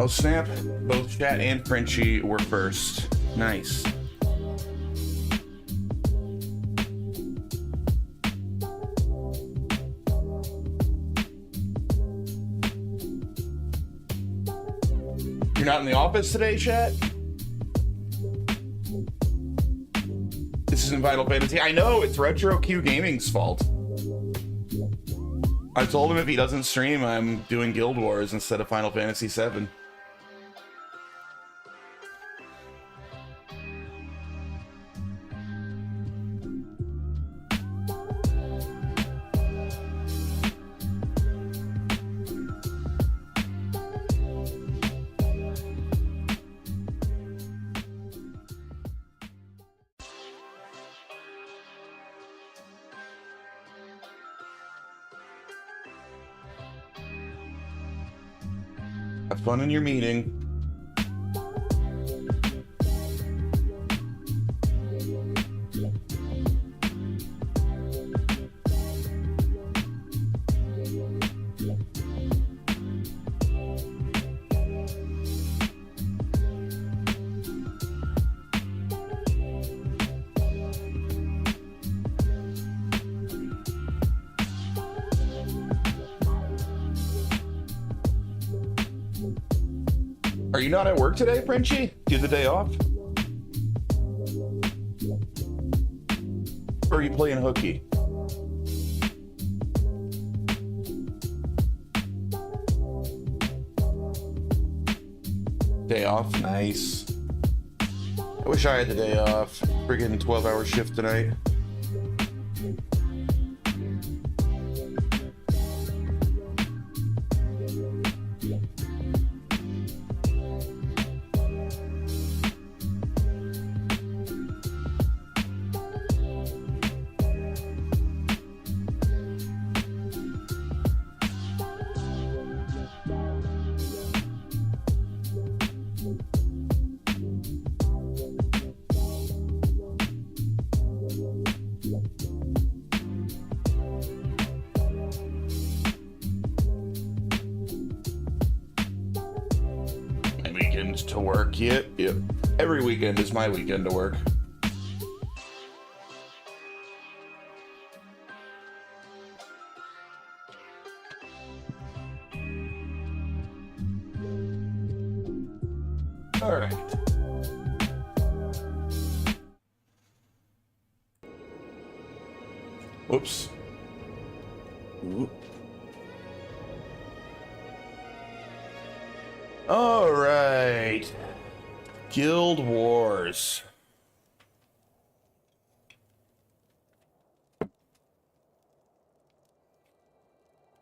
Oh snap, both Chat and Frenchie were first. Nice. You're not in the office today, Chat? This isn't Vital Fantasy. I know, it's Retro Q Gaming's fault. I told him if he doesn't stream, I'm doing Guild Wars instead of Final Fantasy VII. Have fun in your meeting. Are you not at work today, Frenchie? Do you have the day off? Or are you playing hooky? Day off? Nice. I wish I had the day off. Friggin' 12-hour shift tonight. To work. Yep. Every weekend is my weekend to work. All right. Whoops. Ooh. All right. Guild Wars.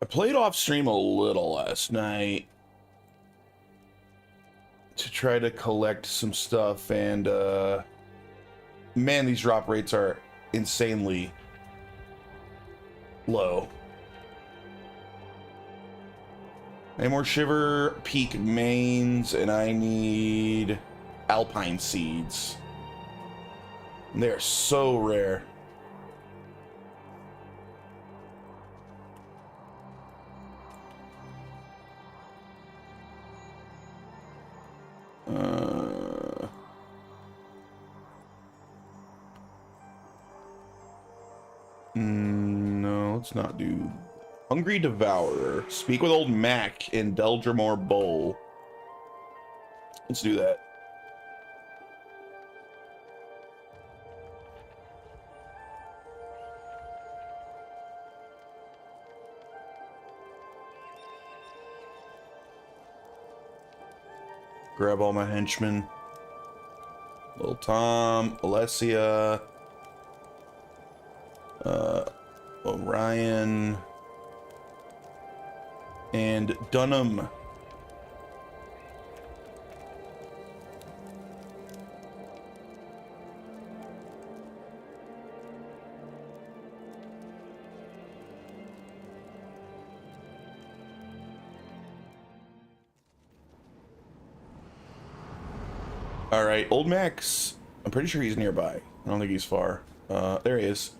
I played off stream a little last night to try to collect some stuff, and man, these drop rates are insanely low. I need more Shiver Peak mains, and I need Alpine seeds. And they're so rare. No, let's not do Hungry Devourer. Speak with Old Mac in Deldramore Bowl. Let's do that. Grab all my henchmen. Little Tom, Alessia, Orion, and Dunham. All right, Old Max. I'm pretty sure he's nearby. I don't think he's far. There he is.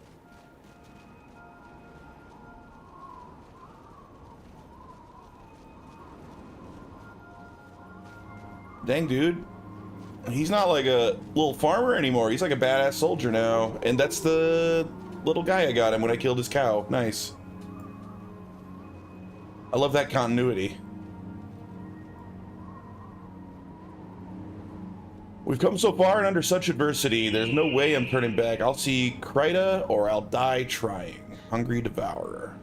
Dang, dude. He's not like a little farmer anymore. He's like a badass soldier now. And that's the little guy I got him when I killed his cow. Nice. I love that continuity. We've come so far and under such adversity, there's no way I'm turning back. I'll see Kryta or I'll die trying. Hungry Devourer.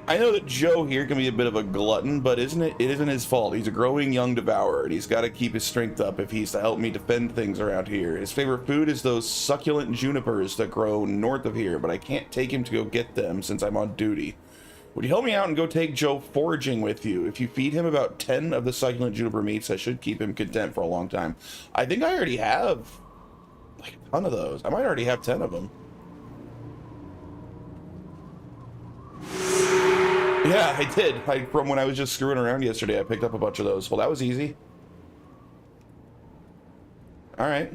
I know that Joe here can be a bit of a glutton, but it isn't his fault. He's a growing young devourer, and he's got to keep his strength up if he's to help me defend things around here. His favorite food is those succulent junipers that grow north of here, but I can't take him to go get them since I'm on duty. Would you help me out and go take Joe foraging with you? If you feed him about 10 of the succulent juniper meats, that should keep him content for a long time. I think I already have like a ton of those. I might already have 10 of them. Yeah, I did. From when I was just screwing around yesterday, I picked up a bunch of those. Well, that was easy. All right.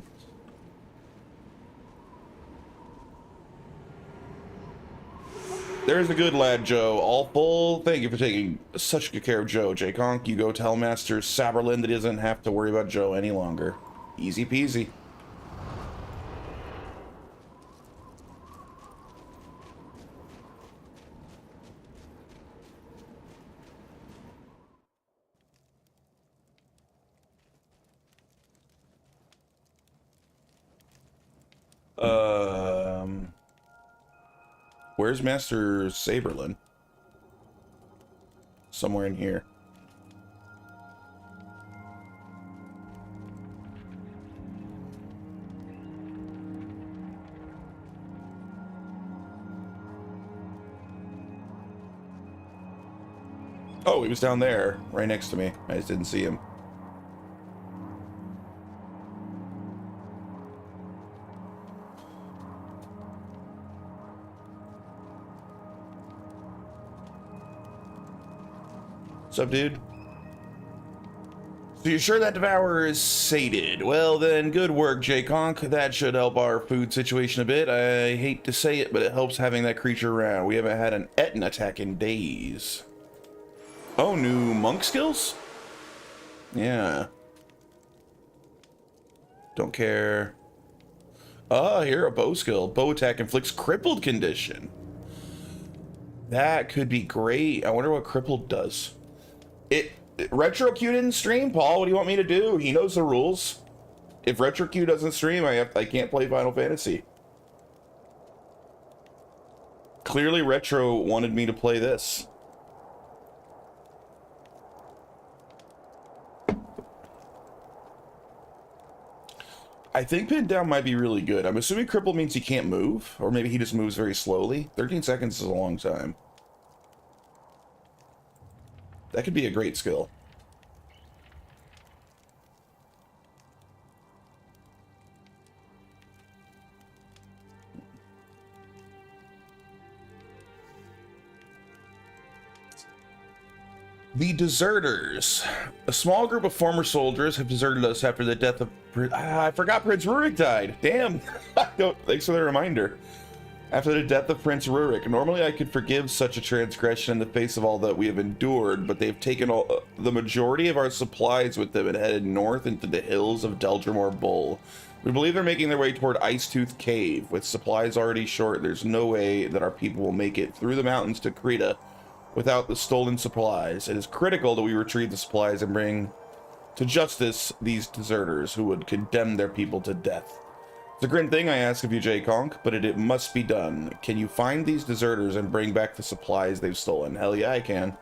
There's a good lad, Joe. All full. Thank you for taking such good care of Joe. J. Conk, you go tell Master Saberlin that he doesn't have to worry about Joe any longer. Easy peasy. Where's Master Saberlin? Somewhere in here. Oh, he was down there, right next to me. I just didn't see him. What's up, dude? So you're sure that devourer is sated? Well then, good work, J-Conk. That should help our food situation a bit. I hate to say it, but it helps having that creature around. We haven't had an Etna attack in days. Oh, new monk skills? Yeah. Don't care. Ah, here, a bow skill. Bow attack inflicts crippled condition. That could be great. I wonder what crippled does. RetroQ didn't stream, Paul. What do you want me to do? He knows the rules. If RetroQ doesn't stream, I can't play Final Fantasy. Clearly, Retro wanted me to play this. I think pinned down might be really good. I'm assuming cripple means he can't move, or maybe he just moves very slowly. 13 seconds is a long time. That could be a great skill. The Deserters. A small group of former soldiers have deserted us after the death of... I forgot Prince Rurik died. Damn. Thanks for the reminder. After the death of Prince Rurik. Normally I could forgive such a transgression in the face of all that we have endured, but they've taken the majority of our supplies with them and headed north into the hills of Deldrimor Bull. We believe they're making their way toward Icetooth Cave. With supplies already short, there's no way that our people will make it through the mountains to Krita without the stolen supplies. It is critical that we retrieve the supplies and bring to justice these deserters who would condemn their people to death. It's a grim thing I ask of you, J-Conk, but it must be done. Can you find these deserters and bring back the supplies they've stolen? Hell yeah, I can.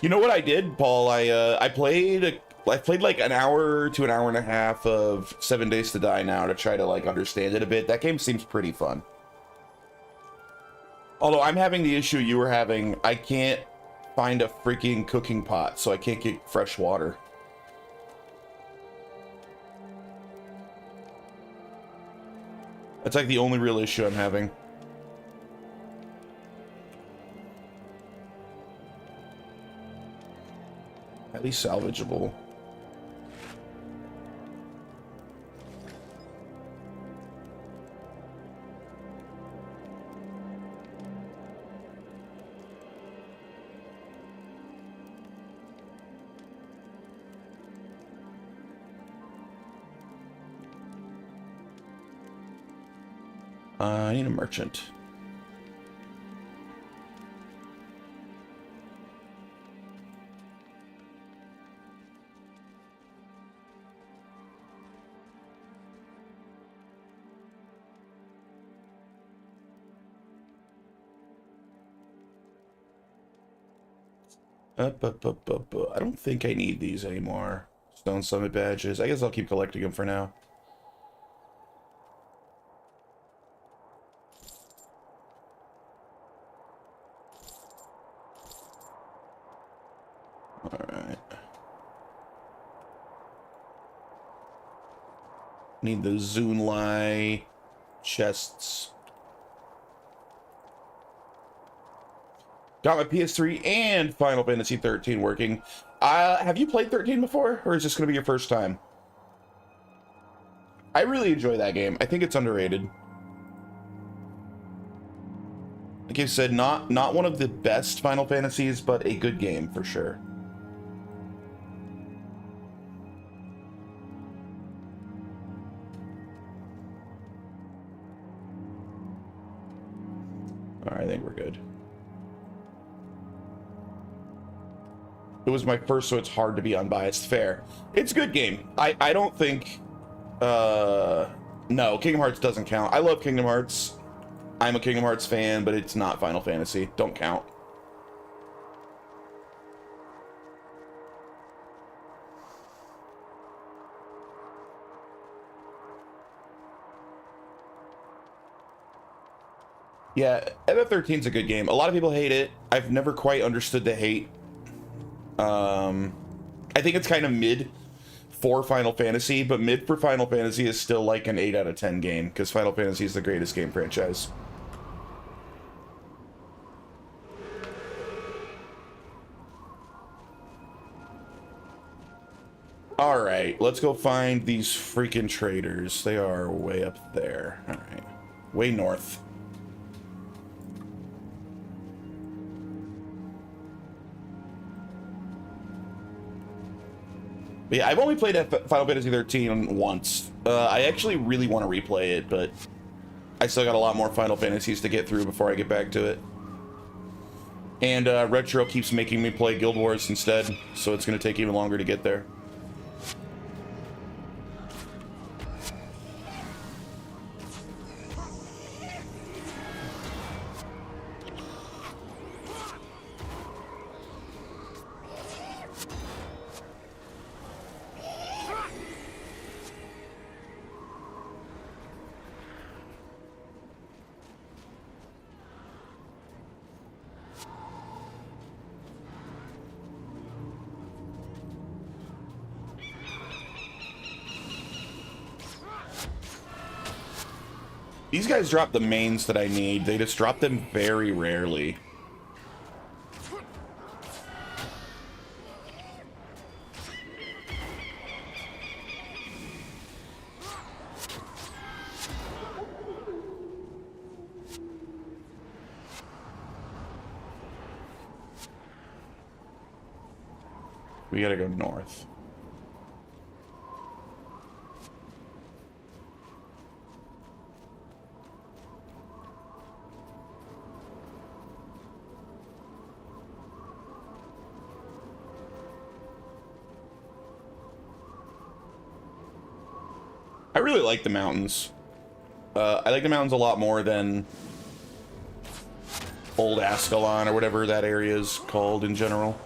You know what I did, Paul? I played like an hour to an hour and a half of 7 Days to Die Now to try to like understand it a bit. That game seems pretty fun. Although I'm having the issue you were having, I can't find a freaking cooking pot, so I can't get fresh water. That's like the only real issue I'm having. At least salvageable. I need a merchant. I don't think I need these anymore. Stone Summit badges. I guess I'll keep collecting them for now. Alright. Need the Zunlai chests. Got my PS3 and Final Fantasy 13 working. Have you played 13 before, or is this going to be your first time? I really enjoy that game. I think it's underrated. Like I said, not one of the best Final Fantasies, but a good game for sure. All right, I think we're good. It was my first, so it's hard to be unbiased. Fair. It's a good game. I don't think... no, Kingdom Hearts doesn't count. I love Kingdom Hearts. I'm a Kingdom Hearts fan, but it's not Final Fantasy. Don't count. Yeah, FF13 is a good game. A lot of people hate it. I've never quite understood the hate. I think it's kind of mid for Final Fantasy, but mid for Final Fantasy is still like an 8 out of 10 game, because Final Fantasy is the greatest game franchise. Alright, let's go find these freaking traders. They are way up there. Alright. Way north. But yeah, I've only played Final Fantasy 13 once. I actually really want to replay it, but I still got a lot more Final Fantasies to get through before I get back to it. And Retro keeps making me play Guild Wars instead, so it's going to take even longer to get there. These guys drop the mains that I need. They just drop them very rarely. We gotta go north. I really like the mountains. I like the mountains a lot more than Old Ascalon or whatever that area is called in general.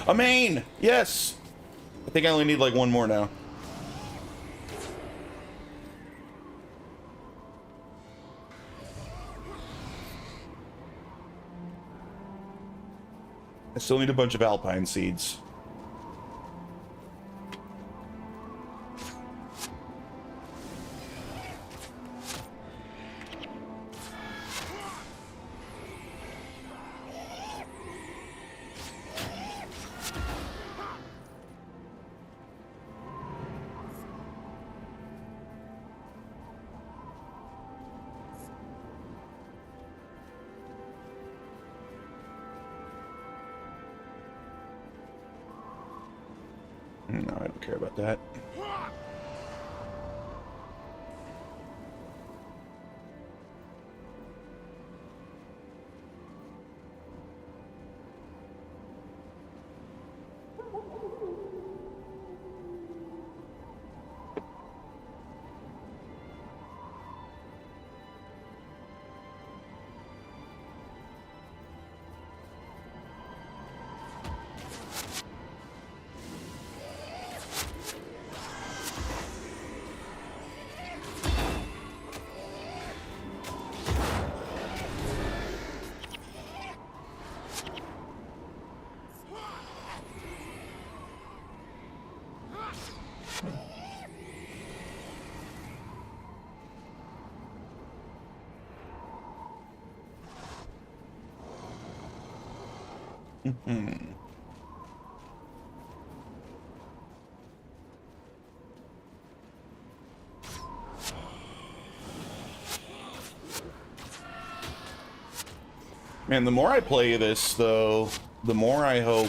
A main! Yes! I think I only need like one more now. I still need a bunch of alpine seeds. No, I don't care about that. Man, the more I play this, though, the more I hope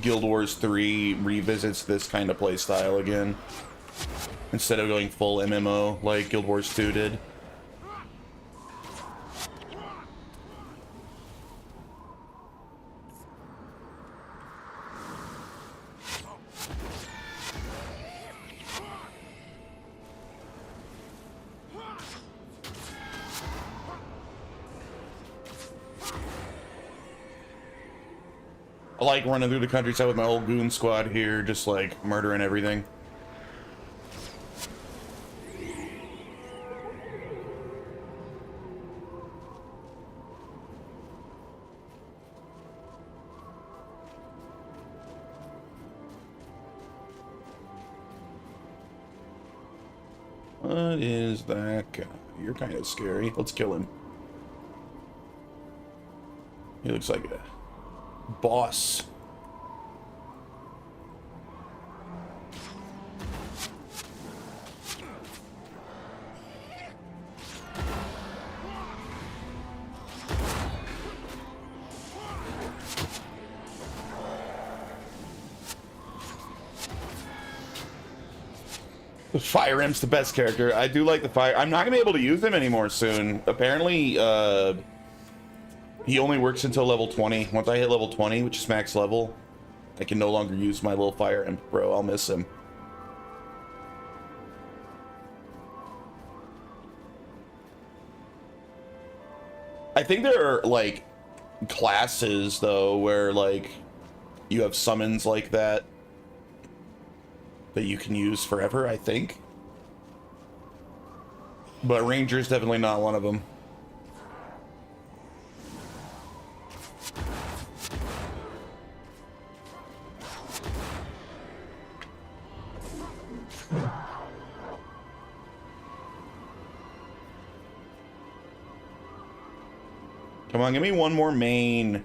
Guild Wars 3 revisits this kind of play style again, instead of going full MMO like Guild Wars 2 did. I like running through the countryside with my old goon squad here, just like murdering everything. What is that guy? You're kind of scary. Let's kill him. He looks like a boss. The Fire Imp's the best character. I do like the Fire. I'm not gonna be able to use him anymore soon. Apparently, he only works until level 20. Once I hit level 20, which is max level, I can no longer use my little Fire Imp, bro. I'll miss him. I think there are, like, classes, though, where, like, you have summons like that you can use forever, I think. But Ranger's definitely not one of them. Come on, give me one more main.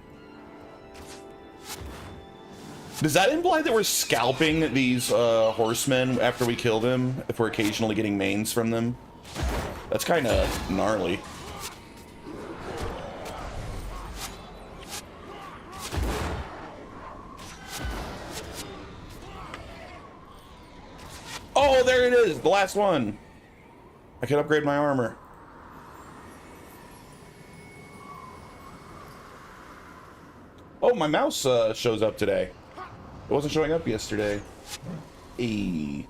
Does that imply that we're scalping these horsemen after we kill them, if we're occasionally getting mains from them? That's kind of gnarly. Oh, there it is! The last one! I can upgrade my armor. Oh, my mouse shows up today. It wasn't showing up yesterday. Eee.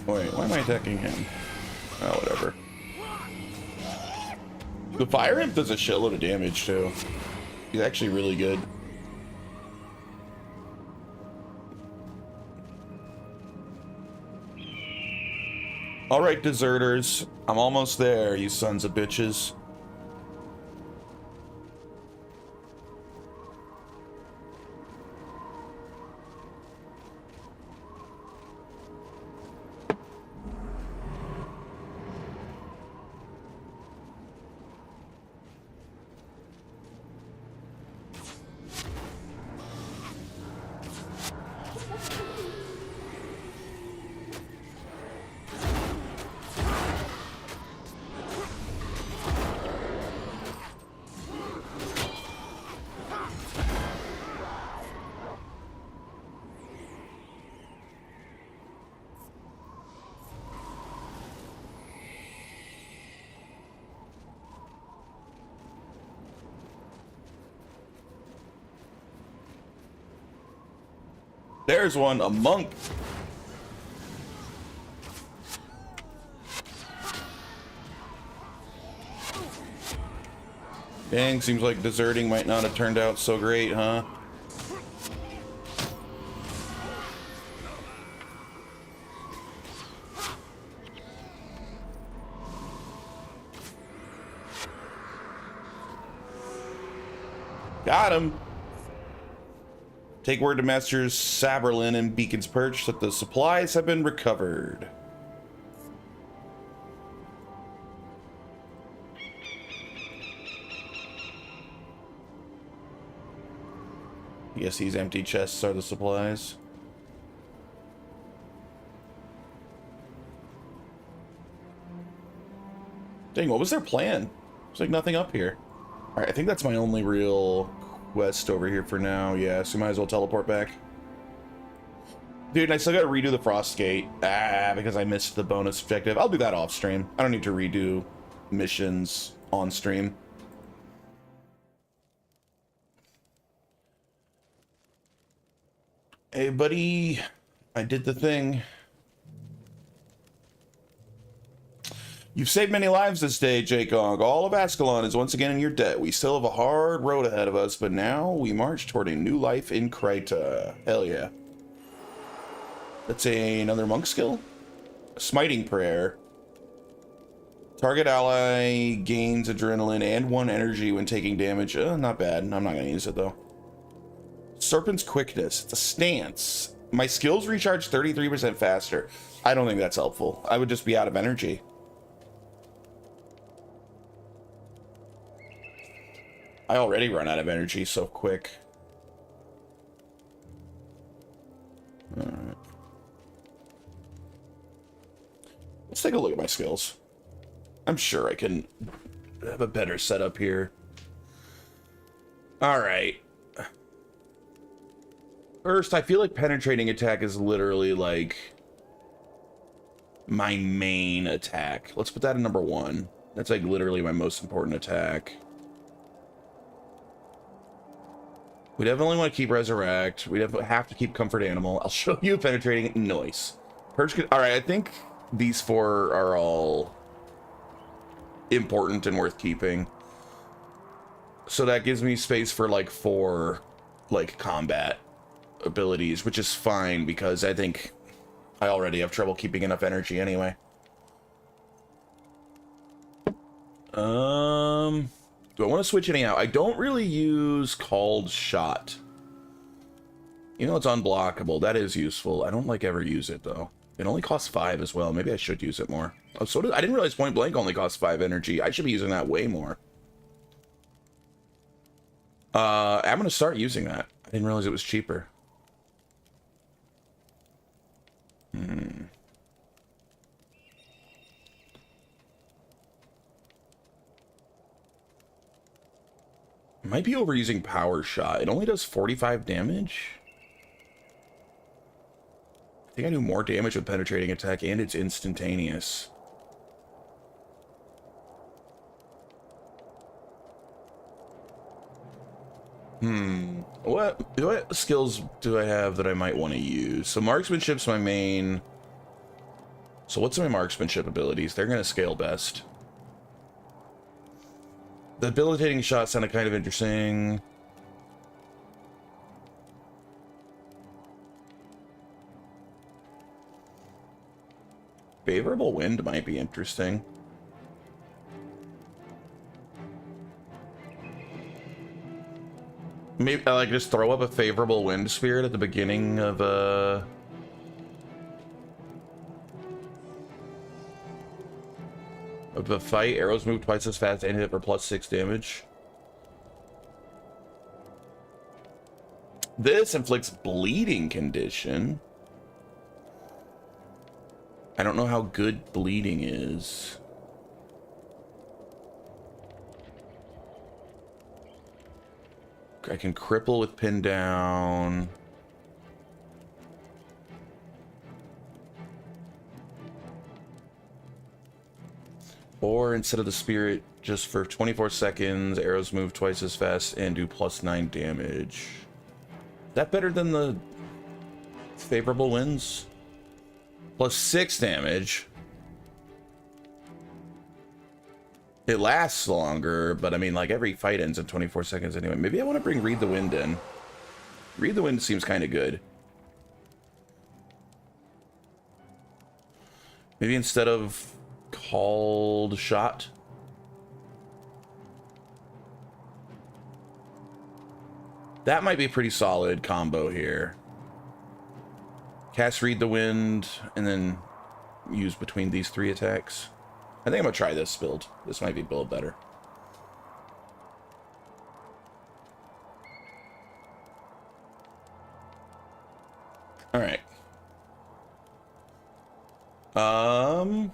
Wait, why am I attacking him? Oh, whatever. The Fire Imp does a shitload of damage, too. He's actually really good. All right, deserters. I'm almost there, you sons of bitches. There's one, a monk. Dang, seems like deserting might not have turned out so great, huh? Got him. Take word to Masters Saberlin and Beacon's Perch that the supplies have been recovered. Yes, these empty chests are the supplies. Dang, what was their plan? There's like nothing up here. Alright, I think that's my only real quest over here for now. Yeah, so might as well teleport back. Dude, and I still gotta redo the Frost Gate. Because I missed the bonus objective. I'll do that off stream. I don't need to redo missions on stream. Hey, buddy. I did the thing. You've saved many lives this day, Jakong. All of Ascalon is once again in your debt. We still have a hard road ahead of us, but now we march toward a new life in Kryta. Hell yeah. That's another monk skill? Smiting Prayer. Target ally gains adrenaline and 1 energy when taking damage. Not bad. I'm not going to use it, though. Serpent's Quickness. It's a stance. My skills recharge 33% faster. I don't think that's helpful. I would just be out of energy. I already run out of energy so quick. Alright. Let's take a look at my skills. I'm sure I can have a better setup here. Alright. First, I feel like penetrating attack is literally like my main attack. Let's put that in number 1. That's like literally my most important attack. We definitely want to keep Resurrect. We definitely have to keep Comfort Animal. I'll show you penetrating. Noise. Purge. Alright, I think these 4 are all important and worth keeping. So that gives me space for like 4 like combat abilities, which is fine because I think I already have trouble keeping enough energy anyway. Do I want to switch any out? I don't really use Called Shot. You know, it's unblockable. That is useful. I don't like ever use it though. It only costs 5 as well. Maybe I should use it more. Oh, so I didn't realize Point Blank only costs 5 energy. I should be using that way more. I'm gonna start using that. I didn't realize it was cheaper. Might be overusing Power Shot. It only does 45 damage. I think I do more damage with Penetrating Attack, and it's instantaneous. What skills do I have that I might want to use? So Marksmanship's my main. So what's my Marksmanship abilities? They're going to scale best. The Debilitating Shot sounded kind of interesting. Favorable wind might be interesting. Maybe I like just throw up a favorable wind spirit at the beginning of the fight. Arrows move twice as fast and hit for +6 damage. This inflicts bleeding condition. I don't know how good bleeding is. I can cripple with pin down. Or instead of the spirit, just for 24 seconds, arrows move twice as fast and do +9 damage. Is that better than the favorable winds? +6 damage. It lasts longer, but I mean, like, every fight ends in 24 seconds anyway. Maybe I want to bring Read the Wind in. Read the Wind seems kind of good. Maybe instead of Called Shot. That might be a pretty solid combo here. Cast Read the Wind, and then use between these 3 attacks. I think I'm gonna try this build. This might be build better. All right. I'm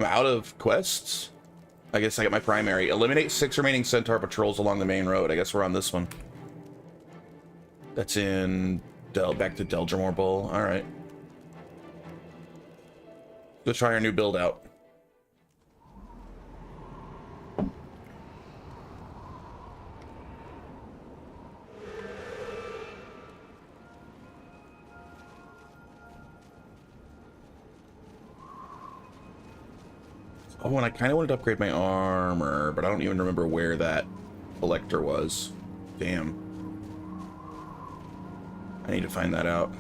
out of quests. I guess I got my primary. Eliminate 6 remaining Centaur patrols along the main road. I guess we're on this one. That's in back to Deldrimore Bowl. All right. Let's try our new build out. Oh, and I kind of wanted to upgrade my armor, but I don't even remember where that collector was. Damn. I need to find that out.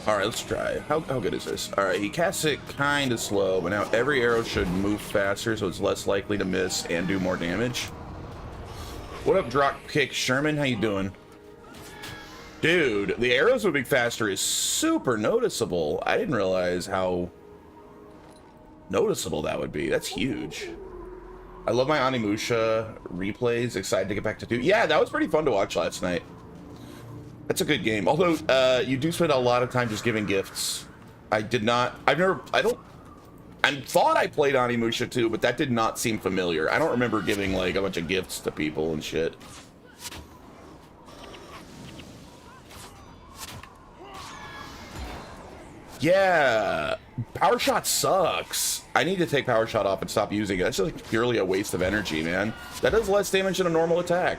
Alright, let's try. How good is this? Alright, he casts it kind of slow, but now every arrow should move faster, so it's less likely to miss and do more damage. What up, Dropkick Sherman? How you doing? Dude, the arrows moving faster is super noticeable. I didn't realize how noticeable that would be. That's huge. I love my Onimusha replays. Excited to get back to 2. Yeah, that was pretty fun to watch last night. That's a good game. Although, you do spend a lot of time just giving gifts. I thought I played Onimusha too, but that did not seem familiar. I don't remember giving, like, a bunch of gifts to people and shit. Yeah, Power Shot sucks. I need to take Power Shot off and stop using it. That's just like purely a waste of energy, man. That does less damage than a normal attack.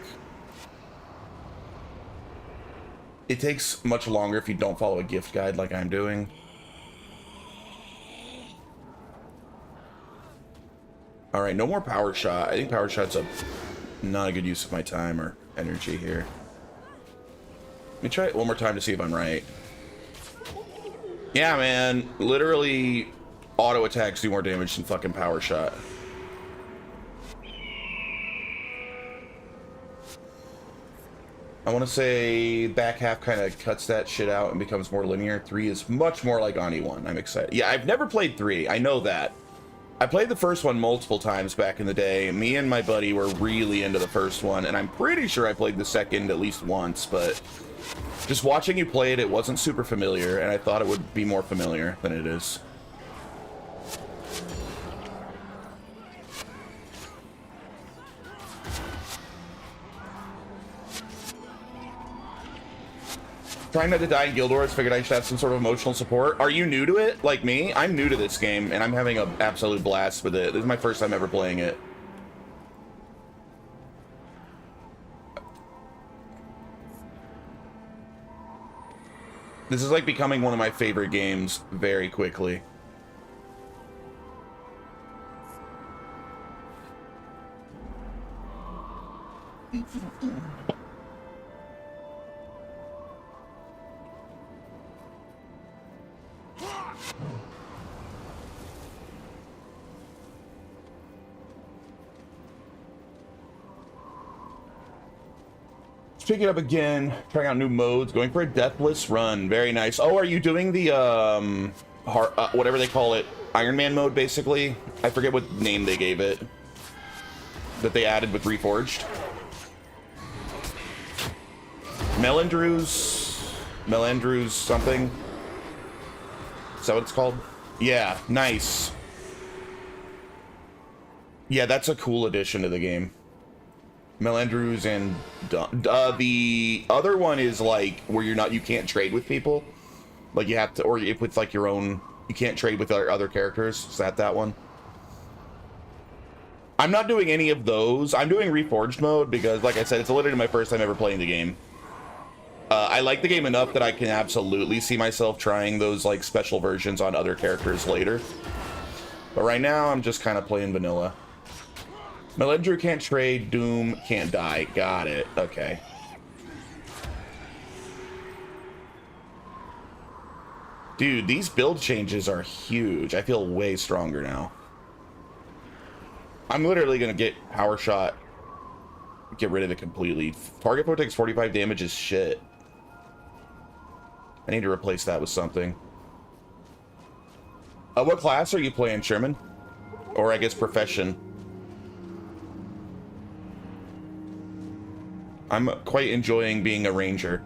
It takes much longer if you don't follow a gift guide like I'm doing. All right, no more Power Shot. I think Power Shot's not a good use of my time or energy here. Let me try it one more time to see if I'm right. Yeah, man. Literally, auto attacks do more damage than fucking Power Shot. I want to say back half kind of cuts that shit out and becomes more linear. 3 is much more like Oni 1. I'm excited. Yeah, I've never played 3. I know that. I played the first one multiple times back in the day. Me and my buddy were really into the first one, and I'm pretty sure I played the second at least once, but just watching you play it, it wasn't super familiar, and I thought it would be more familiar than it is. Trying not to die in Guild Wars, figured I should have some sort of emotional support. Are you new to it, like me? I'm new to this game, and I'm having an absolute blast with it. This is my first time ever playing it. This is like becoming one of my favorite games very quickly. Pick it up again, trying out new modes, going for a deathless run. Very nice. Oh, are you doing the whatever they call it, Iron Man mode, basically? I forget what name they gave it that they added with Reforged. Melandrew's something. Is that what it's called? Yeah, nice. Yeah, that's a cool addition to the game. Melandrews and the other one is like where you can't trade with people, like you have to, or if it's like your own, you can't trade with other characters. Is that one? I'm not doing any of those. I'm doing Reforged mode because, like I said, it's literally my first time ever playing the game. I like the game enough that I can absolutely see myself trying those like special versions on other characters later. But right now, I'm just kind of playing vanilla. Melandrew can't trade, Doom can't die. Got it. Okay. Dude, these build changes are huge. I feel way stronger now. I'm literally gonna get Power Shot. Get rid of it completely. Target foe takes 45 damage is shit. I need to replace that with something. What class are you playing, Sherman? Or I guess profession? I'm quite enjoying being a ranger.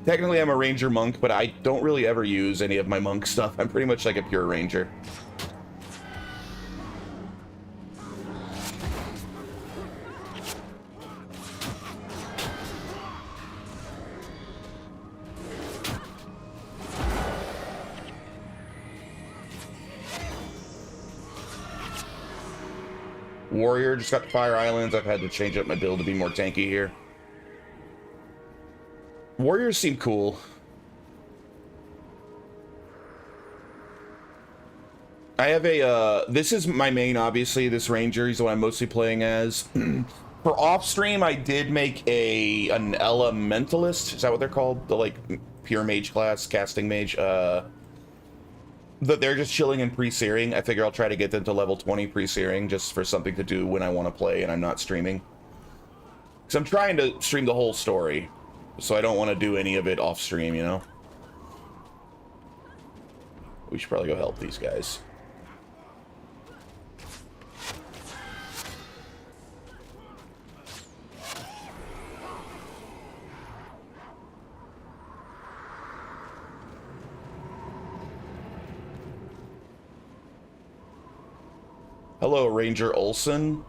Technically, I'm a ranger monk, but I don't really ever use any of my monk stuff. I'm pretty much like a pure ranger. Warrior just got Fire Islands. I've had to change up my build to be more tanky here. Warriors seem cool. I have a, this is my main, obviously, this Ranger. He's the one I'm mostly playing as. For off-stream, I did make an Elementalist. Is that what they're called? The, like, pure mage class, casting mage. That they're just chilling in pre-searing. I figure I'll try to get them to level 20 pre-searing just for something to do when I want to play and I'm not streaming. Because I'm trying to stream the whole story. So I don't want to do any of it off-stream, you know? We should probably go help these guys. Hello, Ranger Olson.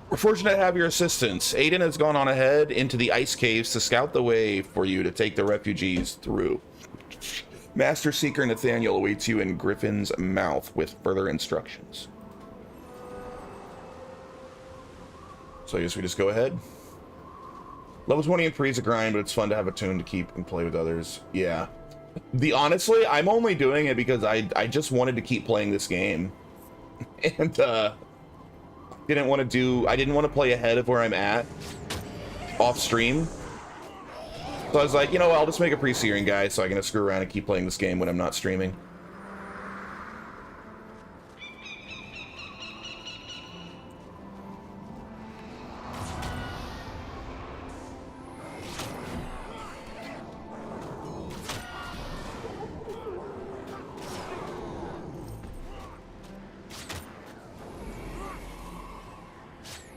We're fortunate to have your assistance. Aiden has gone on ahead into the ice caves to scout the way for you to take the refugees through. Master Seeker Nathaniel awaits you in Griffin's Mouth with further instructions. So I guess we just go ahead. Level 20 and 3 is a grind, but it's fun to have a tune to keep and play with others. Yeah. Honestly, I'm only doing it because I just wanted to keep playing this game. And, I didn't want to play ahead of where I'm at off stream. So I was like, you know, I'll just make a pre-searing guy so I can screw around and keep playing this game when I'm not streaming.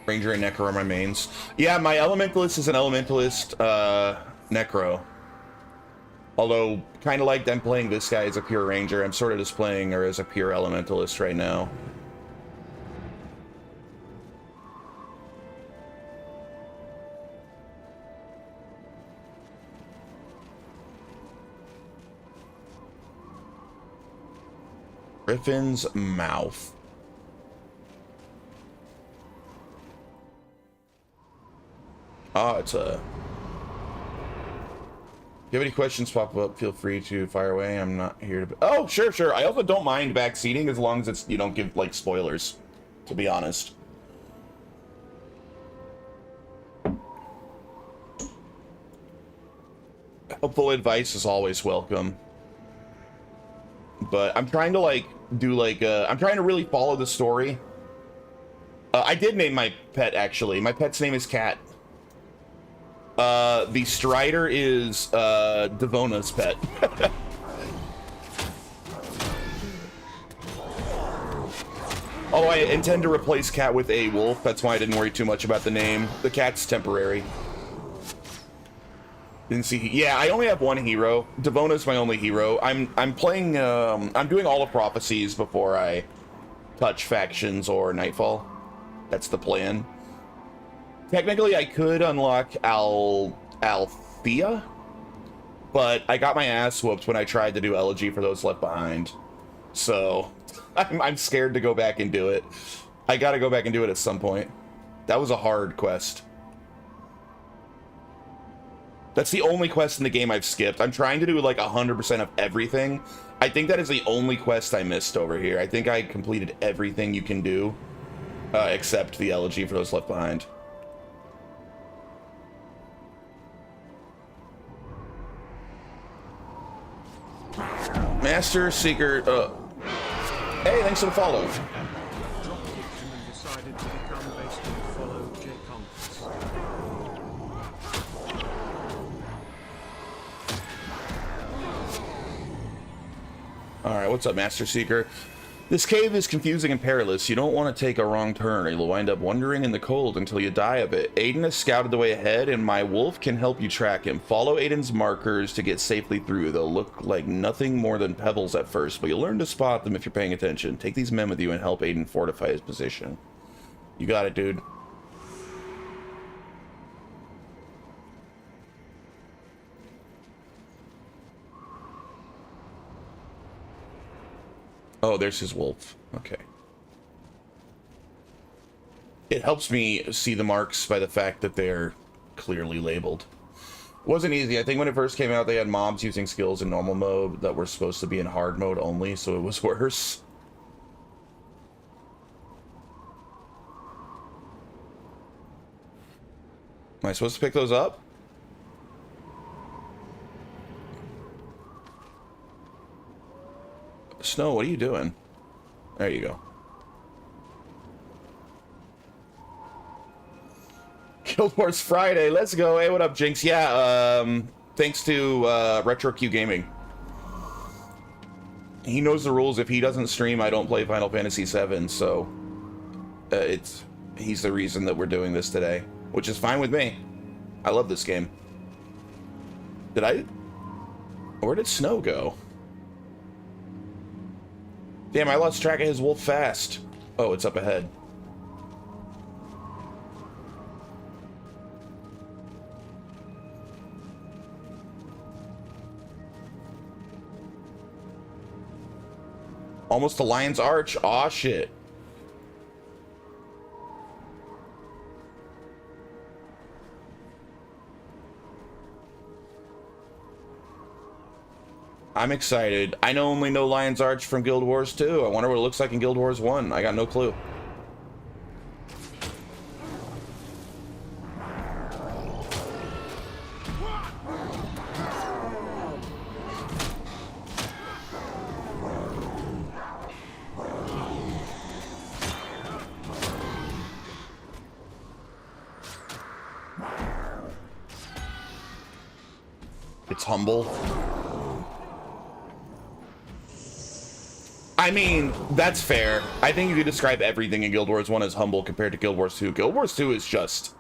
Ranger and Necro are my mains. Yeah, my Elementalist is an Elementalist Necro. Although, kind of like them playing this guy as a pure Ranger, I'm sort of just playing her as a pure Elementalist right now. Griffin's Mouth. Oh, it's a you have any questions pop up, feel free to fire away. I'm not here to... Oh, sure, sure. I also don't mind backseating as long as it's you don't give, like, spoilers, to be honest. Helpful advice is always welcome. But I'm trying to, like, do, like, I'm trying to really follow the story. I did name my pet, actually. My pet's name is Cat. The Strider is, Devona's pet. Oh, I intend to replace Cat with a wolf. That's why I didn't worry too much about the name. The cat's temporary. Didn't see... Yeah, I only have one hero. Devona's my only hero. I'm playing, I'm doing all of Prophecies before I touch Factions or Nightfall. That's the plan. Technically, I could unlock Althea, but I got my ass whooped when I tried to do Elegy for Those Left Behind. So, I'm scared to go back and do it. I gotta go back and do it at some point. That was a hard quest. That's the only quest in the game I've skipped. I'm trying to do like 100% of everything. I think that is the only quest I missed over here. I think I completed everything you can do, except the Elegy for Those Left Behind. Master Seeker, hey, thanks for the follow. Alright, what's up, Master Seeker? This cave is confusing and perilous. You don't want to take a wrong turn, or you'll wind up wandering in the cold until you die of it. Aiden has scouted the way ahead, and my wolf can help you track him. Follow Aiden's markers to get safely through. They'll look like nothing more than pebbles at first, but you'll learn to spot them if you're paying attention. Take these men with you and help Aiden fortify his position. You got it, dude. Oh, there's his wolf. Okay. It helps me see the marks by the fact that they're clearly labeled. It wasn't easy. I think when it first came out, they had mobs using skills in normal mode that were supposed to be in hard mode only, so it was worse. Am I supposed to pick those up? Snow, what are you doing? There you go. Guild Wars Friday, let's go. Hey, what up, Jinx? Yeah, thanks to Retro Q Gaming. He knows the rules. If he doesn't stream, I don't play Final Fantasy VII, so he's the reason that we're doing this today, which is fine with me. I love this game. Where did Snow go? Damn, I lost track of his wolf fast. Oh, it's up ahead. Almost to Lion's Arch. Aw, shit. I'm excited. I only know Lion's Arch from Guild Wars 2. I wonder what it looks like in Guild Wars 1. I got no clue. It's humble. I mean, that's fair. I think you could describe everything in Guild Wars 1 as humble compared to Guild Wars 2. Guild Wars 2 is just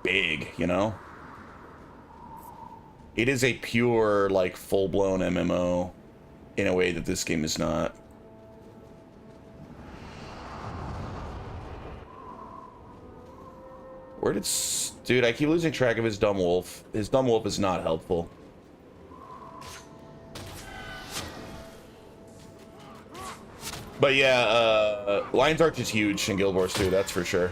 big, you know? It is a pure, like, full-blown MMO in a way that this game is not. Where did... Dude, I keep losing track of his dumb wolf. His dumb wolf is not helpful. But yeah, Lion's Arch is huge in Guild Wars 2, that's for sure.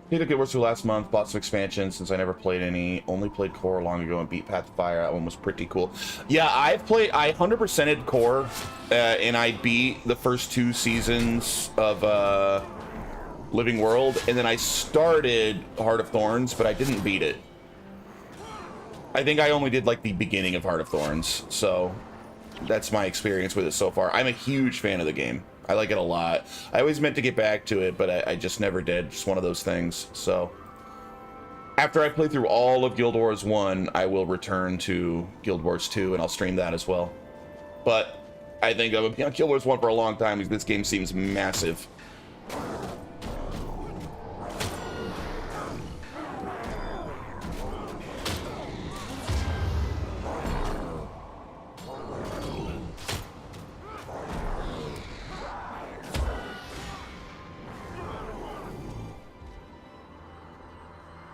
Played Guild Wars 2 last month, bought some expansions since I never played any. Only played Core long ago and beat Path to Fire. That one was pretty cool. Yeah, I 100%ed Core, and I beat the first 2 seasons of Living World, and then I started Heart of Thorns, but I didn't beat it. I think I only did like the beginning of Heart of Thorns, so that's my experience with it so far. I'm a huge fan of the game. I like it a lot. I always meant to get back to it, but I just never did. Just one of those things. So after I play through all of Guild Wars 1, I will return to Guild Wars 2, and I'll stream that as well. But I think I've been on Guild Wars 1 for a long time because this game seems massive.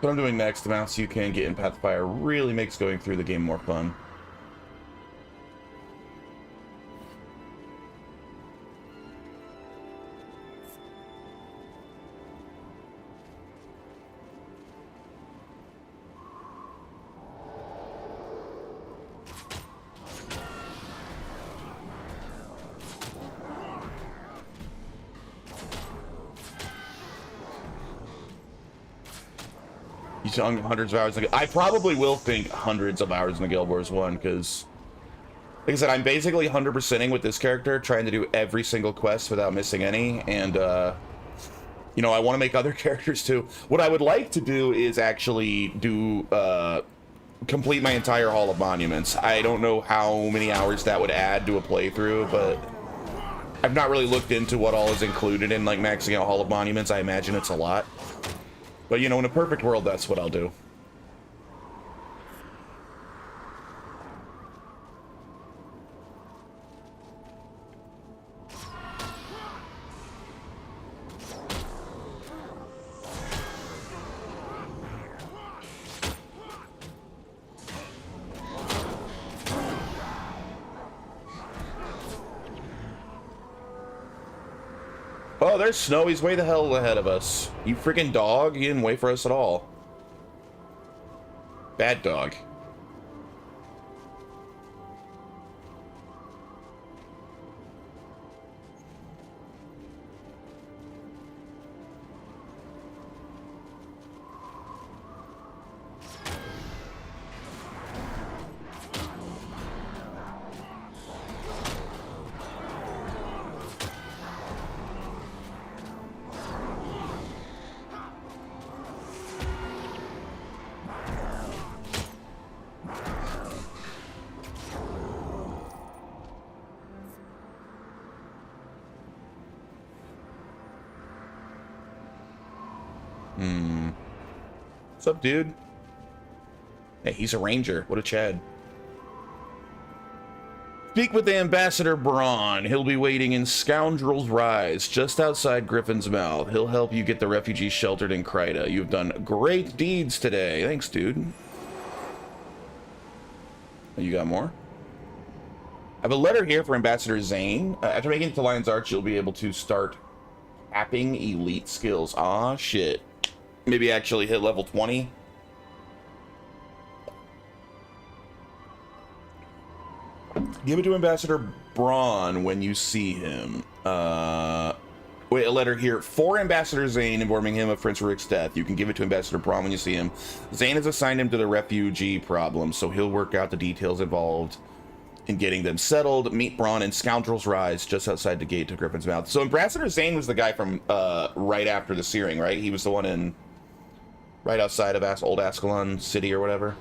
What I'm doing next, the mounts you can get in Path to Fire really makes going through the game more fun. You sunk hundreds of hours. I probably will think hundreds of hours in the Guild Wars 1, because, like I said, I'm basically 100%ing with this character, trying to do every single quest without missing any, and, you know, I want to make other characters too. What I would like to do is actually do, complete my entire Hall of Monuments. I don't know how many hours that would add to a playthrough, but I've not really looked into what all is included in, like, maxing out Hall of Monuments. I imagine it's a lot. But, you know, in a perfect world, that's what I'll do. Oh, there's Snow. He's way the hell ahead of us. You freaking dog. He didn't wait for us at all. Bad dog. What's up, dude? Hey, he's a ranger. What a Chad. Speak with Ambassador Braun. He'll be waiting in Scoundrel's Rise, just outside Griffin's Mouth. He'll help you get the refugees sheltered in Kryta. You've done great deeds today. Thanks, dude. Oh, you got more? I have a letter here for Ambassador Zane. After making it to Lion's Arch, you'll be able to start tapping elite skills. Aw, shit. Maybe actually hit level 20. Give it to Ambassador Braun when you see him. Wait, a letter here for Ambassador Zane informing him of Prince Rurik's death. You can give it to Ambassador Braun when you see him. Zane has assigned him to the refugee problem, so he'll work out the details involved in getting them settled. Meet Braun in Scoundrel's Rise, just outside the gate to Griffin's Mouth. So Ambassador Zane was the guy from right after the Searing, right? He was the one in right outside of Old Ascalon City or whatever.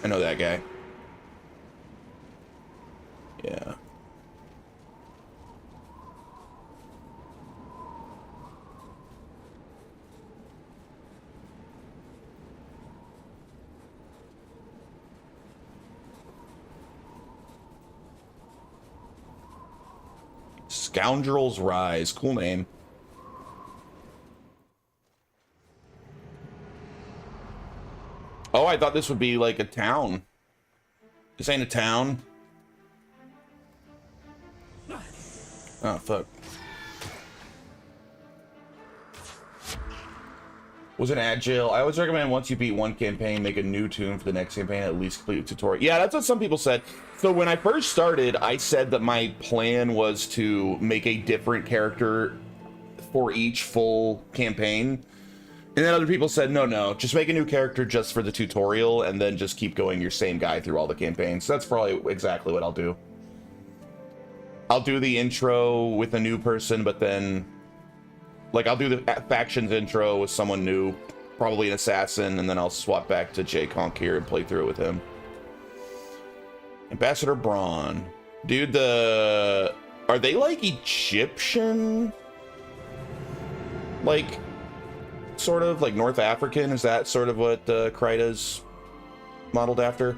I know that guy. Yeah. Scoundrel's Rise. Cool name. Oh, I thought this would be like a town. This ain't a town. Oh, fuck. Was an agile. I always recommend once you beat one campaign, make a new tune for the next campaign, at least complete the tutorial. Yeah, that's what some people said. So when I first started, I said that my plan was to make a different character for each full campaign. And then other people said, no, just make a new character just for the tutorial and then just keep going your same guy through all the campaigns. So that's probably exactly what I'll do. I'll do the intro with a new person, but then, like, I'll do the factions intro with someone new, probably an assassin, and then I'll swap back to Jay Conk here and play through it with him. Ambassador Braun. Dude, are they, like, Egyptian? Like, sort of, like North African? Is that sort of what Kryta's modeled after?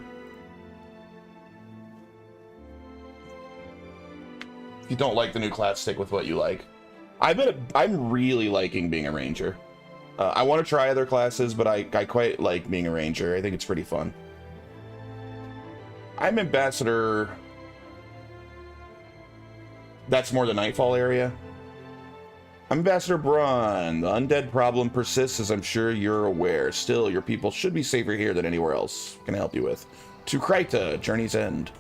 If you don't like the new class, stick with what you like. I'm really liking being a ranger. I want to try other classes, but I quite like being a ranger. I think it's pretty fun. I'm ambassador. That's more the Nightfall area. I'm Ambassador Braun. The undead problem persists, as I'm sure you're aware. Still, your people should be safer here than anywhere else. Can I help you with? To Kryta, Journey's End.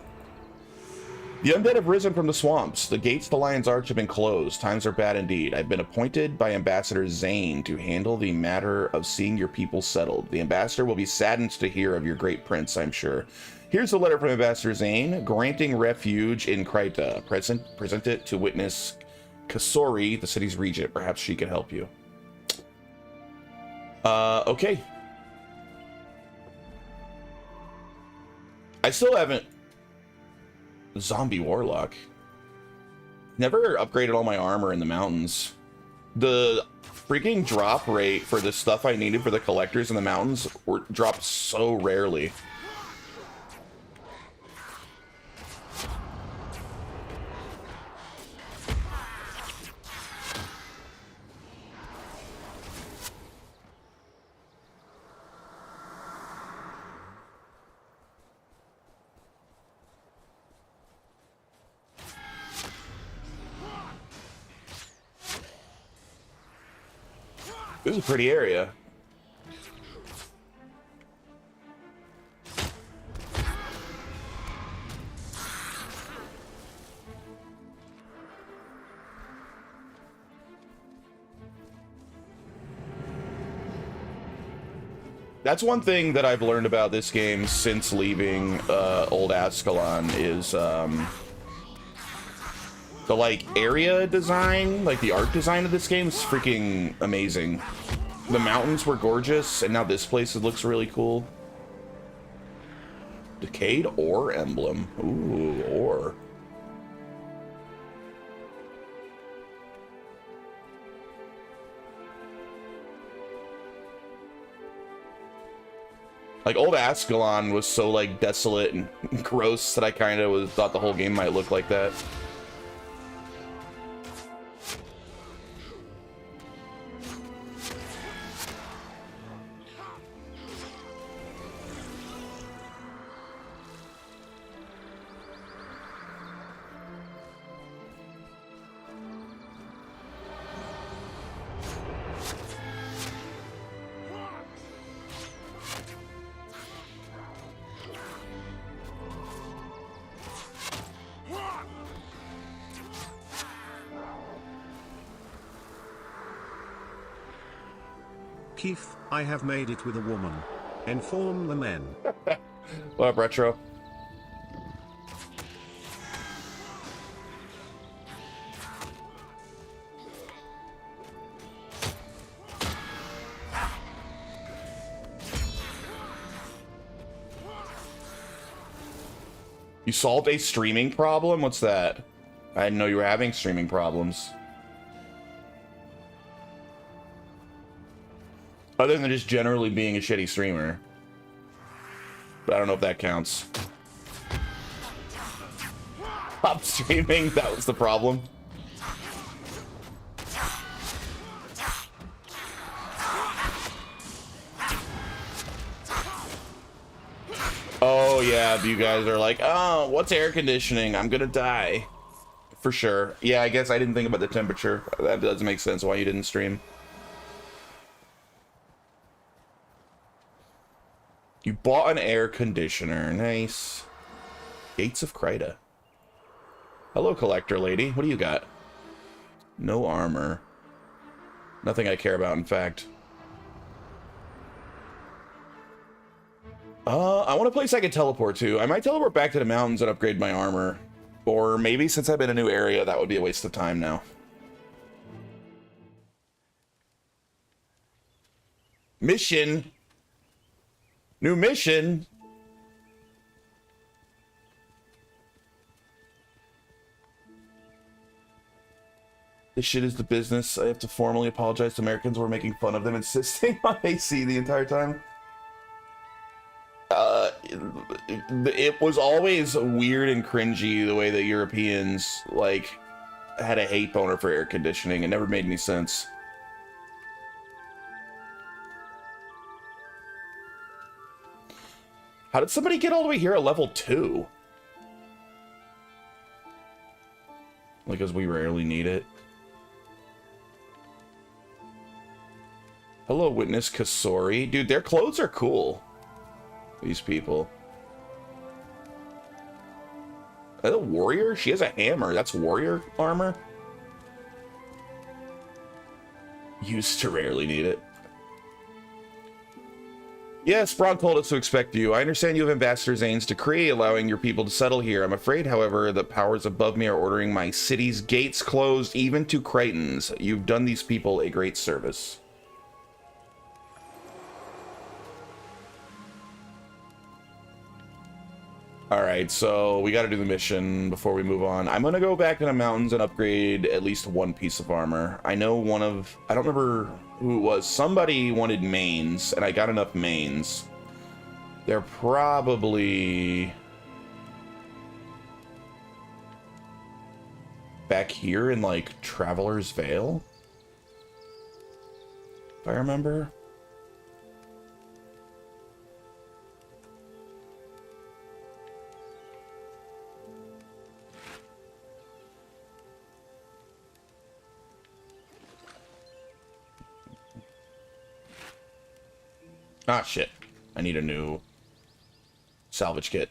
The undead have risen from the swamps. The gates to the Lion's Arch have been closed. Times are bad indeed. I've been appointed by Ambassador Zane to handle the matter of seeing your people settled. The ambassador will be saddened to hear of your great prince, I'm sure. Here's a letter from Ambassador Zane, granting refuge in Kryta. Present it to witness Kasori, the city's regent. Perhaps she can help you. Okay. I still haven't... Zombie Warlock. Never upgraded all my armor in the mountains. The freaking drop rate for the stuff I needed for the collectors in the mountains dropped so rarely. This is a pretty area. That's one thing that I've learned about this game since leaving Old Ascalon is the like area design, like the art design of this game is freaking amazing. The mountains were gorgeous, and now this place looks really cool. Decayed ore emblem. Ooh, ore. Like, Old Ascalon was so, like, desolate and gross that I kind of thought the whole game might look like that. Keith, I have made it with a woman. Inform the men. What up, Retro? You solved a streaming problem? What's that? I didn't know you were having streaming problems. Other than just generally being a shitty streamer. But I don't know if that counts. Stop streaming, that was the problem. Oh yeah, you guys are like, oh, what's air conditioning? I'm gonna die. For sure. Yeah, I guess I didn't think about the temperature. That does make sense why you didn't stream. You bought an air conditioner. Nice. Gates of Kryta. Hello, collector lady. What do you got? No armor. Nothing I care about, in fact. I want a place I can teleport to. I might teleport back to the mountains and upgrade my armor. Or maybe since I'm in a new area, that would be a waste of time now. Mission. New mission. This shit is the business. I have to formally apologize to Americans who are making fun of them, insisting on AC the entire time. It was always weird and cringy the way that Europeans, like, had a hate boner for air conditioning. It never made any sense. How did somebody get all the way here at level 2? Like, as we rarely need it. Hello, Witness Kasori. Dude, their clothes are cool. These people. Is that a warrior? She has a hammer. That's warrior armor? Used to rarely need it. Yes, Braun told us to expect you. I understand you have Ambassador Zane's decree allowing your people to settle here. I'm afraid, however, that powers above me are ordering my city's gates closed, even to Crichtons. You've done these people a great service. Alright, so we gotta do the mission before we move on. I'm gonna go back to the mountains and upgrade at least one piece of armor. I know one of... I don't remember who it was. Somebody wanted mains, and I got enough mains. They're probably... back here in, like, Traveler's Vale? If I remember. Ah, shit. I need a new salvage kit.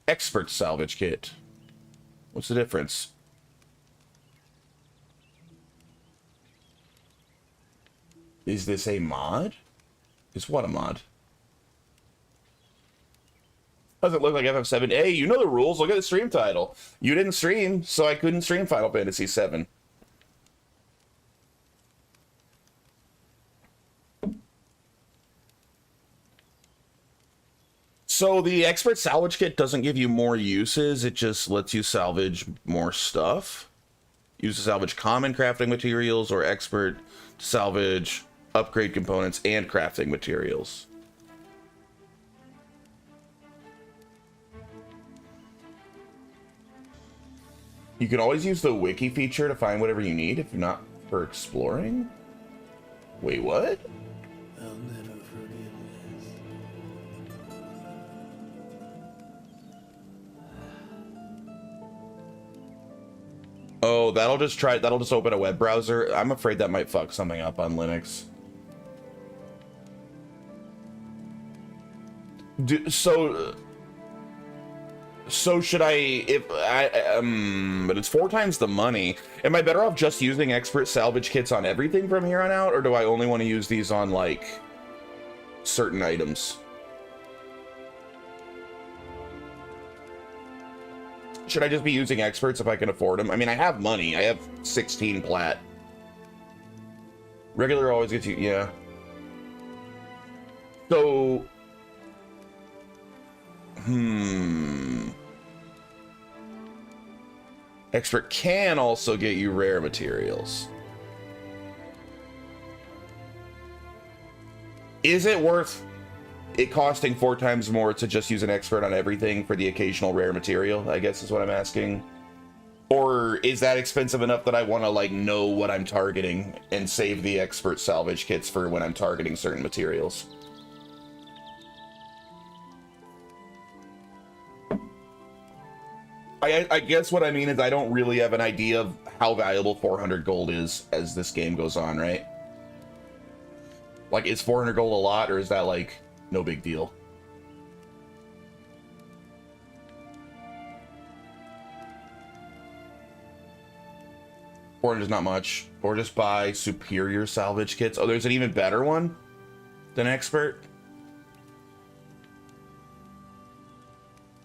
Expert salvage kit. What's the difference? Is this a mod? Is what a mod? Doesn't look like FF7. Hey, you know the rules. Look at the stream title. You didn't stream, so I couldn't stream Final Fantasy VII. So the expert salvage kit doesn't give you more uses, it just lets you salvage more stuff. Use to salvage common crafting materials or expert to salvage upgrade components and crafting materials. You can always use the wiki feature to find whatever you need if you're not for exploring. Wait, what? Oh, that'll just open a web browser. I'm afraid that might fuck something up on Linux. So should but it's 4 times the money. Am I better off just using expert salvage kits on everything from here on out, or do I only want to use these on, like, certain items? Should I just be using experts if I can afford them? I mean, I have money. I have 16 plat. Regular always gets you, yeah. So... Expert can also get you rare materials. Is it worth it costing 4 times more to just use an expert on everything for the occasional rare material, I guess is what I'm asking? Or is that expensive enough that I want to, like, know what I'm targeting and save the expert salvage kits for when I'm targeting certain materials? I guess what I mean is I don't really have an idea of how valuable 400 gold is as this game goes on, right? Like, is 400 gold a lot, or is that, like, no big deal? Or just not much. Or just buy superior salvage kits. Oh, there's an even better one than expert?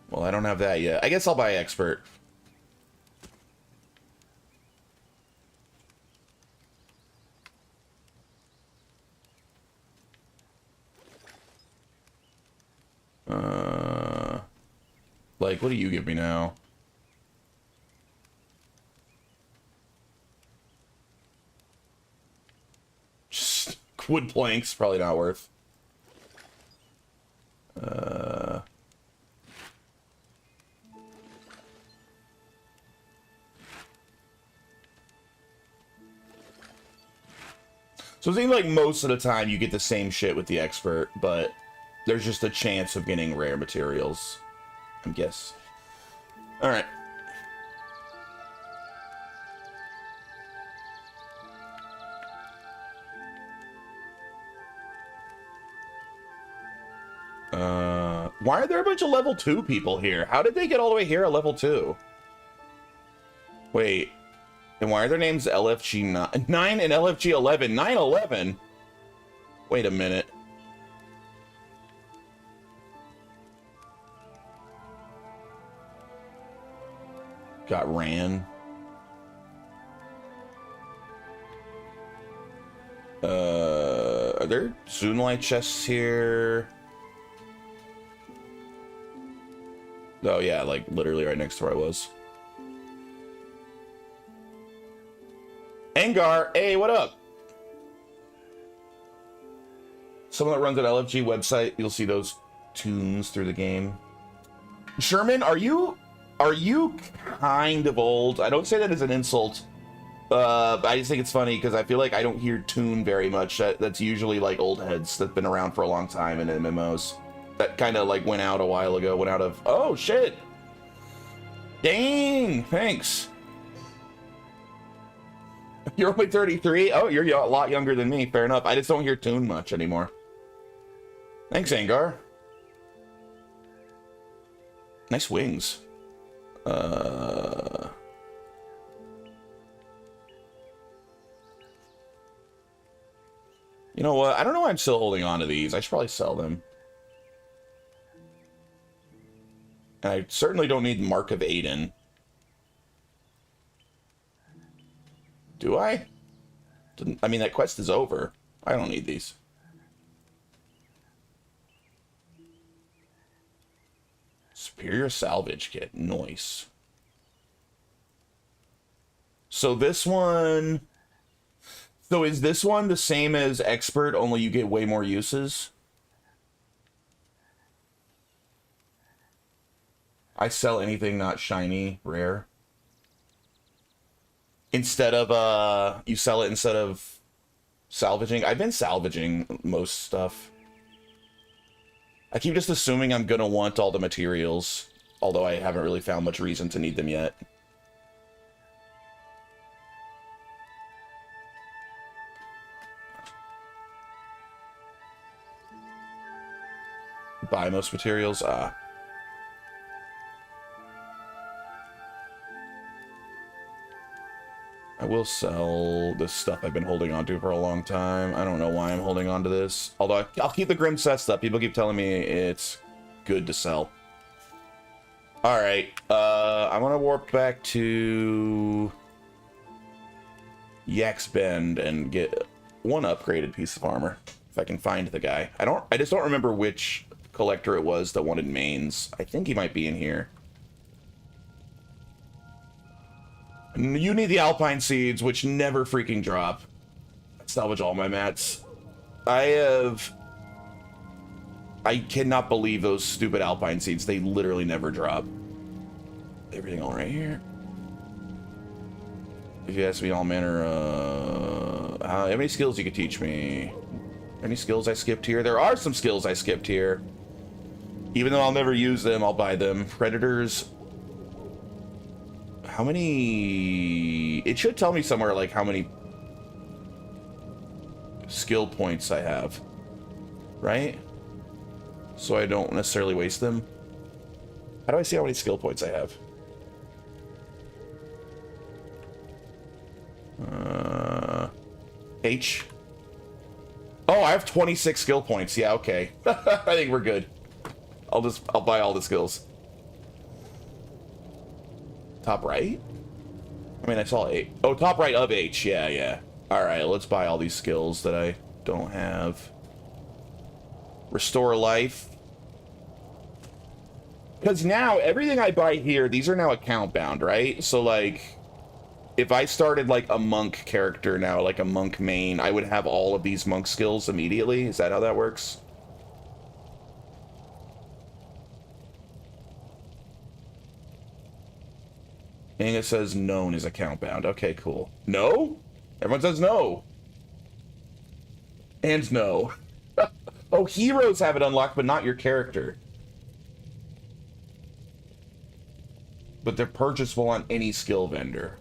Well, I don't have that yet. I guess I'll buy expert. Like, what do you give me now? Just wood planks, probably not worth. So it seems like most of the time you get the same shit with the expert, but there's just a chance of getting rare materials, I guess. Alright. Why are there a bunch of level 2 people here? How did they get all the way here at level 2? Wait. And why are their names LFG 9 and LFG 11? 911? Wait a minute. Got ran. Are there Zoonlight chests here? Oh yeah, like literally right next to where I was. Angar, hey, what up? Someone that runs an LFG website, you'll see those tunes through the game. Sherman, are you kind of old? I don't say that as an insult. I just think it's funny because I feel like I don't hear tune very much. That's usually like old heads that've been around for a long time in MMOs. That kind of like went out a while ago, went out of, oh shit. Dang, thanks. You're only 33? Oh, you're a lot younger than me, fair enough. I just don't hear tune much anymore. Thanks, Angar. Nice wings. You know what? I don't know why I'm still holding on to these. I should probably sell them. And I certainly don't need Mark of Aiden. Do I? I mean, that quest is over. I don't need these. Superior salvage kit. Nice. So this one... So is this one the same as expert, only you get way more uses? I sell anything not shiny, rare. Instead of, you sell it instead of salvaging. I've been salvaging most stuff. I keep just assuming I'm gonna want all the materials, although I haven't really found much reason to need them yet. Buy most materials? I will sell this stuff I've been holding on to for a long time. I don't know why I'm holding on to this. Although I'll keep the Grim Set stuff. People keep telling me it's good to sell. Alright, I'm gonna warp back to Yak's Bend and get one upgraded piece of armor. If I can find the guy. I just don't remember which collector it was that wanted mains. I think he might be in here. You need the Alpine Seeds, which never freaking drop. Salvage all my mats. I cannot believe those stupid Alpine Seeds. They literally never drop. Everything all right here. If you ask me all manner, how many skills you could teach me? Any skills I skipped here? There are some skills I skipped here. Even though I'll never use them, I'll buy them. Predators. How many... It should tell me somewhere, like, how many skill points I have, right? So I don't necessarily waste them. How do I see how many skill points I have? H. Oh, I have 26 skill points. Yeah, okay. I think we're good. I'll buy all the skills. Top right? I mean, I saw 8. Oh, top right of H. Yeah, yeah. All right, let's buy all these skills that I don't have. Restore life. Because now, everything I buy here, these are now account bound, right? So, like, if I started, like, a monk character now, like a monk main, I would have all of these monk skills immediately. Is that how that works? And it says known is account bound. Okay, cool. No? Everyone says no. And no. Oh, heroes have it unlocked, but not your character. But they're purchasable on any skill vendor.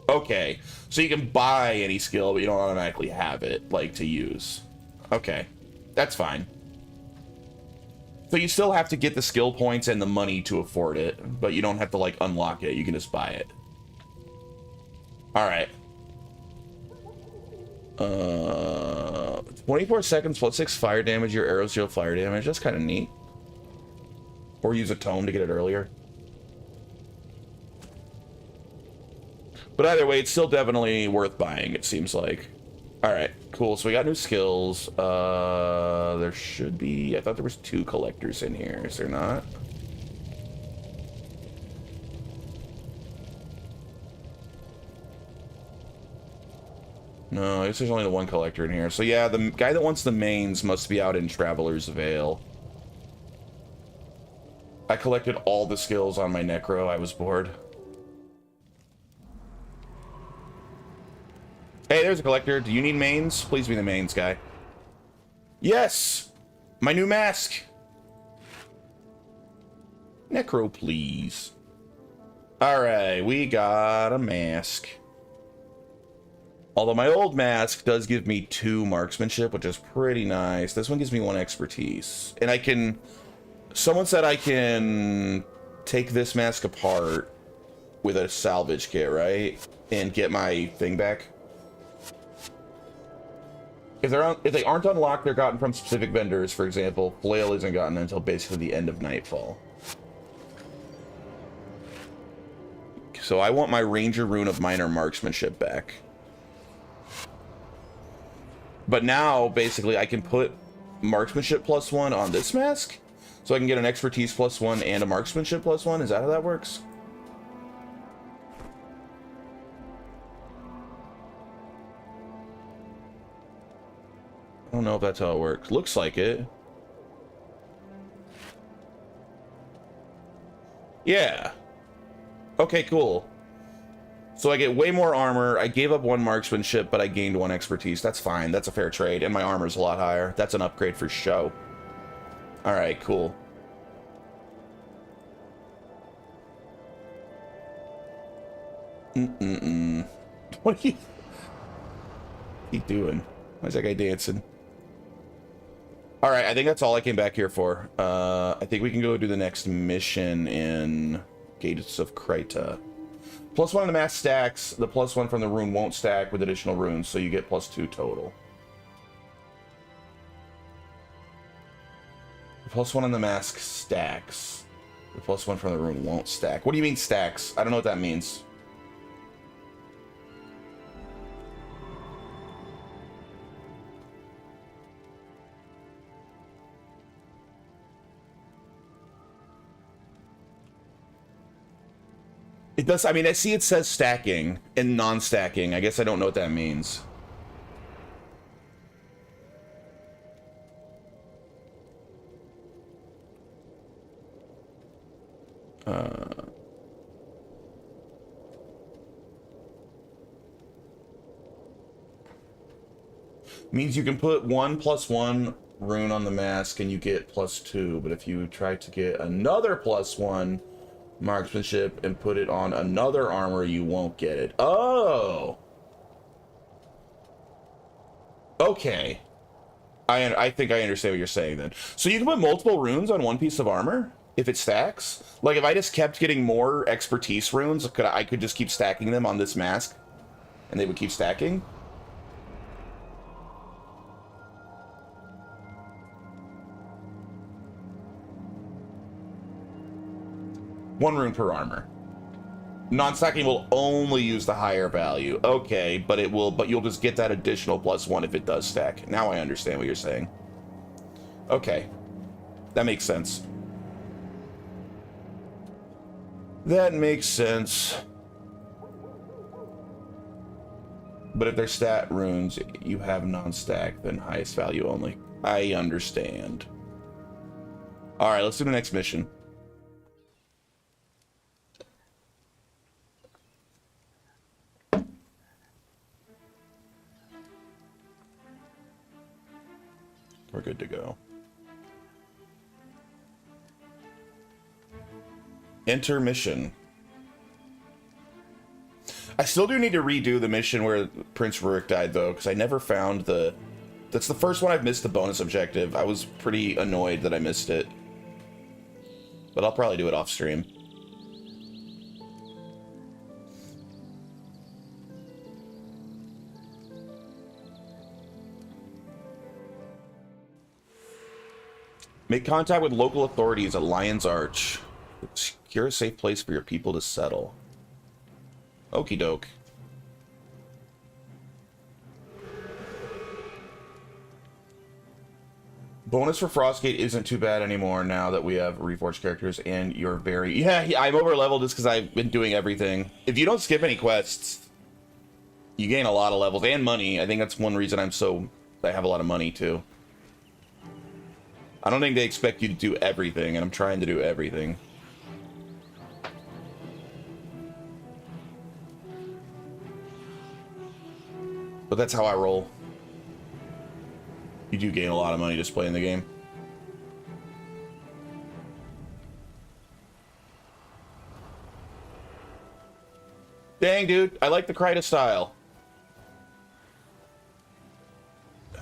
Okay, so you can buy any skill, but you don't automatically have it, like, to use. Okay, that's fine. So you still have to get the skill points and the money to afford it, but you don't have to, like, unlock it. You can just buy it. Alright. 24 seconds plus 6 fire damage. Your arrows deal fire damage. That's kind of neat. Or use a tome to get it earlier. But either way, it's still definitely worth buying, it seems like. Alright, cool. So we got new skills. There should be... I thought there was 2 collectors in here. Is there not? No, I guess there's only the 1 collector in here. So yeah, the guy that wants the mains must be out in Traveler's Vale. I collected all the skills on my Necro. I was bored. Hey, there's a collector. Do you need mains? Please be the mains guy. Yes! My new mask! Necro, please. Alright, we got a mask. Although my old mask does give me 2 marksmanship, which is pretty nice. This one gives me 1 expertise. And I can... Someone said I can take this mask apart with a salvage kit, right? And get my thing back. If they aren't unlocked, they're gotten from specific vendors. For example, flail isn't gotten until basically the end of nightfall. So I want my ranger rune of minor marksmanship back. But now, basically, I can put marksmanship +1 on this mask, so I can get an expertise +1 and a marksmanship +1. Is that how that works? I don't know if that's how it works. Looks like it. Yeah. Okay, cool. So I get way more armor. I gave up 1 marksmanship, but I gained 1 expertise. That's fine. That's a fair trade. And my armor's a lot higher. That's an upgrade for show. Alright, cool. What are you doing? Why's that guy dancing? Alright, I think that's all I came back here for. I think we can go do the next mission in Gates of Krita. +1 on the mass stacks. The +1 from the rune won't stack with additional runes, so you get +2 total. The +1 on the mask stacks. The +1 from the rune won't stack. What do you mean stacks? I don't know what that means. It does, I mean, I see it says stacking and non-stacking. I guess I don't know what that means. Means you can put 1 +1 rune on the mask and you get +2, but if you try to get another +1 marksmanship and put it on another armor, you won't get it. Oh! Okay. I think I understand what you're saying then. So you can put multiple runes on one piece of armor if it stacks? Like if I just kept getting more expertise runes, I could just keep stacking them on this mask and they would keep stacking? One rune per armor. Non-stacking will only use the higher value. Okay, but you'll just get that additional +1 if it does stack. Now I understand what you're saying. Okay. That makes sense. That makes sense. But if they're stat runes, you have non-stack, then highest value only. I understand. Alright, let's do the next mission. We're good to go. Enter mission. I still do need to redo the mission where Prince Rurik died, though, because I never found the... That's the first one I've missed the bonus objective. I was pretty annoyed that I missed it. But I'll probably do it off stream. Make contact with local authorities at Lion's Arch. Secure a safe place for your people to settle. Okie doke. Bonus for Frostgate isn't too bad anymore now that we have Reforged characters and you're very... Yeah, I'm over leveled just because I've been doing everything. If you don't skip any quests, you gain a lot of levels and money. I think that's one reason I have a lot of money too. I don't think they expect you to do everything, and I'm trying to do everything. But that's how I roll. You do gain a lot of money just playing the game. Dang, dude. I like the Kryta style.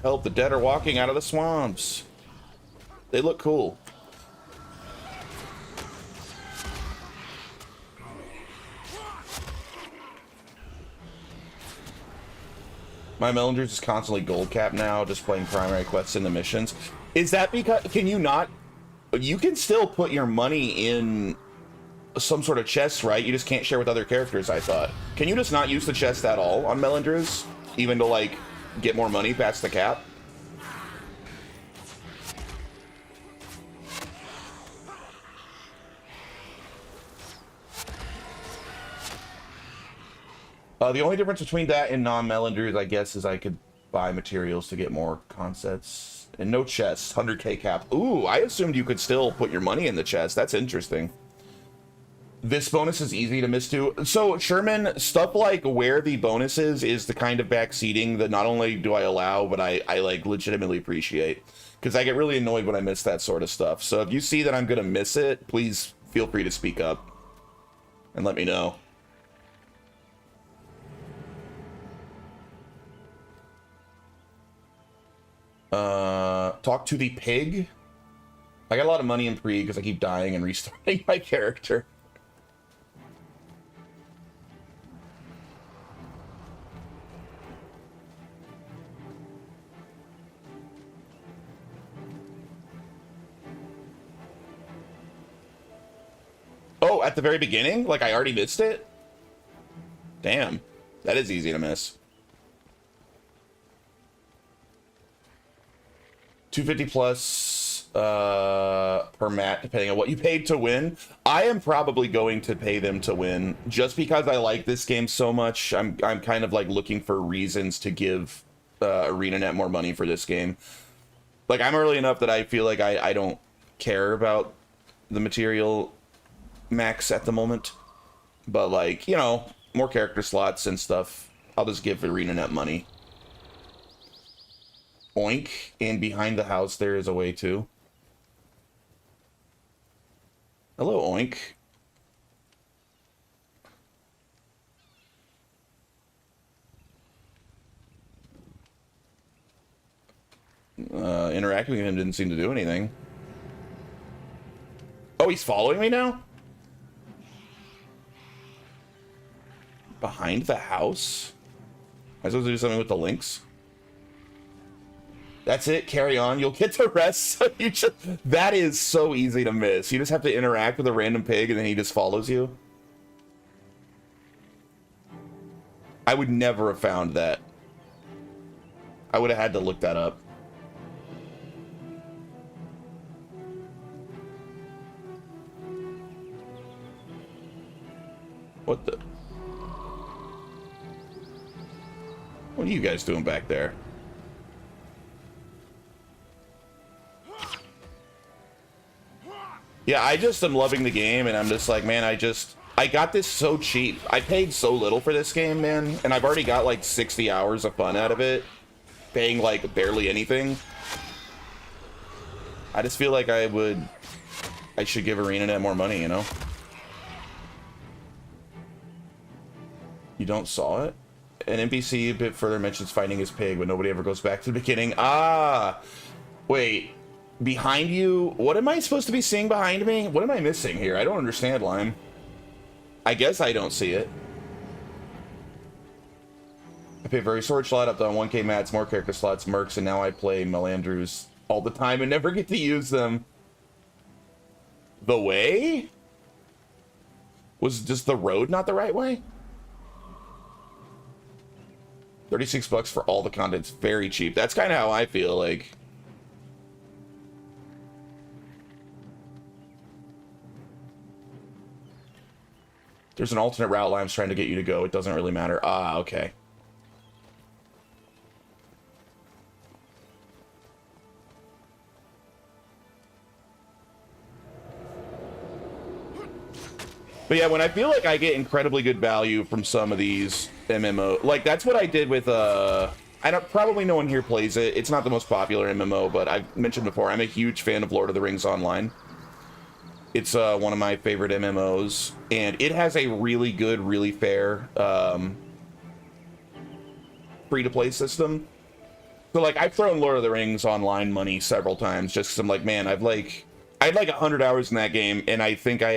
Help, the dead are walking out of the swamps. They look cool. My Mellinger's is constantly gold capped now, just playing primary quests in the missions. Is that because... Can you not... You can still put your money in some sort of chest, right? You just can't share with other characters, I thought. Can you just not use the chest at all on Mellinger's? Even to, like, get more money past the cap? The only difference between that and non-Mellinger's, I guess, is I could buy materials to get more concepts. And no chests, 100k cap. Ooh, I assumed you could still put your money in the chest. That's interesting. This bonus is easy to miss too. So, Sherman, stuff like where the bonus is the kind of backseating that not only do I allow, but I like legitimately appreciate. Because I get really annoyed when I miss that sort of stuff. So if you see that I'm going to miss it, please feel free to speak up and let me know. Talk to the pig. I got a lot of money in pre because I keep dying and restarting my character. Oh, at the very beginning? Like I already missed it? Damn. That is easy to miss. 250 plus per mat, depending on what you paid to win. I am probably going to pay them to win, just because I like this game so much. I'm kind of like looking for reasons to give ArenaNet more money for this game. Like I'm early enough that I feel like I don't care about the material max at the moment. But like, you know, more character slots and stuff, I'll just give ArenaNet money. Oink, and behind the house there is a way too. Hello, Oink. Interacting with him didn't seem to do anything. Oh, he's following me now? Behind the house? Am I supposed to do something with the links? That's it, carry on. You'll get the rest. That is so easy to miss. You just have to interact with a random pig and then he just follows you. I would never have found that. I would have had to look that up. What the? What are you guys doing back there? Yeah, I just am loving the game, and I'm just like, man, I got this so cheap. I paid so little for this game, man, and I've already got like 60 hours of fun out of it, paying like barely anything. I just feel like I should give ArenaNet more money, you know? You don't saw it? An NPC a bit further mentions finding his pig, but nobody ever goes back to the beginning. Ah! Wait. Behind you? What am I supposed to be seeing behind me? What am I missing here? I don't understand, Lime. I guess I don't see it. I pay very storage slot up to 1K mats, more character slots, mercs, and now I play Melandrews all the time and never get to use them. The way? Was just the road not the right way? 36 bucks for all the content's very cheap. That's kind of how I feel, like. There's an alternate route Lime's trying to get you to go. It doesn't really matter. Ah, okay. But yeah, when I feel like I get incredibly good value from some of these MMO, like that's what I did with probably no one here plays it. It's not the most popular MMO, but I've mentioned before, I'm a huge fan of Lord of the Rings Online. It's one of my favorite MMOs, and it has a really good, really fair free-to-play system. So like I've thrown Lord of the Rings Online money several times just because I'm like, man, I had like 100 hours in that game, and I think I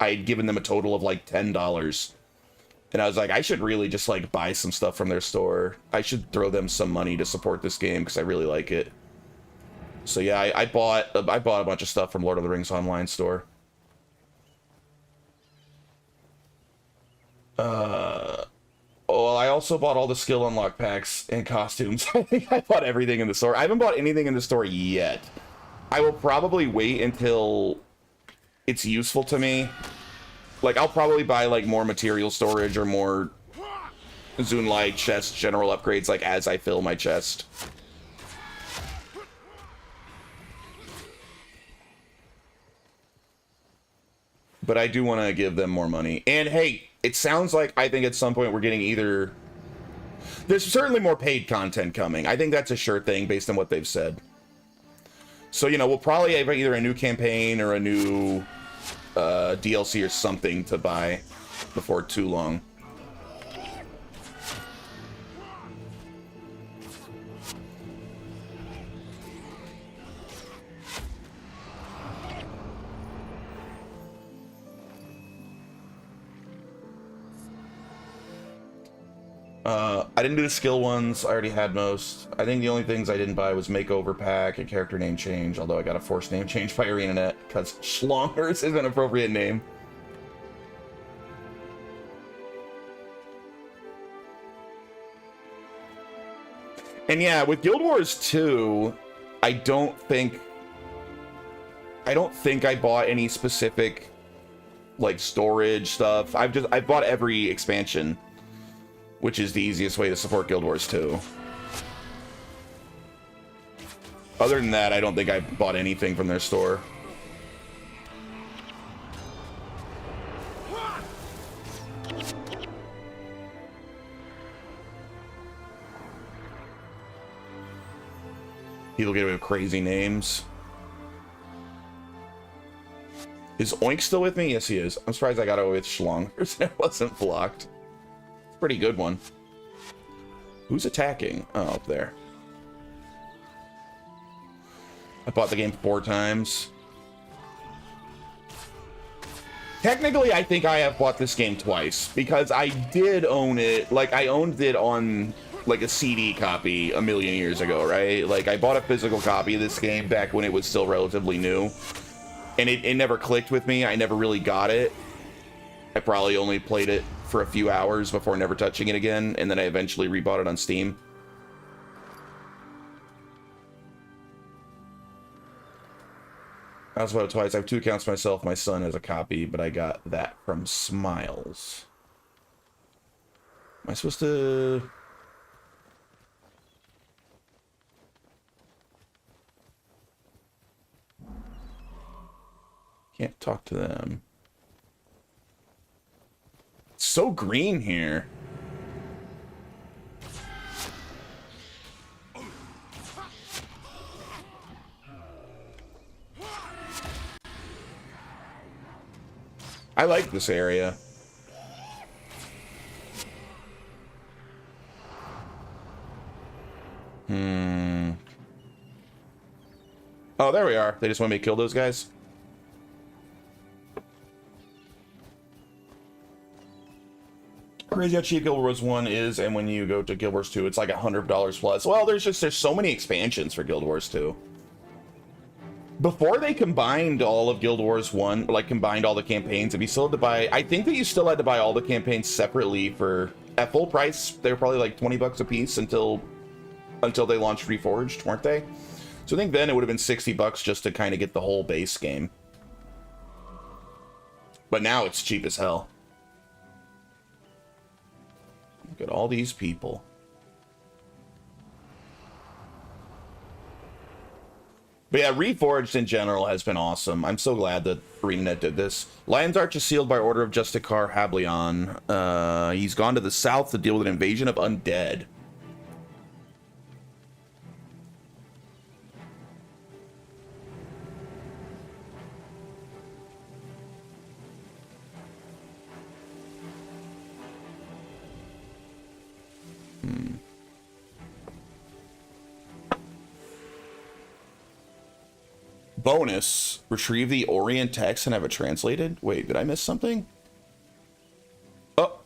had given them a total of like $10. And I was like, I should really just like buy some stuff from their store. I should throw them some money to support this game because I really like it. So yeah, I bought a bunch of stuff from Lord of the Rings Online store. Oh, I also bought all the skill unlock packs and costumes. I think I bought everything in the store. I haven't bought anything in the store yet. I will probably wait until it's useful to me. Like, I'll probably buy, like, more material storage or more Zunlai chest general upgrades, like, as I fill my chest. But I do want to give them more money. And, hey, it sounds like I think at some point we're getting either... There's certainly more paid content coming. I think that's a sure thing based on what they've said. So, you know, we'll probably have either a new campaign or a new DLC or something to buy before too long. I didn't do the skill ones. I already had most. I think the only things I didn't buy was makeover pack and character name change, although I got a forced name change by ArenaNet because Schlongers is an appropriate name. And yeah, with Guild Wars 2, I don't think I bought any specific like storage stuff. I've bought every expansion, which is the easiest way to support Guild Wars 2. Other than that, I don't think I bought anything from their store. People get away with crazy names. Is Oink still with me? Yes, he is. I'm surprised I got away with Schlongers and it wasn't blocked. Pretty good one. Who's attacking? Oh, up there. I bought the game 4 times. Technically, I think I have bought this game twice because I did own it. Like, I owned it on like a CD copy a million years ago, right? Like, I bought a physical copy of this game back when it was still relatively new, and it never clicked with me. I never really got it. I probably only played it for a few hours before never touching it again, and then I eventually rebought it on Steam. I also bought it twice. I have 2 accounts myself. My son has a copy, but I got that from Smiles. Am I supposed to... Can't talk to them. It's so green here. I like this area. Oh, there we are. They just want me to kill those guys. Crazy how cheap Guild Wars 1 is, and when you go to Guild Wars 2, it's like $100 plus. Well, there's so many expansions for Guild Wars 2. Before they combined all of Guild Wars 1, like combined all the campaigns, if you still had to buy, I think that you still had to buy all the campaigns separately for, at full price, they were probably like 20 bucks a piece until they launched Reforged, weren't they? So I think then it would have been 60 bucks just to kind of get the whole base game. But now it's cheap as hell. Look at all these people. But yeah, Reforged in general has been awesome. I'm so glad that ArenaNet did this. Lion's Arch is sealed by order of Justicar Hablion. He's gone to the south to deal with an invasion of undead. Bonus, retrieve the Orient text and have it translated. Wait, did I miss something? Oh.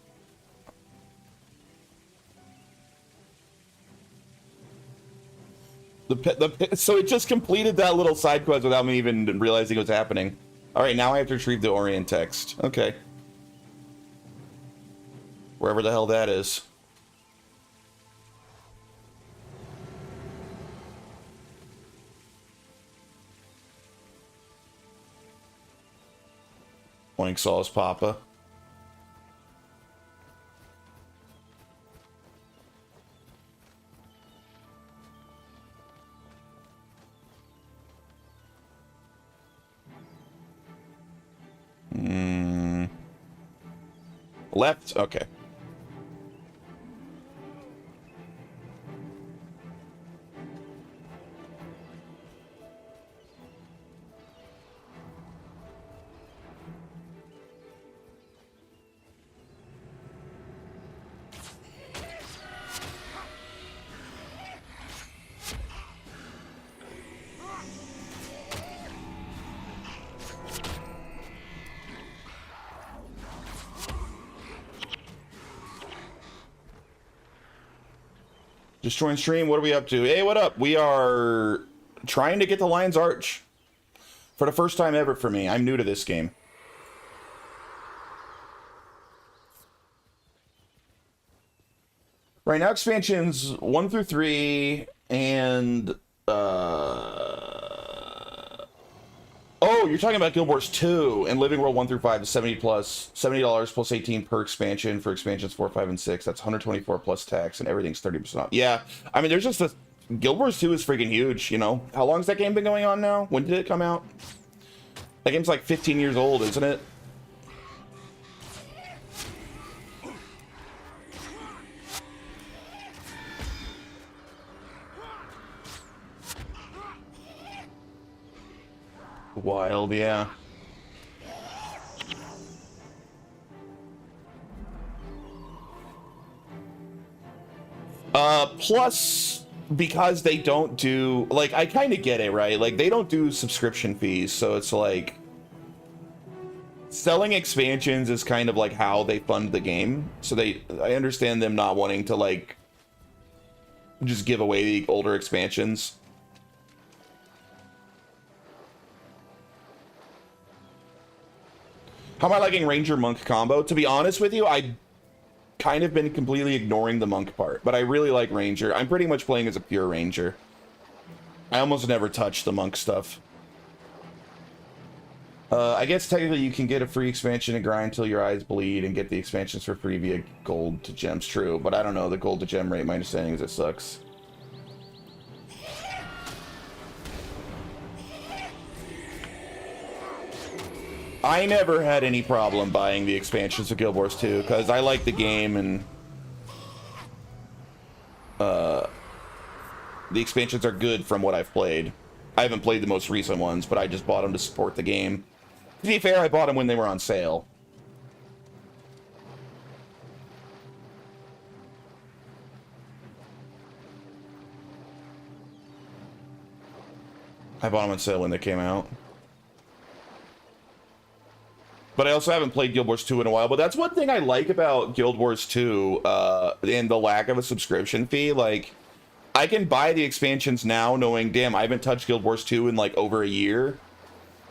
So it just completed that little side quest without me even realizing it was happening. All right, now I have to retrieve the Orient text. Okay. Wherever the hell that is. Oink Saw's Papa. Left? Okay. Just join stream. What are we up to? Hey, what up? We are trying to get the Lion's Arch for the first time ever for me. I'm new to this game. Right now, expansions 1 through 3 and oh, you're talking about Guild Wars 2 and Living World 1 through 5 is $70 plus 18 per expansion for expansions 4, 5, and 6. That's 124 plus tax, and everything's 30% off. Yeah, I mean, there's just a Guild Wars 2 is freaking huge, you know. How long has that game been going on now? When did it come out? That game's like 15 years old, isn't it? Wild, yeah. Plus because they don't do, like, I kind of get it, right? Like, they don't do subscription fees, so it's like selling expansions is kind of like how they fund the game. So I understand them not wanting to like just give away the older expansions. How am I liking Ranger Monk combo? To be honest with you, I kind of been completely ignoring the Monk part, but I really like Ranger. I'm pretty much playing as a pure Ranger. I almost never touch the Monk stuff. I guess technically you can get a free expansion and grind until your eyes bleed and get the expansions for free via gold to gems. True, but I don't know the gold to gem rate. My understanding is it sucks. I never had any problem buying the expansions of Guild Wars 2 because I like the game and the expansions are good from what I've played. I haven't played the most recent ones, but I just bought them to support the game. To be fair, I bought them when they were on sale. I bought them on sale when they came out. But I also haven't played Guild Wars 2 in a while. But that's one thing I like about Guild Wars 2 and the lack of a subscription fee. Like, I can buy the expansions now knowing, damn, I haven't touched Guild Wars 2 in like over a year.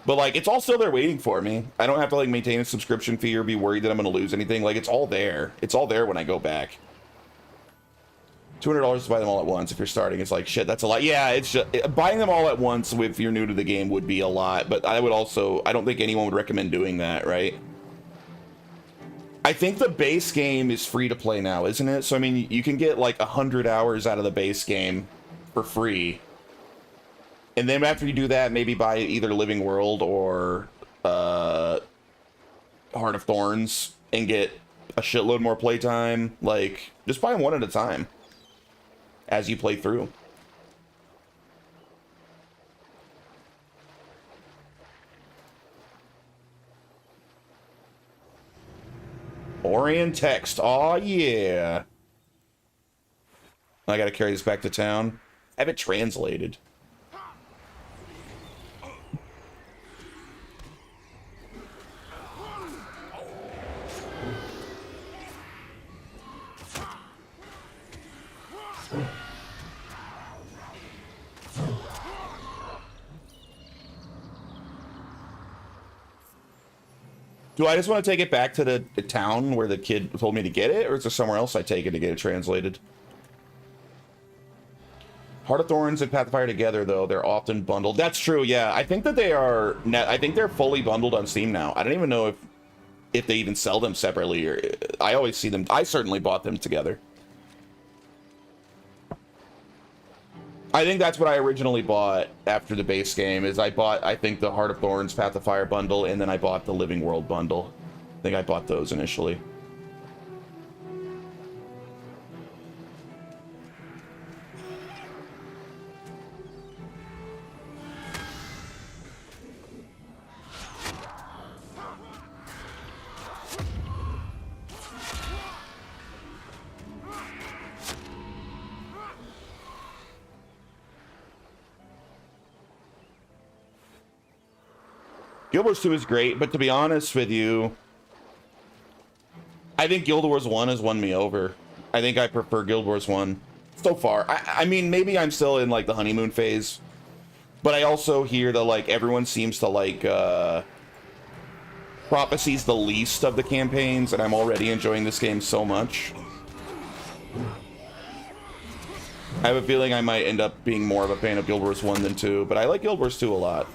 But like, it's all still there waiting for me. I don't have to like maintain a subscription fee or be worried that I'm going to lose anything. Like, it's all there. It's all there when I go back. $200 to buy them all at once. If you're starting, it's like, shit, that's a lot. Yeah, it's just buying them all at once if you're new to the game would be a lot. But I don't think anyone would recommend doing that, right? I think the base game is free to play now, isn't it? So, I mean, you can get like 100 hours out of the base game for free. And then after you do that, maybe buy either Living World or Heart of Thorns and get a shitload more playtime. Like, just buy them one at a time as you play through. Orient text. Oh yeah. I gotta carry this back to town. Have it translated. Do I just want to take it back to the town where the kid told me to get it, or is there somewhere else I take it to get it translated? Heart of Thorns and Path of Fire together, though, they're often bundled. That's true, yeah. I think that they are I think they're fully bundled on Steam now. I don't even know if they even sell them separately. Or I always see them. I certainly bought them together. I think that's what I originally bought after the base game, is I bought, I think, the Heart of Thorns, Path of Fire bundle, and then I bought the Living World bundle. I think I bought those initially. Guild Wars 2 is great, but to be honest with you, I think Guild Wars 1 has won me over. I think I prefer Guild Wars 1 so far. I mean, maybe I'm still in like the honeymoon phase, but I also hear that like everyone seems to like Prophecy's the least of the campaigns, and I'm already enjoying this game so much. I have a feeling I might end up being more of a fan of Guild Wars 1 than 2, but I like Guild Wars 2 a lot.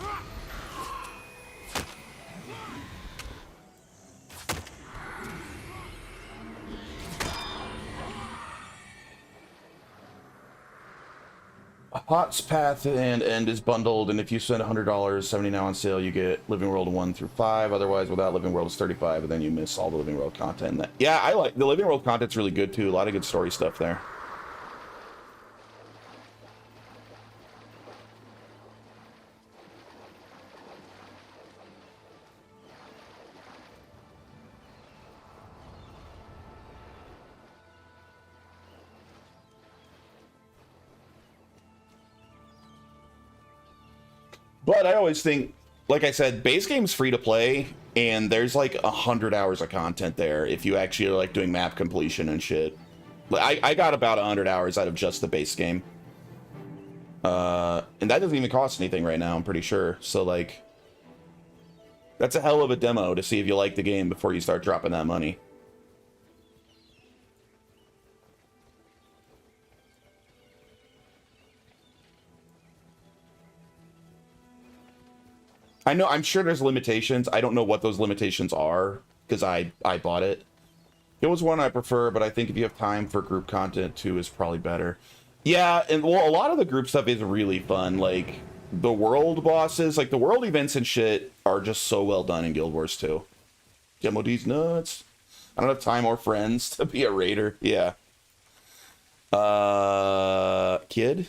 Hot's Path and End is bundled, and if you spend $100, $70 now on sale, you get Living World 1 through 5. Otherwise, without Living World, it's 35, and then you miss all the Living World content. Yeah, I like the Living World content's really good too. A lot of good story stuff there. But I always think, like I said, base game's free to play, and there's like 100 hours of content there if you actually are like doing map completion and shit. I got about 100 hours out of just the base game. And that doesn't even cost anything right now, I'm pretty sure. So like, that's a hell of a demo to see if you like the game before you start dropping that money. I know, I'm sure there's limitations. I don't know what those limitations are, because I bought it. It was one I prefer, but I think if you have time for group content too is probably better. Yeah, and well, a lot of the group stuff is really fun. Like, the world bosses, like the world events and shit are just so well done in Guild Wars 2. MOD's nuts. I don't have time or friends to be a raider. Yeah. Kid?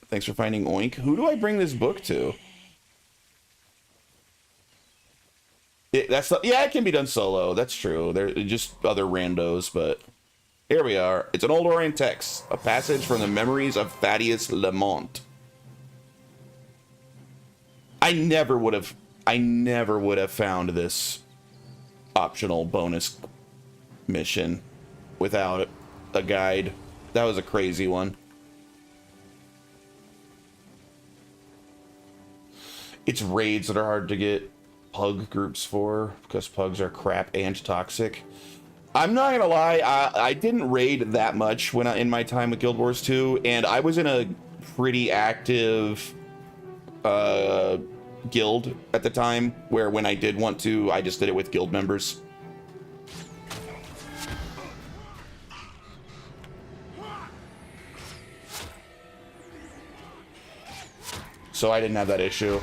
Thanks for finding Oink. Who do I bring this book to? Yeah, it can be done solo. That's true. They're just other randos, but here we are. It's an old Orient text, a passage from the memories of Thaddeus Lamont. I never would have found this optional bonus mission without a guide. That was a crazy one. It's raids that are hard to get pug groups for because pugs are crap and toxic. I'm not gonna lie, I didn't raid that much when in my time with Guild Wars 2, and I was in a pretty active guild at the time where when I did want to, I just did it with guild members. So I didn't have that issue.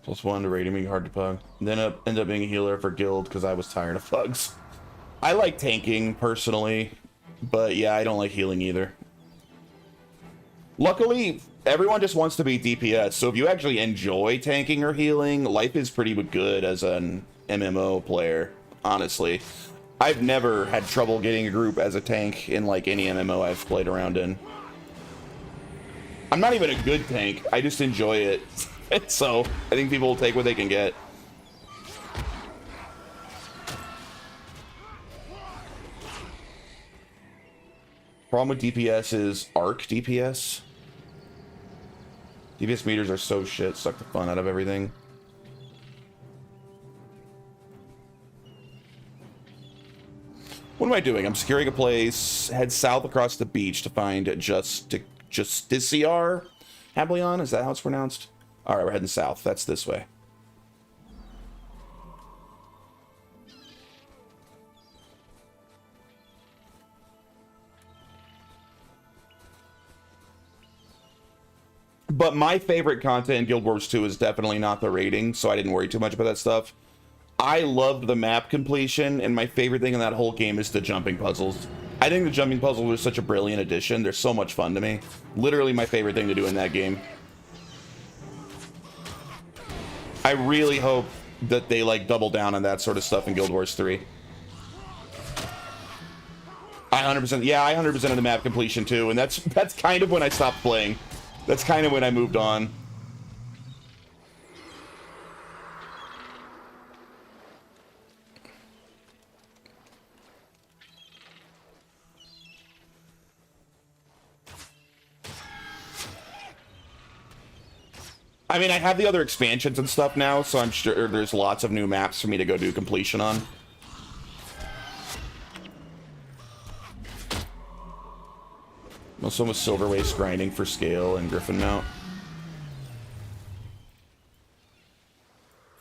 +1 to raiding being hard to pug. And then end up being a healer for guild because I was tired of pugs. I like tanking personally, but yeah, I don't like healing either. Luckily, everyone just wants to be DPS, so if you actually enjoy tanking or healing, life is pretty good as an MMO player, honestly. I've never had trouble getting a group as a tank in like any MMO I've played around in. I'm not even a good tank, I just enjoy it. So, I think people will take what they can get. Problem with DPS is arc DPS. DPS meters are so shit, suck the fun out of everything. What am I doing? I'm securing a place, head south across the beach to find Justiciar Hablion, is that how it's pronounced? Alright, we're heading south. That's this way. But my favorite content in Guild Wars 2 is definitely not the raiding, so I didn't worry too much about that stuff. I loved the map completion, and my favorite thing in that whole game is the jumping puzzles. I think the jumping puzzles are such a brilliant addition. They're so much fun to me. Literally my favorite thing to do in that game. I really hope that they like double down on that sort of stuff in Guild Wars 3. I 100%, yeah, I 100% of the map completion too, and that's kind of when I stopped playing. That's kind of when I moved on. I mean, I have the other expansions and stuff now, so I'm sure there's lots of new maps for me to go do completion on. Also with Silver Waste grinding for scale and Griffin Mount.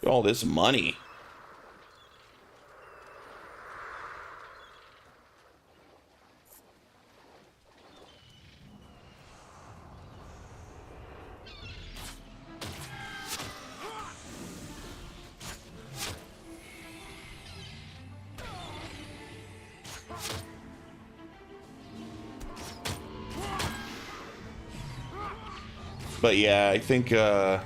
All this money. But yeah, I think I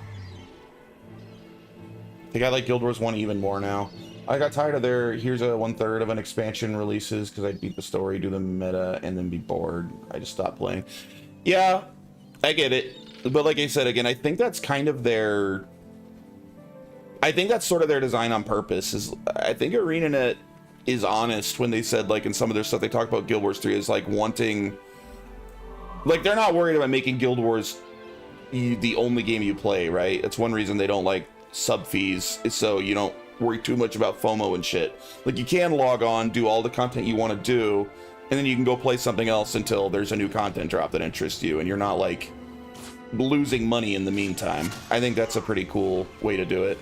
like Guild Wars 1 even more now. I got tired of their here's a 1/3 of an expansion releases because I'd beat the story, do the meta, and then be bored. I just stopped playing. Yeah, I get it. But like I said, again, I think that's kind of their... I think that's sort of their design on purpose. Is I think ArenaNet is honest when they said, like, in some of their stuff, they talk about Guild Wars 3 as, like, wanting... Like, they're not worried about making Guild Wars the only game you play, right? It's one reason they don't like sub fees, is so you don't worry too much about FOMO and shit. Like, you can log on, do all the content you want to do, and then you can go play something else until there's a new content drop that interests you, and you're not, like, losing money in the meantime. I think that's a pretty cool way to do it.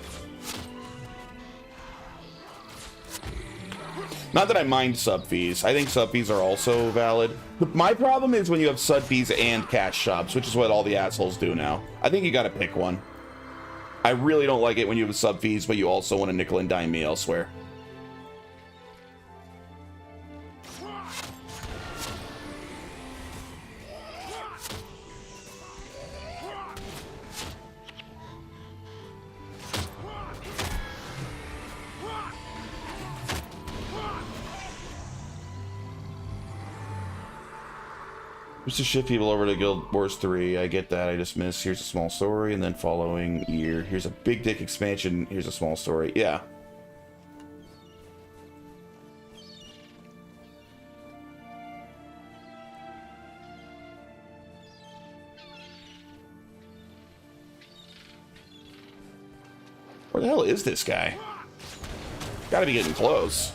Not that I mind sub fees. I think sub fees are also valid. My problem is when you have sub fees and cash shops, which is what all the assholes do now. I think you gotta pick one. I really don't like it when you have sub fees, but you also want to nickel and dime me elsewhere. Just to shift people over to Guild Wars 3, I get that, I just miss, here's a small story, and then following year, here's a big dick expansion, here's a small story, yeah. Where the hell is this guy? Gotta be getting close.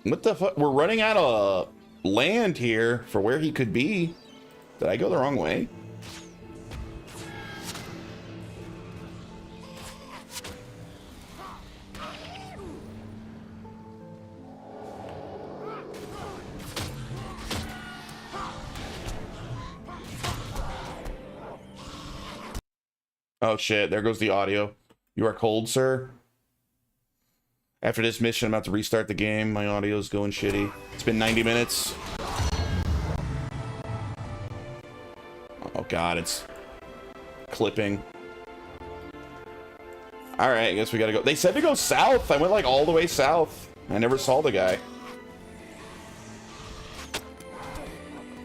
What the fuck? We're running out of land here for where he could be. Did I go the wrong way? Oh shit, there goes the audio. You are cold, sir. After this mission, I'm about to restart the game. My audio's going shitty. It's been 90 minutes. Oh god, it's clipping. Alright, I guess we gotta go. They said to go south. I went like all the way south. I never saw the guy.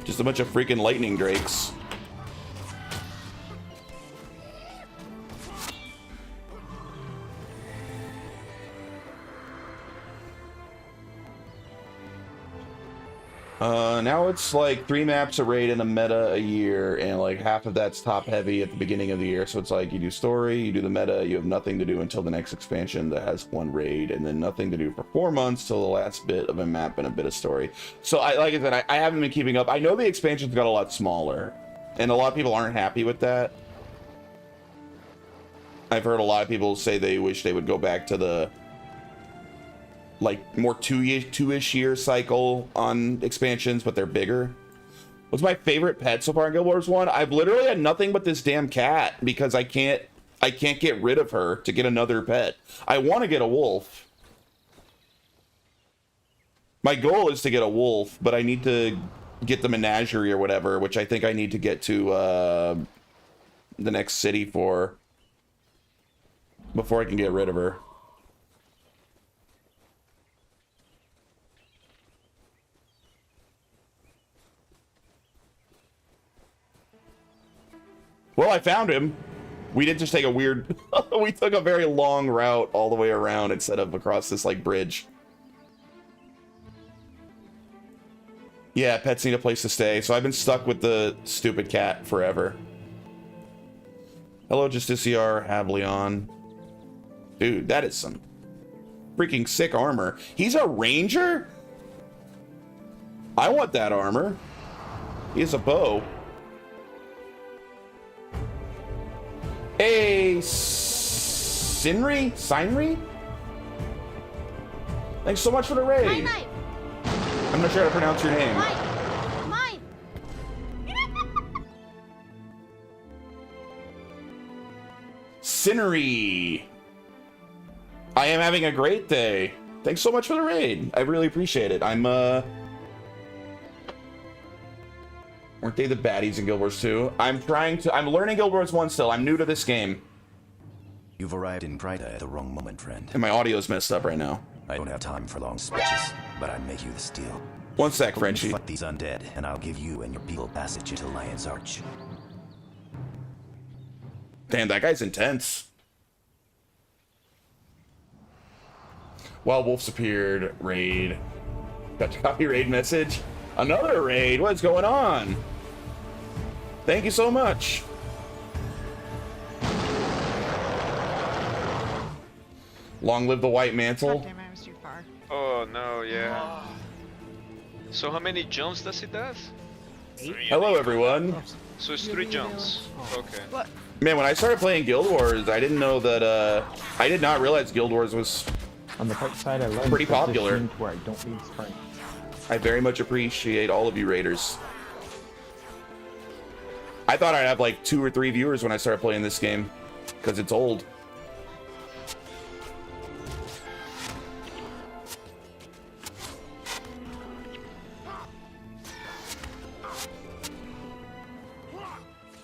Just a bunch of freaking lightning drakes. Now it's like 3 maps a raid and a meta a year, and like half of that's top heavy at the beginning of the year. So it's like you do story, you do the meta, you have nothing to do until the next expansion that has 1 raid, and then nothing to do for 4 months till the last bit of a map and a bit of story. So like I said, I haven't been keeping up. I know the expansions got a lot smaller, and a lot of people aren't happy with that. I've heard a lot of people say they wish they would go back to the like more two-ish year cycle on expansions, but they're bigger. What's my favorite pet so far in Guild Wars 1? I've literally had nothing but this damn cat because I can't get rid of her to get another pet. I want to get a wolf. My goal is to get a wolf, but I need to get the menagerie or whatever, which I think I need to get to the next city for before I can get rid of her. Well, I found him. We didn't just take a weird... we took a very long route all the way around instead of across this, like, bridge. Yeah, pets need a place to stay, so I've been stuck with the stupid cat forever. Hello, Justiciar, Havleon. Dude, that is some freaking sick armor. He's a ranger? I want that armor. He has a bow. Hey, Sinri? Thanks so much for the raid. I'm not sure how to pronounce your name. Mine. Sinri. I am having a great day. Thanks so much for the raid. I really appreciate it. Weren't they the baddies in Guild Wars 2? I'm learning Guild Wars 1 still. I'm new to this game. You've arrived in Prida at the wrong moment, friend. And my audio's messed up right now. I don't have time for long speeches, but I make you the steel. One sec, Frenchie. Fight these undead, and I'll give you and your people passage into Lion's Arch. Damn, that guy's intense. While Wolves appeared, raid. Got to copy raid message. Another raid. What's going on? Thank you so much. Long live the white mantle. God damn, I was too far. Oh no, yeah. So how many jumps does it does? Hello, everyone. So it's 3 jumps. Okay. What? Man, when I started playing Guild Wars, I didn't know that, I did not realize Guild Wars was On the right side, I love pretty popular. where I don't need sprint. I very much appreciate all of you raiders. I thought I'd have like 2 or 3 viewers when I started playing this game, because it's old.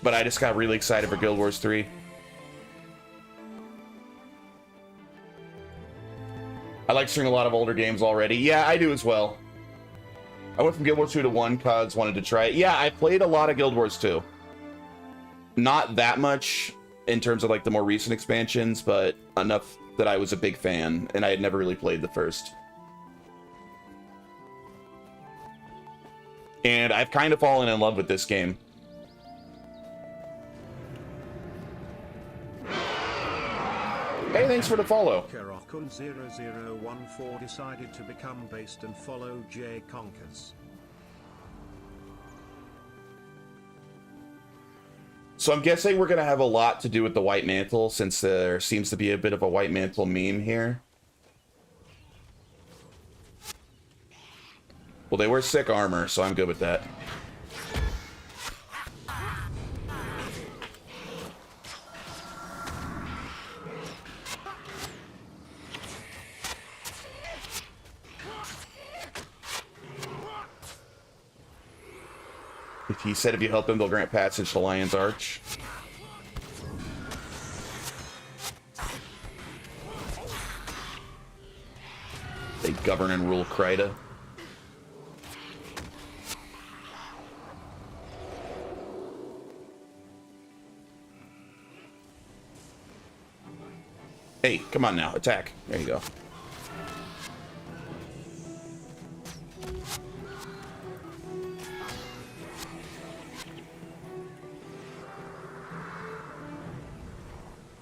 But I just got really excited for Guild Wars 3. I like streaming a lot of older games already. Yeah, I do as well. I went from Guild Wars 2 to 1 cause wanted to try it. Yeah, I played a lot of Guild Wars 2. Not that much in terms of like the more recent expansions, but enough that I was a big fan, and I had never really played the first. And I've kind of fallen in love with this game. Hey, thanks for the follow. Kerokun0014 decided to become based and follow J Conkers. So I'm guessing we're going to have a lot to do with the White Mantle, since there seems to be a bit of a White Mantle meme here. Well, they wear sick armor, so I'm good with that. He said if you help them, they'll grant passage to Lion's Arch. They govern and rule Kryta. Hey, come on now, attack. There you go.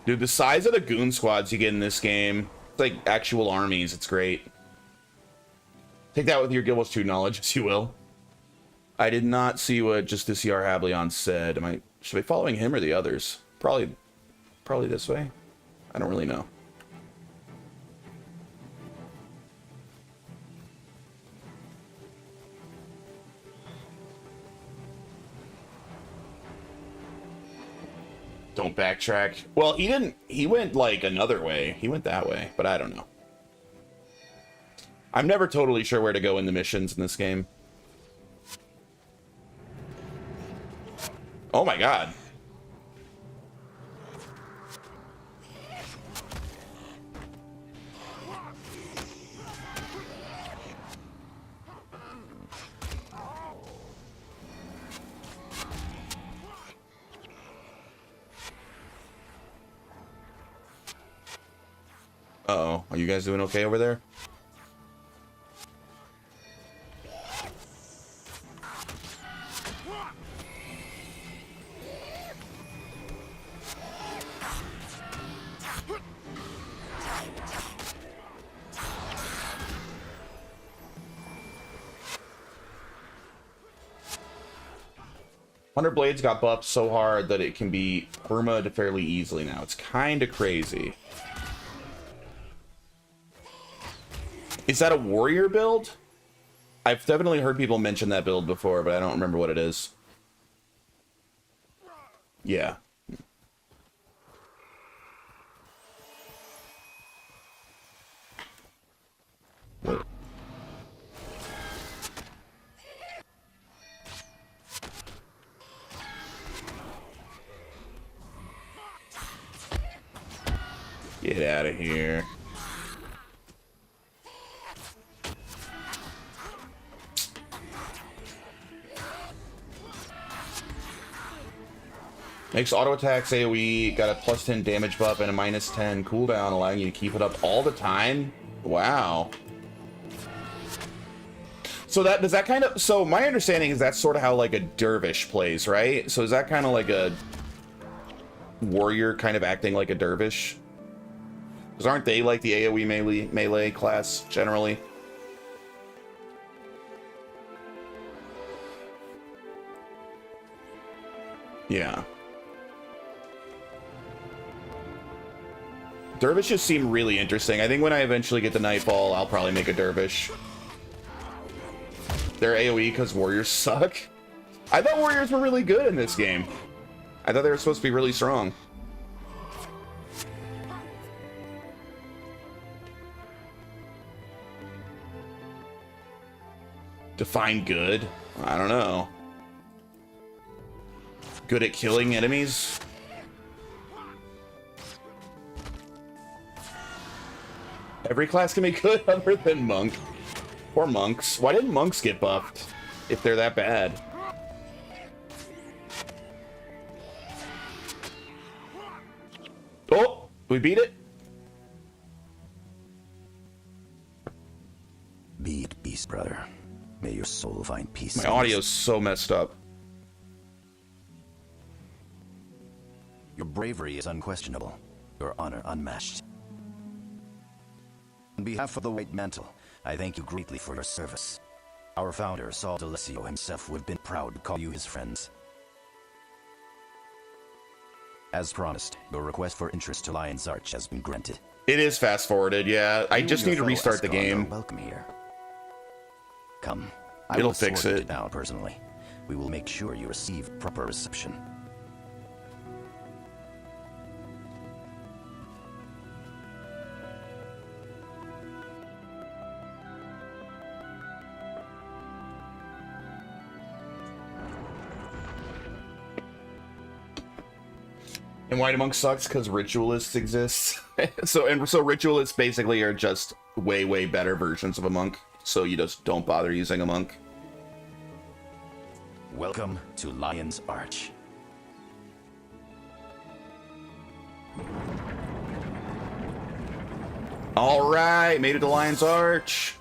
Dude, the size of the goon squads you get in this game, it's like actual armies. It's great. Take that with your Guild Wars 2 knowledge, as you will. I did not see what Justiciar Hablion said. Should I be following him or the others? Probably this way. I don't really know. Don't backtrack. Well, he didn't. He went like another way. He went that way, but I don't know. I'm never totally sure where to go in the missions in this game. Oh my god. Uh-oh. Are you guys doing okay over there? 100 Blades got buffed so hard that it can be perma fairly easily now. It's kind of crazy. Is that a warrior build? I've definitely heard people mention that build before, but I don't remember what it is. Yeah. What? Get out of here. Makes auto attacks AoE, got a plus 10 damage buff and a minus 10 cooldown, allowing you to keep it up all the time. Wow. So that does that kind of, so my understanding is that's sort of how like a dervish plays, right? So is that kind of like a warrior kind of acting like a dervish? Because aren't they like the AoE melee class generally? Yeah. Dervishes seem really interesting. I think when I eventually get to Nightfall, I'll probably make a dervish. They're AoE because warriors suck. I thought warriors were really good in this game. I thought they were supposed to be really strong. Define good? I don't know. Good at killing enemies? Every class can be good other than monk. Or monks. Why didn't monks get buffed if they're that bad? Oh, we beat it. Be at peace, brother. May your soul find peace. My audio's so messed up. Your bravery is unquestionable. Your honor unmatched. On behalf of the White Mantle, I thank you greatly for your service. Our founder, Saul D'Alessio himself, would have been proud to call you his friends. As promised, your request for interest to Lion's Arch has been granted. It is fast forwarded, yeah. I You just and need to your restart the fellow Escalon game. are welcome here. Come. It'll will fix sort it. out personally. We will make sure you receive proper reception. And White Monk sucks because ritualists exist. so ritualists basically are just way better versions of a monk. So you just don't bother using a monk. Welcome to Lion's Arch. All right, made it to Lion's Arch.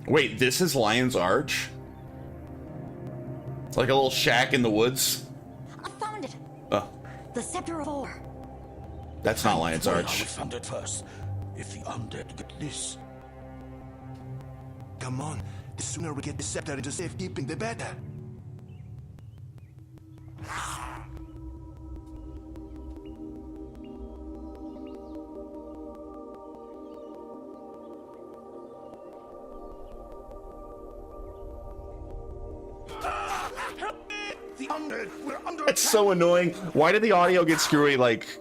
Wait, this is Lion's Arch? It's like a little shack in the woods. I found it. Oh, The Scepter of Ore. that's not Lion's Well, I Arch. will find it first. If the undead get this. Come on. The sooner we get the scepter into safekeeping, the better. Help me! The undead! We're under It's so annoying. Why did the audio get screwy, like,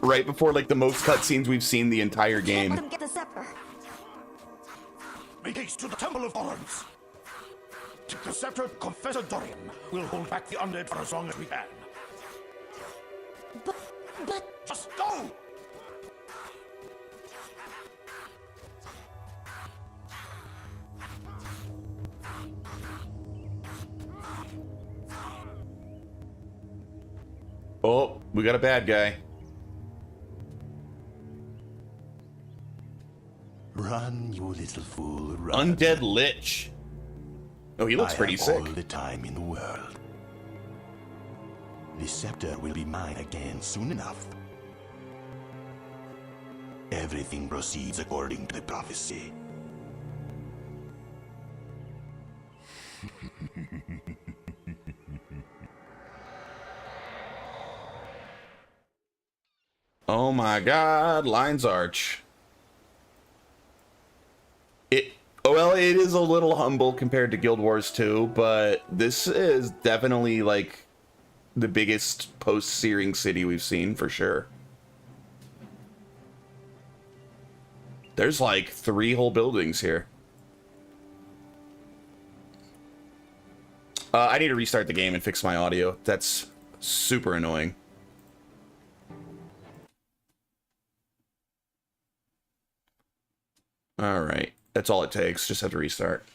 right before, like, the most cutscenes we've seen the entire Let game? them get the scepter. Make haste to the Temple of Thorns. Take the scepter, Confessor Dorian. We'll hold back the undead for as long as we can. But Just go! Oh, we got a bad guy. Run, you little fool, run. Undead Lich. Oh, he looks I pretty have sick. all the time in the world. The scepter will be mine again soon enough. everything proceeds according to the prophecy. Oh my god, Lion's Arch. Well, it is a little humble compared to Guild Wars 2, but this is definitely like the biggest post-Searing city we've seen for sure. There's like 3 whole buildings here. I need to restart the game and fix my audio. That's super annoying. All right. That's all it takes. Just have to restart.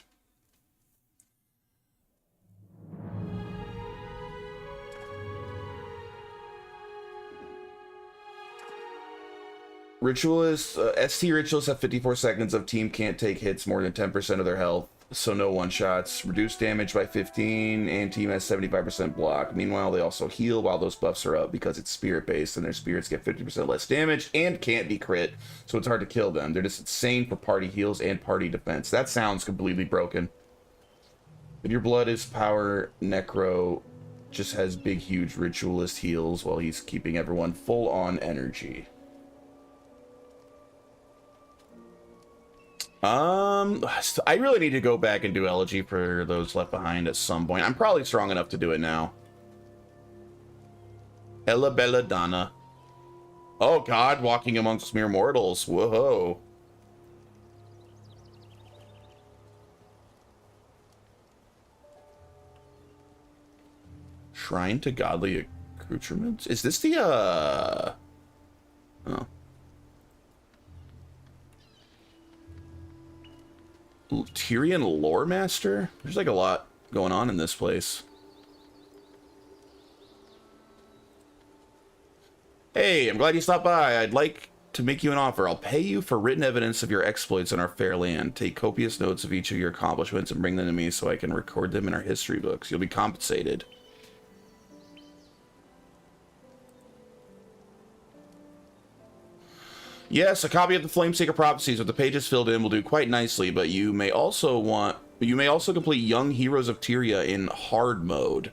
Ritualists, ST Ritualists have 54 seconds of team can't take hits more than 10% of their health, so no one-shots. Reduced damage by 15, and team has 75% block. Meanwhile, they also heal while those buffs are up because it's spirit-based, and their spirits get 50% less damage and can't be crit, so it's hard to kill them. They're just insane for party heals and party defense. That sounds completely broken. If your blood is power, Necro just has big, huge Ritualist heals while he's keeping everyone full on energy. I really need to go back and do Elegy for those left behind at some point. I'm probably strong enough to do it now. Ella Bella Donna. Oh god, walking amongst mere mortals. Whoa. Shrine to Godly Accoutrements? Is this the, Oh. Tyrian Lore Master? There's like a lot going on in this place. Hey, I'm glad you stopped by. I'd like to make you an offer. I'll pay you for written evidence of your exploits in our fair land. Take copious notes of each of your accomplishments and bring them to me so I can record them in our history books. You'll be compensated. Yes, a copy of the Flameseeker Prophecies with the pages filled in will do quite nicely, but you may also complete Young Heroes of Tyria in hard mode.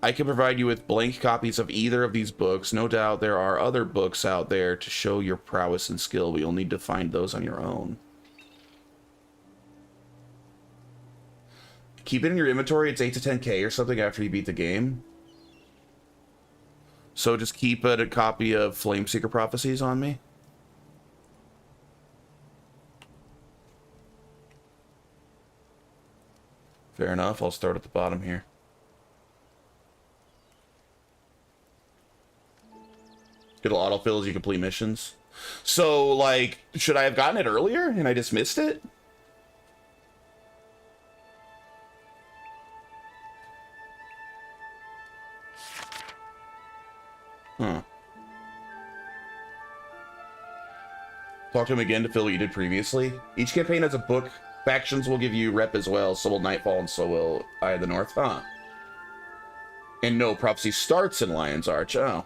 I can provide you with blank copies of either of these books. No doubt there are other books out there to show your prowess and skill, but you'll need to find those on your own. Keep it in your inventory. It's 8 to 10k or something after you beat the game. So just keep a copy of Flameseeker Prophecies on me. Fair enough, I'll start at the bottom here. It'll autofill as you complete missions. So, like, should I have gotten it earlier and I just missed it? Huh. Talk to him again to fill what you did previously. Each campaign has a book. Factions will give you rep as well, so will Nightfall and so will Eye of the North. Huh. And no, Prophecy starts in Lion's Arch. Oh.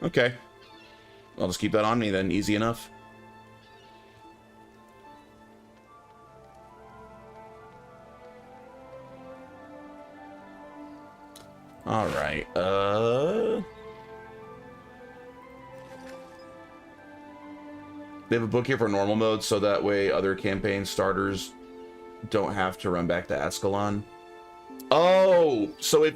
Okay. I'll just keep that on me then. Easy enough. Alright, they have a book here for normal mode, so that way other campaign starters don't have to run back to Ascalon. Oh, so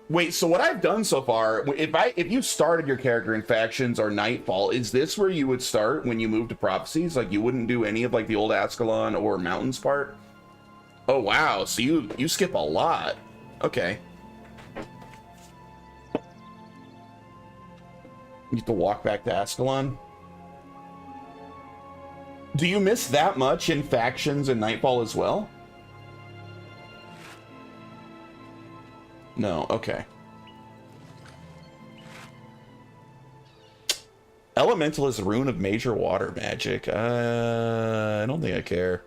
wait, so what I've done so far, if you started your character in Factions or Nightfall, is this where you would start when you move to Prophecies? Like, you wouldn't do any of, like, the old Ascalon or Mountains part? Oh, wow, so you skip a lot. Okay. You have to walk back to Ascalon? Do you miss that much in Factions and Nightfall as well? No, okay. Elemental is a rune of major water magic. I don't think I care.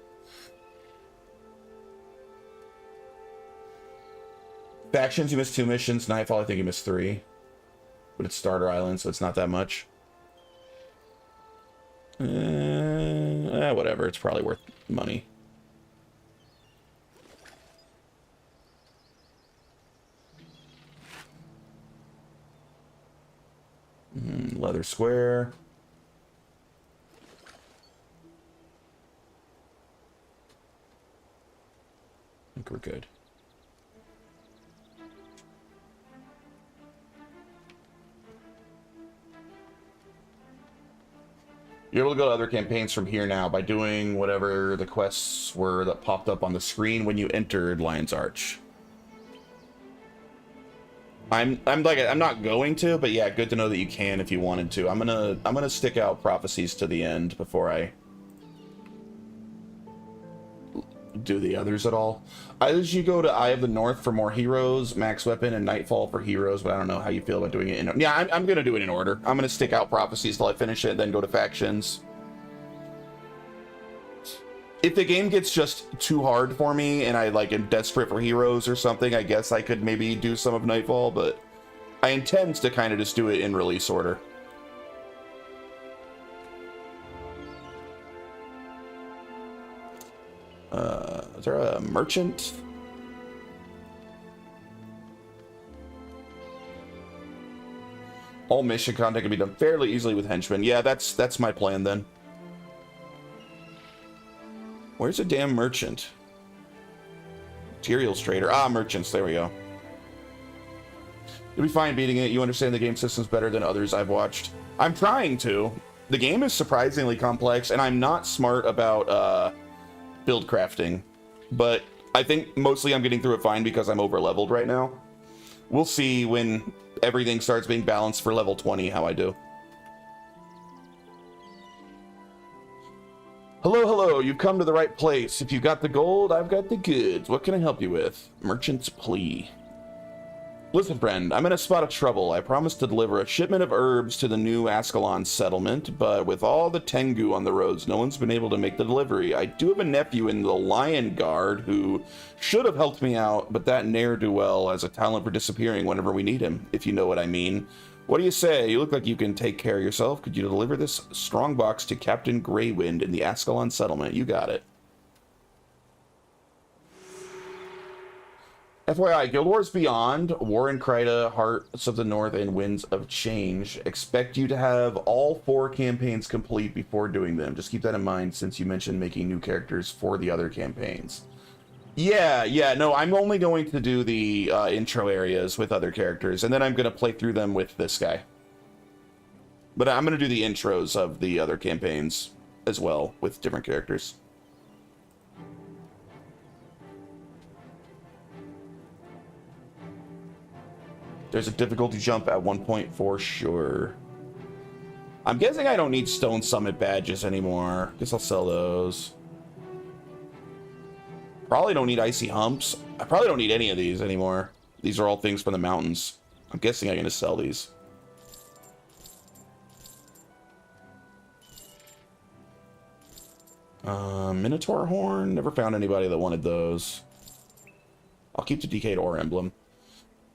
Factions, you missed 2 missions. Nightfall, I think you missed 3. But it's Starter Island, so it's not that much. Whatever. It's probably worth money. Leather Square. I think we're good. You're able to go to other campaigns from here now by doing whatever the quests were that popped up on the screen when you entered Lion's Arch. I'm not going to, but yeah, good to know that you can if you wanted to. I'm gonna stick out prophecies to the end before I do the others at all. I usually go to Eye of the North for more heroes, Max Weapon, and Nightfall for heroes, but I don't know how you feel about doing it in... Yeah, I'm gonna do it in order. I'm gonna stick out prophecies till I finish it, then go to factions. If the game gets just too hard for me and I like am desperate for heroes or something, I guess I could maybe do some of Nightfall, but I intend to kind of just do it in release order. Is there a merchant? All mission content can be done fairly easily with henchmen. Yeah, that's my plan then. Where's a damn merchant? Materials trader. Ah, merchants. There we go. You'll be fine beating it. You understand the game systems better than others I've watched. I'm trying to. The game is surprisingly complex, and I'm not smart about build crafting. But I think mostly I'm getting through it fine because I'm over-leveled right now. We'll see when everything starts being balanced for level 20 how I do. Hello, hello, you've come to the right place. If you've got the gold, I've got the goods. What can I help you with? Merchant's plea. Listen, friend, I'm in a spot of trouble. I promised to deliver a shipment of herbs to the new Ascalon settlement, but with all the Tengu on the roads, no one's been able to make the delivery. I do have a nephew in the Lion Guard who should have helped me out, but that ne'er-do-well has a talent for disappearing whenever we need him, if you know what I mean. What do you say? You look like you can take care of yourself. Could you deliver this strong box to Captain Greywind in the Ascalon settlement? You got it. FYI, Guild Wars Beyond, War in Kryta, Hearts of the North, and Winds of Change expect you to have all 4 campaigns complete before doing them. Just keep that in mind since you mentioned making new characters for the other campaigns. Yeah, no, I'm only going to do the intro areas with other characters, and then I'm going to play through them with this guy. But I'm going to do the intros of the other campaigns as well with different characters. There's a difficulty jump at 1 point for sure. I'm guessing I don't need Stone Summit badges anymore. Guess I'll sell those. Probably don't need Icy Humps. I probably don't need any of these anymore. These are all things from the mountains. I'm guessing I'm going to sell these. Minotaur Horn. Never found anybody that wanted those. I'll keep the Decayed Ore Emblem.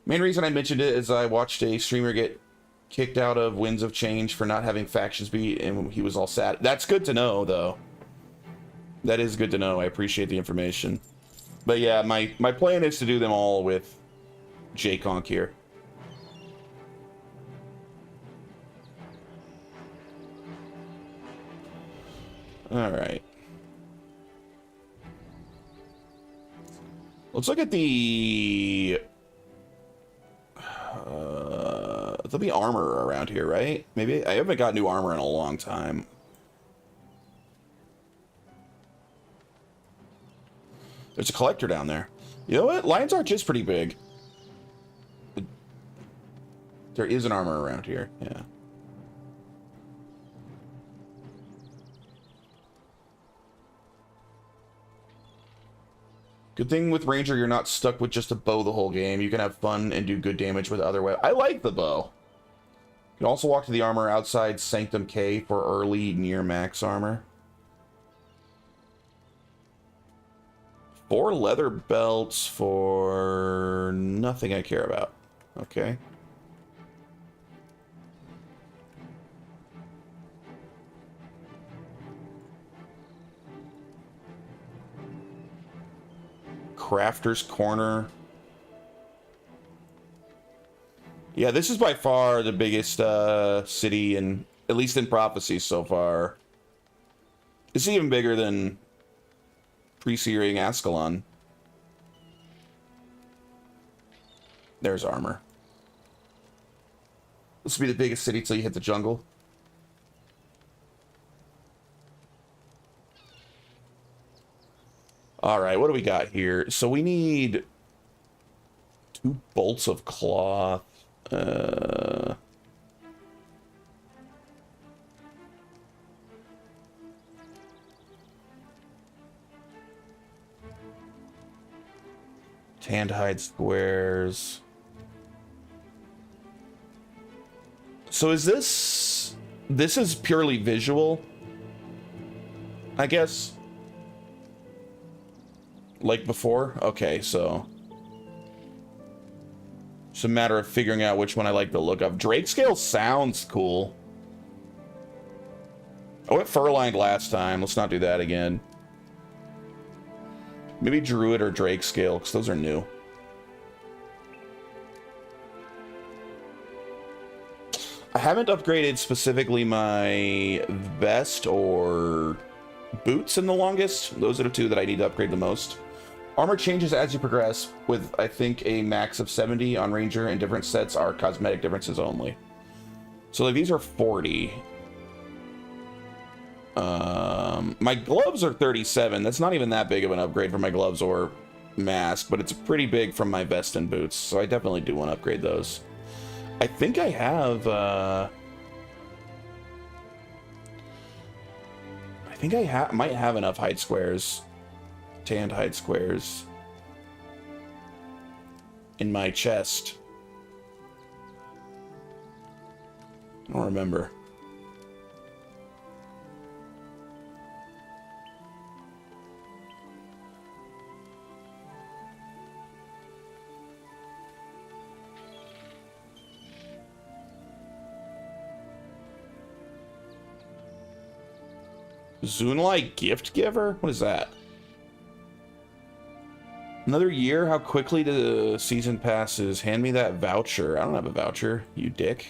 Main reason I mentioned it is I watched a streamer get kicked out of Winds of Change for not having factions beat, and he was all sad. That's good to know, though. That is good to know. I appreciate the information. But yeah, my plan is to do them all with J-Conk here. Alright. Let's look at the... there'll be armor around here, right? Maybe I haven't got new armor in a long time. There's a collector down there. You know what? Lion's Arch is pretty big. There is an armor around here. Yeah. Good thing with Ranger, you're not stuck with just a bow the whole game. You can have fun and do good damage with other weapons. I like the bow. You can also walk to the armor outside Sanctum K for early near max armor. 4 leather belts for nothing I care about. Okay. Crafter's Corner. Yeah, this is by far the biggest city, in at least in Prophecy so far. It's even bigger than pre-searing Ascalon. There's armor. This will be the biggest city till you hit the jungle. All right, what do we got here? So we need 2 bolts of cloth. Tanned hide squares. So is this is purely visual, I guess, like before? Okay, so it's a matter of figuring out which one I like the look of. Drake scale sounds cool. I went fur-lined last time. Let's not do that again. Maybe Druid or Drake scale, because those are new. I haven't upgraded specifically my vest or boots in the longest. Those are the 2 that I need to upgrade the most. Armor changes as you progress, with, I think, a max of 70 on Ranger, and different sets are cosmetic differences only. So like, these are 40. My gloves are 37. That's not even that big of an upgrade for my gloves or mask, but it's pretty big from my vest and boots, so I definitely do want to upgrade those. I think I have, might have enough hide squares, tanned hide squares, in my chest. I don't remember. Zoonlight Gift Giver? What is that? Another year? How quickly the season passes. Hand me that voucher. I don't have a voucher, you dick.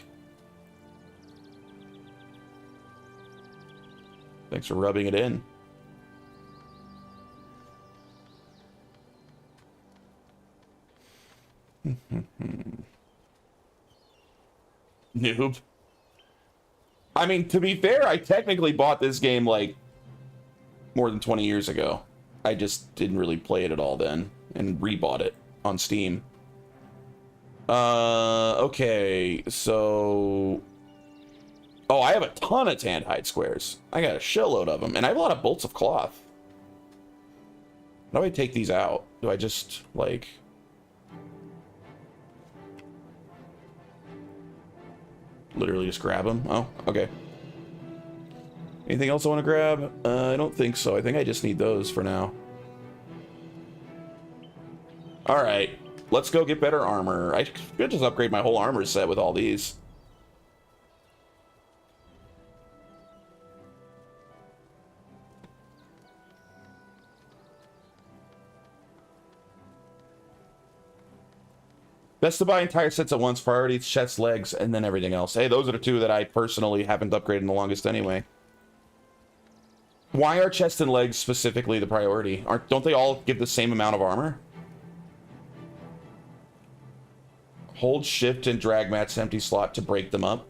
Thanks for rubbing it in. Noob. I mean, to be fair, I technically bought this game like more than 20 years ago. I just didn't really play it at all then and rebought it on Steam. Okay, so... Oh, I have a ton of tanned hide squares. I got a shitload of them, and I have a lot of bolts of cloth. How do I take these out? Do I just, like... literally just grab them? Oh, okay. Anything else I want to grab? I don't think so. I think I just need those for now. Alright, let's go get better armor. I could just upgrade my whole armor set with all these. Best to buy entire sets at once. Priorities, chest, legs, and then everything else. Hey, those are the 2 that I personally haven't upgraded in the longest anyway. Why are chest and legs specifically the priority? Don't they all give the same amount of armor? Hold shift and drag Matt's empty slot to break them up.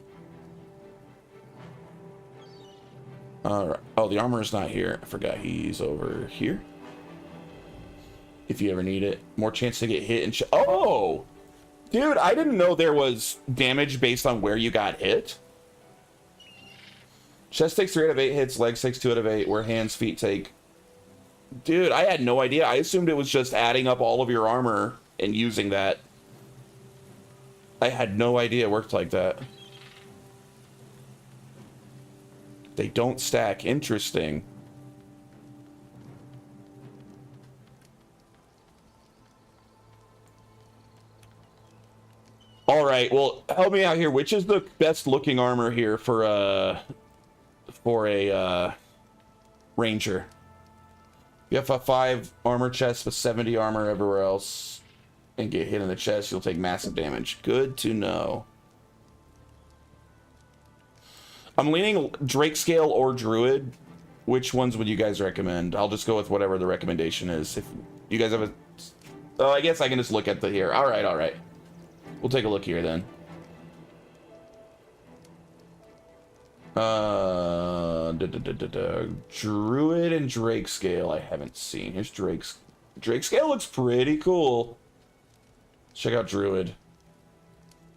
Alright. Oh, the armor is not here. I forgot he's over here. If you ever need it. More chance to get hit and oh! Dude, I didn't know there was damage based on where you got hit. Chest takes 3 out of 8 hits, legs takes 2 out of 8, where hands, feet take... Dude, I had no idea. I assumed it was just adding up all of your armor and using that. I had no idea it worked like that. They don't stack. Interesting. All right, well, help me out here. Which is the best looking armor here for a ranger? You have a 5 armor chest with 70 armor everywhere else, and get hit in the chest, you'll take massive damage. Good to know. I'm leaning Drake Scale or Druid. Which ones would you guys recommend? I'll just go with whatever the recommendation is. If you guys have a... Oh, I guess I can just look at the here. All right, all right. We'll take a look here then. Druid and Drake Scale I haven't seen. Here's Drake's. Drake Scale looks pretty cool. Check out Druid.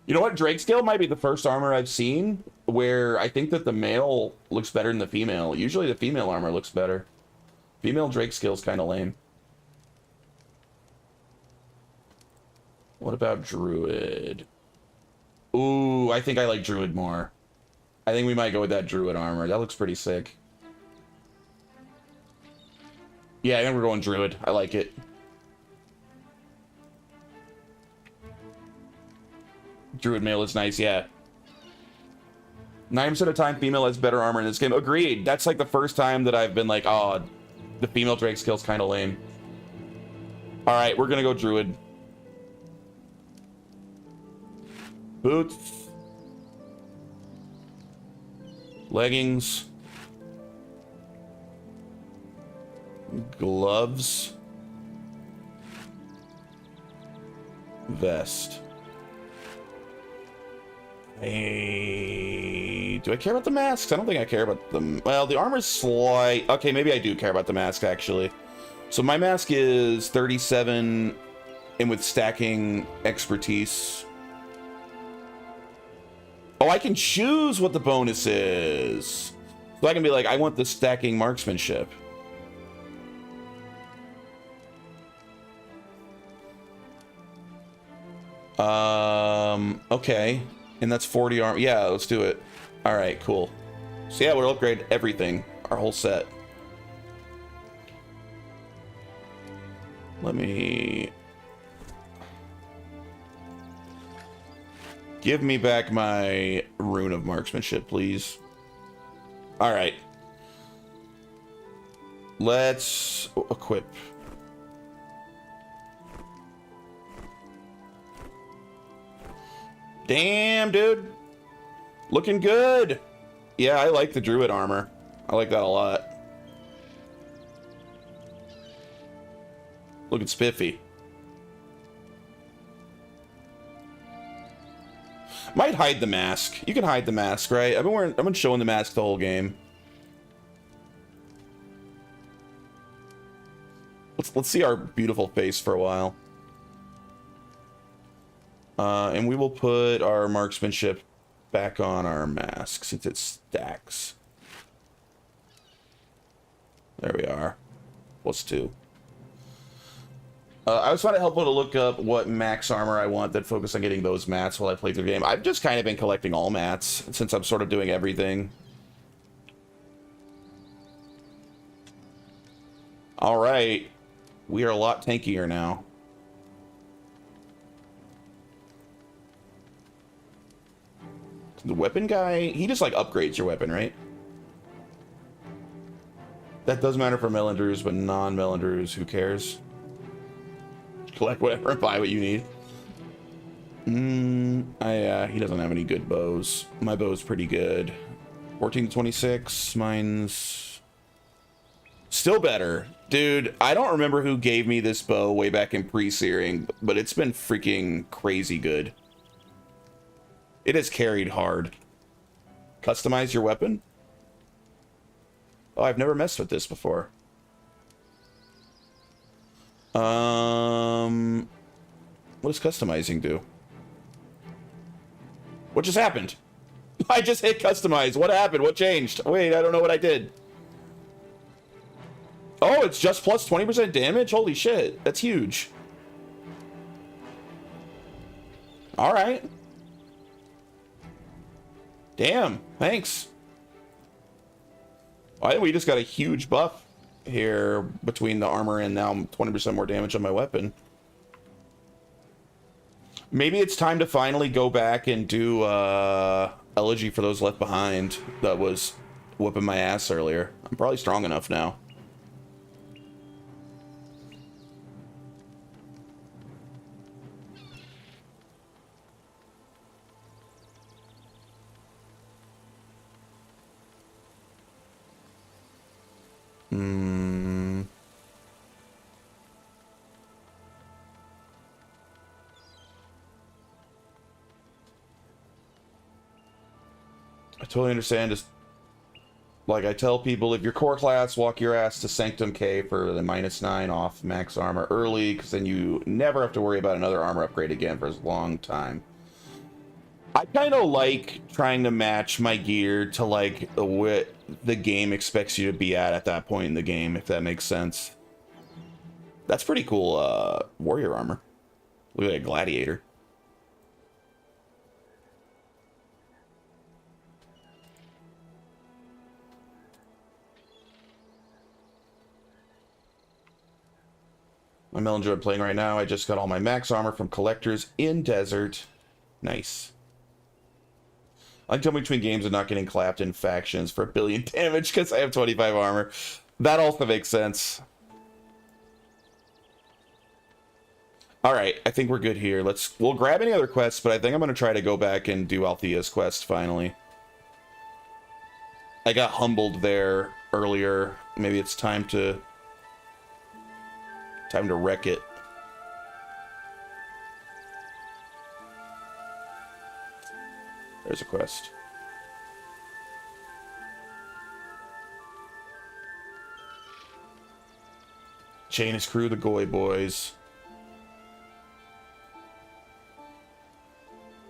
You know what? Drake Scale might be the first armor I've seen where I think that the male looks better than the female. Usually the female armor looks better. Female Drake Scale's kind of lame. What about Druid? Ooh, I think I like Druid more. I think we might go with that Druid armor. That looks pretty sick. Yeah, I think we're going Druid. I like it. Druid male is nice, yeah. 9% of the time, female has better armor in this game. Agreed. That's like the first time that I've been like, oh, the female Drake skill's kind of lame. All right, we're gonna go Druid. Boots. Leggings. Gloves. Vest. Hey, do I care about the masks? I don't think I care about them. Well, the armor's slight. Okay, maybe I do care about the mask, actually. So my mask is 37, and with stacking expertise. Oh, I can choose what the bonus is. So I can be like, I want the stacking marksmanship. Okay. And that's 40 armor. Yeah, let's do it. All right, cool. So yeah, we'll upgrade everything, our whole set. Let me... Give me back my rune of marksmanship, please. All right. Let's equip. Damn, dude. Looking good. Yeah, I like the druid armor. I like that a lot. Looking spiffy. Might hide the mask. You can hide the mask, right? I've been showing the mask the whole game. Let's see our beautiful face for a while. And we will put our marksmanship back on our mask since it stacks. There we are. Plus 2. I was trying to help to look up what max armor I want, then focus on getting those mats while I play through the game. I've just kind of been collecting all mats since I'm sort of doing everything. All right. We are a lot tankier now. The weapon guy, he just like upgrades your weapon, right? That does matter for Melindrews, but non-Melindrews, who cares? Collect whatever and buy what you need. He doesn't have any good bows. My bow's pretty good. 14 to 26. Mine's still better. Dude, I don't remember who gave me this bow way back in pre-searing, but it's been freaking crazy good. It has carried hard. Customize your weapon? Oh, I've never messed with this before. What does customizing do? What just happened? I just hit customize. What happened? What changed? Wait, I don't know what I did. Oh, it's just plus 20% damage? Holy shit. That's huge. All right. Damn. Thanks. I think we just got a huge buff here between the armor and now 20% more damage on my weapon. Maybe it's time to finally go back and do Elegy for Those Left Behind. That was whooping my ass earlier. I'm probably strong enough now. I totally understand. Just like I tell people, if you're core class, walk your ass to Sanctum K for the -9 off max armor early, because then you never have to worry about another armor upgrade again for a long time. I kind of like trying to match my gear to like what the game expects you to be at that point in the game, if that makes sense. That's pretty cool warrior armor. Look at a gladiator. I'm enjoying playing right now. I just got all my max armor from collectors in desert. Nice. I like jumping between games and not getting clapped in factions for 1 billion damage because I have 25 armor. That also makes sense. Alright, I think we're good here. We'll grab any other quests, but I think I'm going to try to go back and do Althea's quest finally. I got humbled there earlier. Maybe it's time to wreck it. There's a quest. Chain his crew, the Goy Boys.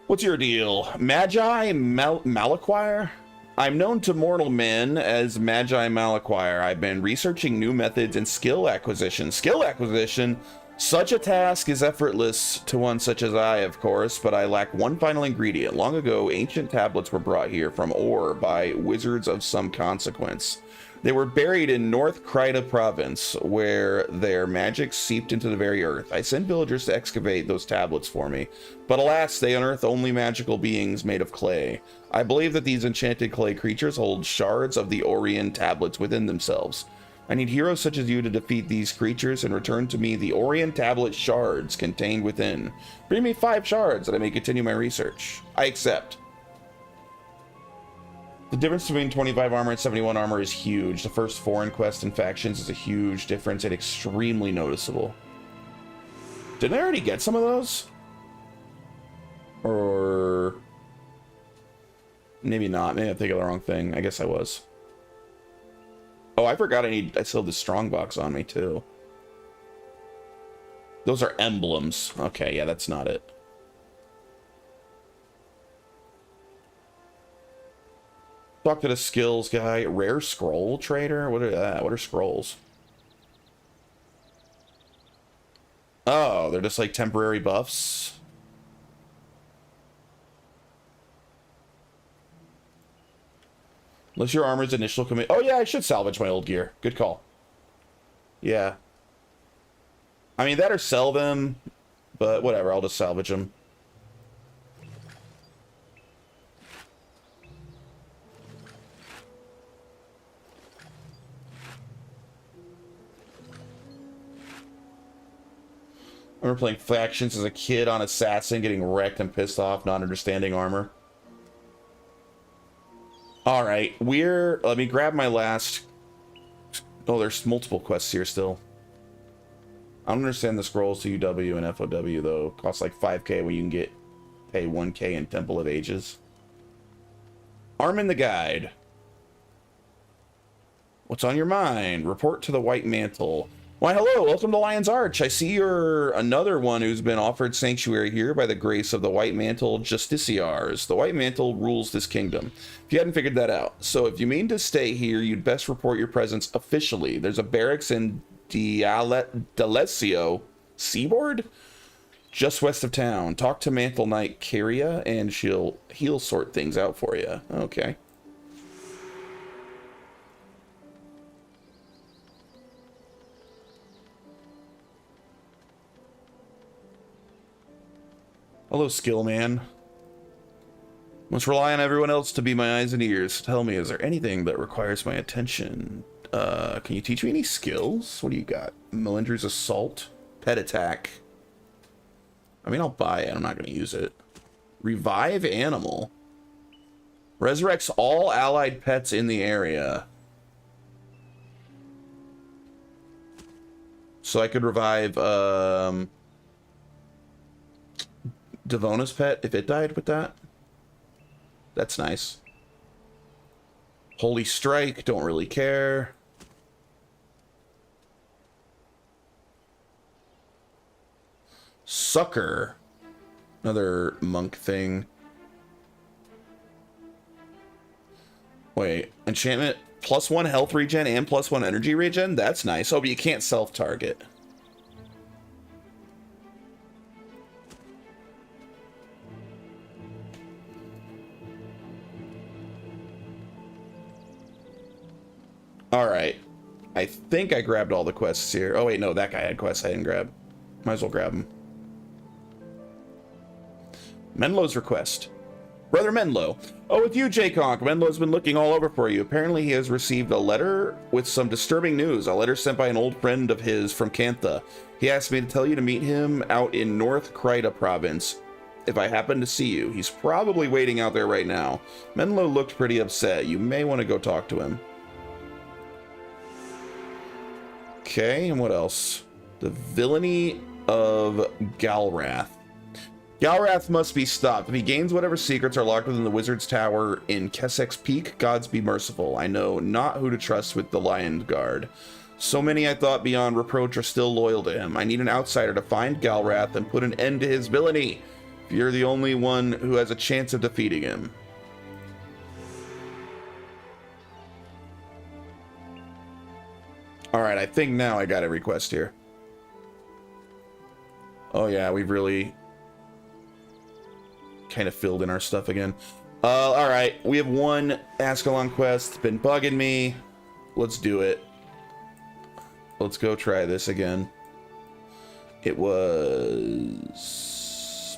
What's your deal? Magi Malaquire? I'm known to mortal men as Magi Malaquire. I've been researching new methods and skill acquisition. Skill acquisition? Such a task is effortless to one such as I, of course, but I lack one final ingredient. Long ago, ancient tablets were brought here from Ore by wizards of some consequence. They were buried in North Krita province, where their magic seeped into the very earth. I sent villagers to excavate those tablets for me, but alas, they unearthed only magical beings made of clay. I believe that these enchanted clay creatures hold shards of the Orion tablets within themselves. I need heroes such as you to defeat these creatures and return to me the Orion tablet shards contained within. Bring me 5 shards that I may continue my research. I accept. The difference between 25 armor and 71 armor is huge. The first foreign quest and factions is a huge difference and extremely noticeable. Didn't I already get some of those? Or maybe not. Maybe I'm thinking of the wrong thing. I guess I was. Oh, I forgot I still have the strongbox on me too. Those are emblems. Okay, yeah, that's not it. Talk to the skills guy. Rare scroll trader? What are scrolls? Oh, they're just like temporary buffs. Unless your armor's initial commit. Oh yeah, I should salvage my old gear. Good call. Yeah. I mean, that or sell them, but whatever, I'll just salvage them. I remember playing factions as a kid on Assassin, getting wrecked and pissed off, not understanding armor. Alright, let me grab my last... Oh, there's multiple quests here still. I don't understand the scrolls to UW and FOW, though. Costs like 5k when you can pay 1k in Temple of Ages. Armin the Guide. What's on your mind? Report to the White Mantle. Why, hello, welcome to Lion's Arch. I see you're another one who's been offered sanctuary here by the grace of the White Mantle Justiciars. The White Mantle rules this kingdom, if you hadn't figured that out. So if you mean to stay here, you'd best report your presence officially. There's a barracks in D'Alessio Seaboard, just west of town. Talk to Mantle Knight Caria, and he'll sort things out for you. Okay. Hello, skill man. Must rely on everyone else to be my eyes and ears. Tell me, is there anything that requires my attention? Can you teach me any skills? What do you got? Melindra's Assault? Pet Attack. I mean, I'll buy it. I'm not going to use it. Revive Animal. Resurrects all allied pets in the area. So I could revive Devona's pet if it died with that. That's nice. Holy Strike, don't really care. Sucker. Another monk thing. Wait, enchantment +1 health regen and +1 energy regen? That's nice. Oh, but you can't self-target. Alright. I think I grabbed all the quests here. Oh wait, no, that guy had quests I didn't grab. Might as well grab them. Menlo's request. Brother Menlo. Oh, with you, Jayconk. Menlo's been looking all over for you. Apparently he has received a letter with some disturbing news. A letter sent by an old friend of his from Cantha. He asked me to tell you to meet him out in North Kryta province if I happen to see you. He's probably waiting out there right now. Menlo looked pretty upset. You may want to go talk to him. Okay, and what else? The villainy of Galrath. Galrath must be stopped. If he gains whatever secrets are locked within the Wizard's Tower in Kessex Peak, gods be merciful. I know not who to trust with the Lion Guard. So many I thought beyond reproach are still loyal to him. I need an outsider to find Galrath and put an end to his villainy. You're the only one who has a chance of defeating him. Alright, I think now I got a request here. Oh yeah, we've really kind of filled in our stuff again. Alright, we have one Ascalon quest. It's been bugging me. Let's do it. Let's go try this again. It was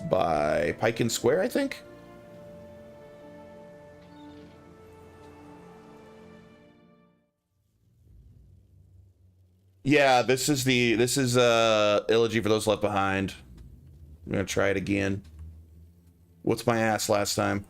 by Pike and Square, I think. Yeah, this is Elegy for Those Left Behind. I'm gonna try it again. What's my ass last time?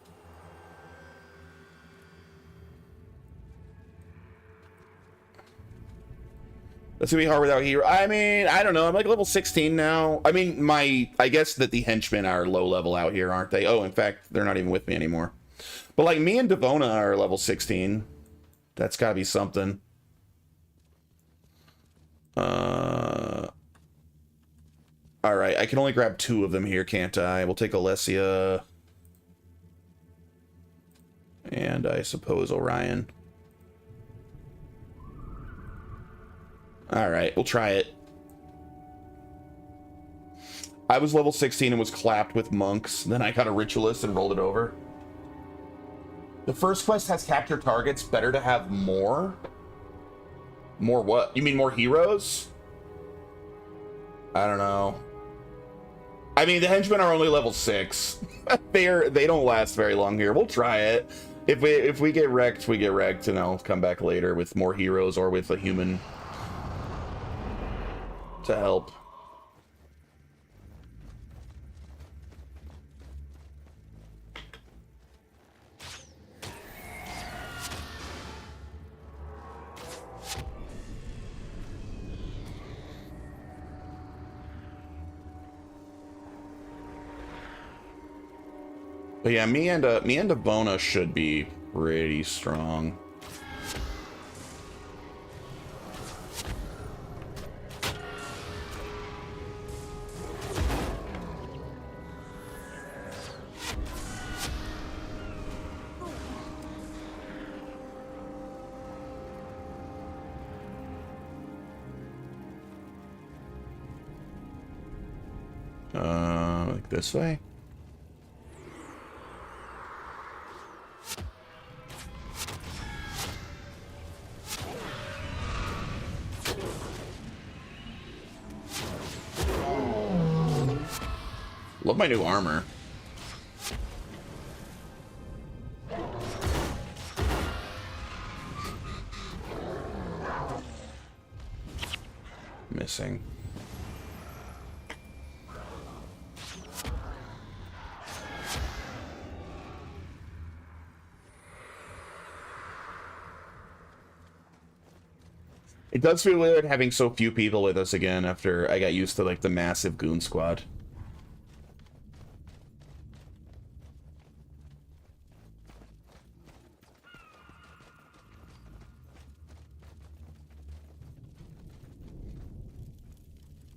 That's gonna be hard without hero. I mean, I don't know. I'm like level 16 now. I mean, I guess that the henchmen are low level out here, aren't they? Oh, in fact, they're not even with me anymore. But like me and Devona are level 16. That's gotta be something. Alright, I can only grab 2 of them here, can't I? We'll take Alessia. And I suppose Orion. Alright, we'll try it. I was level 16 and was clapped with monks. Then I got a ritualist and rolled it over. The first quest has capture targets. Better to have more? More what? You mean more heroes? I don't know. I mean, the henchmen are only level 6. They don't last very long here. We'll try it. If we get wrecked, we get wrecked, and I'll come back later with more heroes or with a human to help. But yeah, me and Devona should be pretty strong. Like this way. Love my new armor. missing. It does feel weird having so few people with us again after I got used to like the massive goon squad.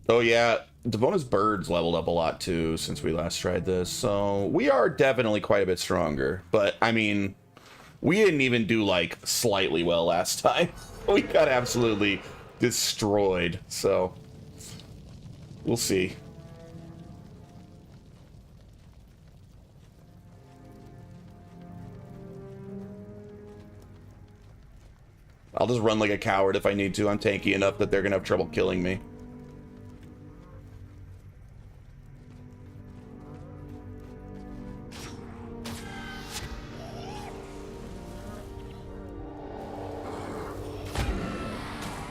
Oh yeah, Devona's birds leveled up a lot too since we last tried this, so we are definitely quite a bit stronger. But I mean, we didn't even do like slightly well last time. We got absolutely destroyed, so we'll see. I'll just run like a coward if I need to. I'm tanky enough that they're gonna have trouble killing me.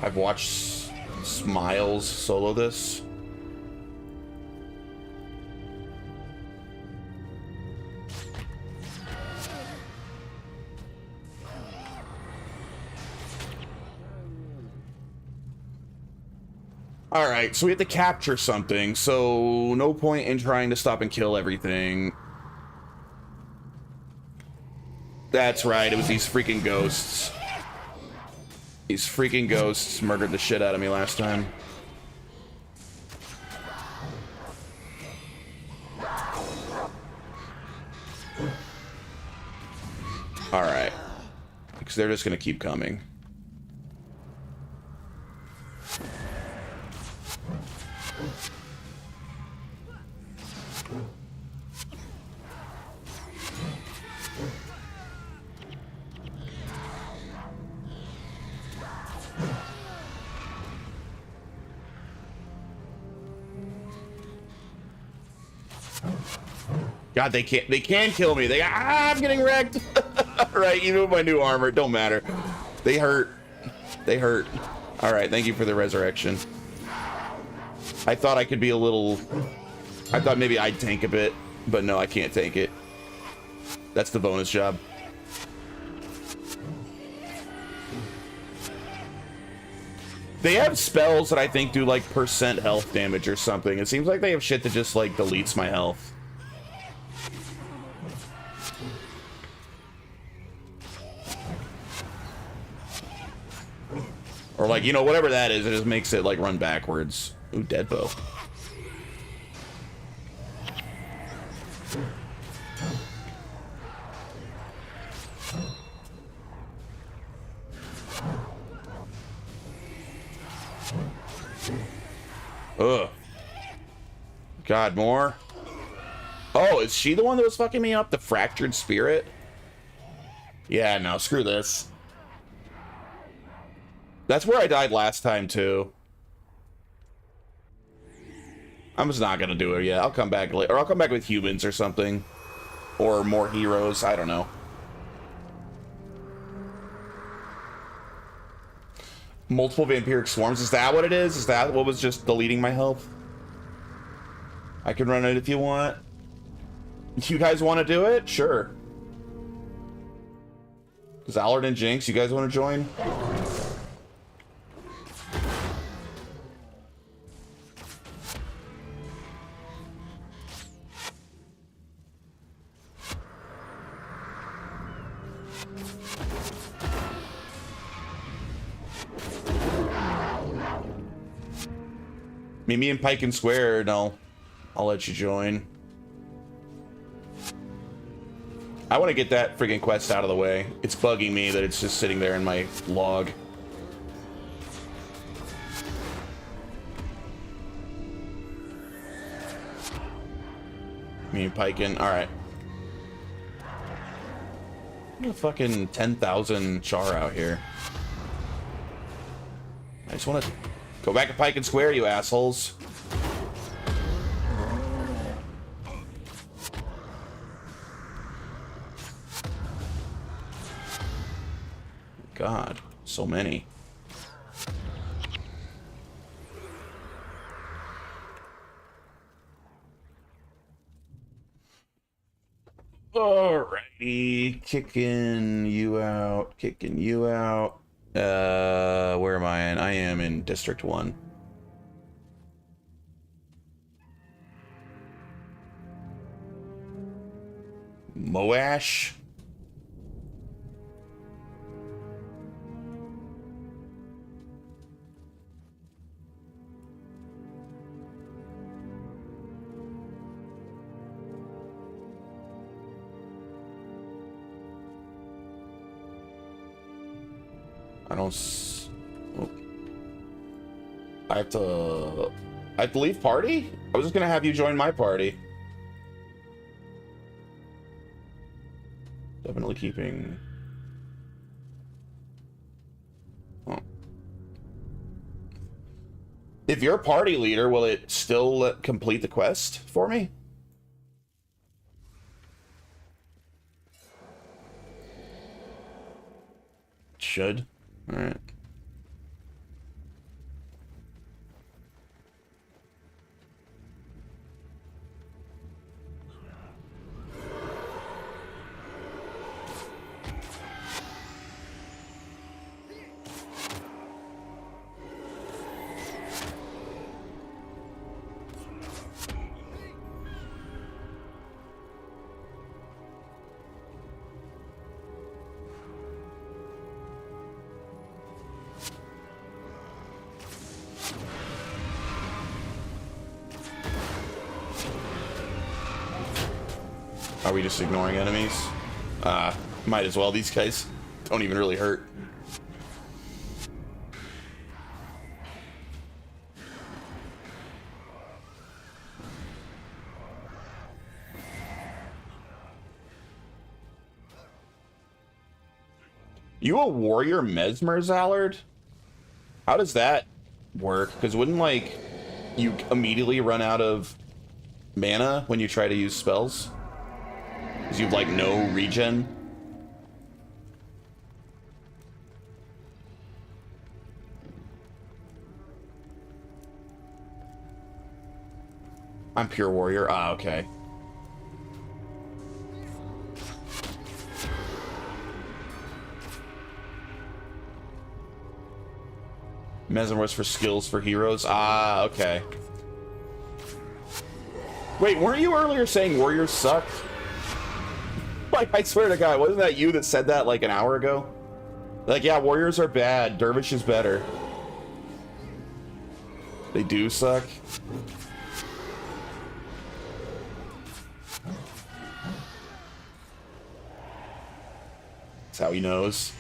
I've watched Smiles solo this. Alright, so we have to capture something, so no point in trying to stop and kill everything. That's right, it was these freaking ghosts. These freaking ghosts murdered the shit out of me last time. Alright. Because they're just gonna keep coming. God, they can kill me. I'm getting wrecked. Right, even with my new armor, it don't matter. They hurt. They hurt. All right, thank you for the resurrection. I thought I could be a little... I thought maybe I'd tank a bit, but no, I can't tank it. That's the bonus job. They have spells that I think do like % health damage or something. It seems like they have shit that just like deletes my health. Or like, you know, whatever that is, it just makes it like run backwards. Ooh, dead bow. Ugh. God, more. Oh, is she the one that was fucking me up? The fractured spirit? Yeah, no, screw this. That's where I died last time, too. I'm just not gonna do it yet. I'll come back later. Or I'll come back with humans or something. Or more heroes. I don't know. Multiple vampiric swarms. Is that what it is? Is that what was just deleting my health? I can run it if you want. You guys want to do it? Sure. Zallard and Jinx, you guys want to join? Meet me in Pike and Square, and I'll let you join. I want to get that friggin' quest out of the way. It's bugging me that it's just sitting there in my log. Me and Piken, alright. Fucking 10,000 char out here. I just want to go back to Pike and Square, you assholes. God, so many. Alrighty, kicking you out, kicking you out. Where am I in? I am in District 1. Moash. I don't oh. I have to leave party? I was just gonna have you join my party. Definitely keeping... Oh. If you're a party leader, will it still complete the quest for me? Should. All right. Are we just ignoring enemies? Might as well. These guys don't even really hurt. You a warrior mesmer, Zallard? How does that work? Because wouldn't, like, you immediately run out of mana when you try to use spells? Because you have, like, no regen? I'm pure warrior. Ah, okay. Mesmer's for skills for heroes. Ah, okay. Wait, weren't you earlier saying warriors suck? Like, I swear to God, wasn't that you that said that like an hour ago? Like, yeah, warriors are bad. Dervish is better. They do suck. That's how he knows.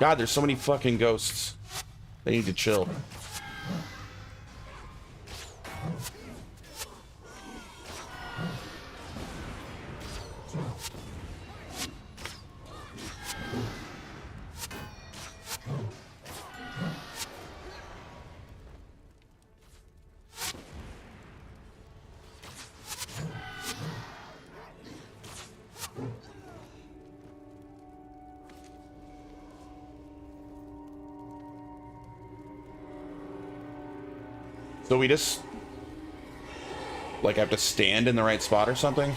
God, there's so many fucking ghosts. They need to chill. So we just, like, have to stand in the right spot or something?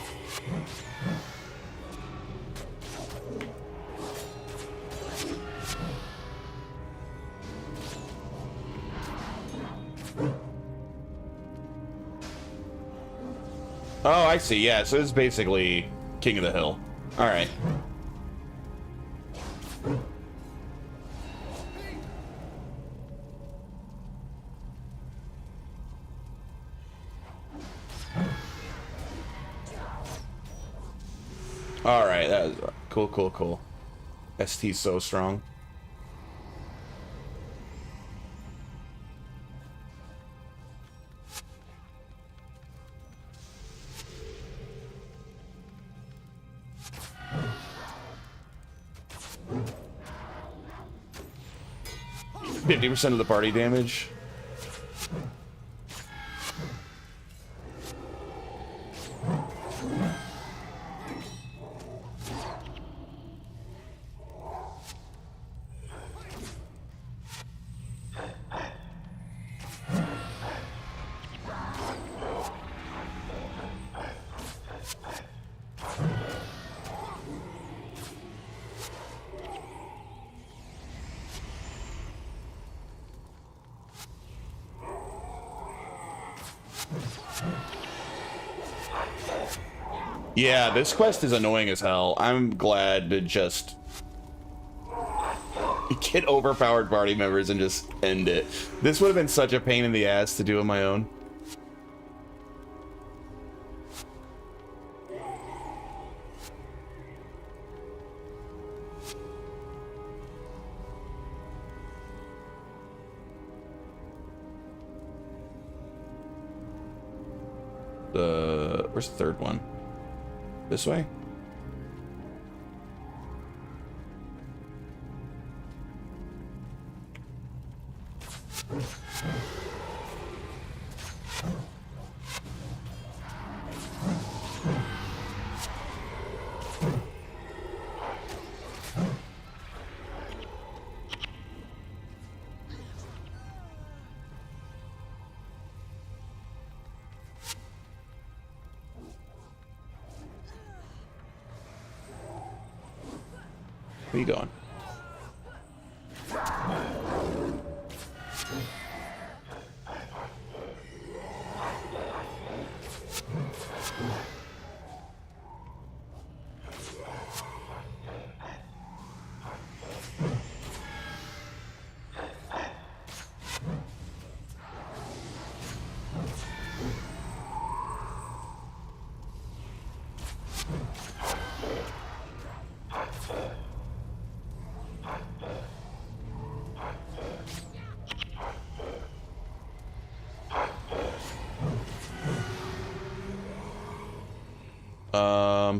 Oh, I see. Yeah, so it's basically King of the Hill. All right. All right, that is cool, cool, cool. ST's so strong. 50% of the party damage. Yeah, this quest is annoying as hell. I'm glad to just get overpowered party members and just end it. This would have been such a pain in the ass to do on my own. Where's the third one? This way? Where you going?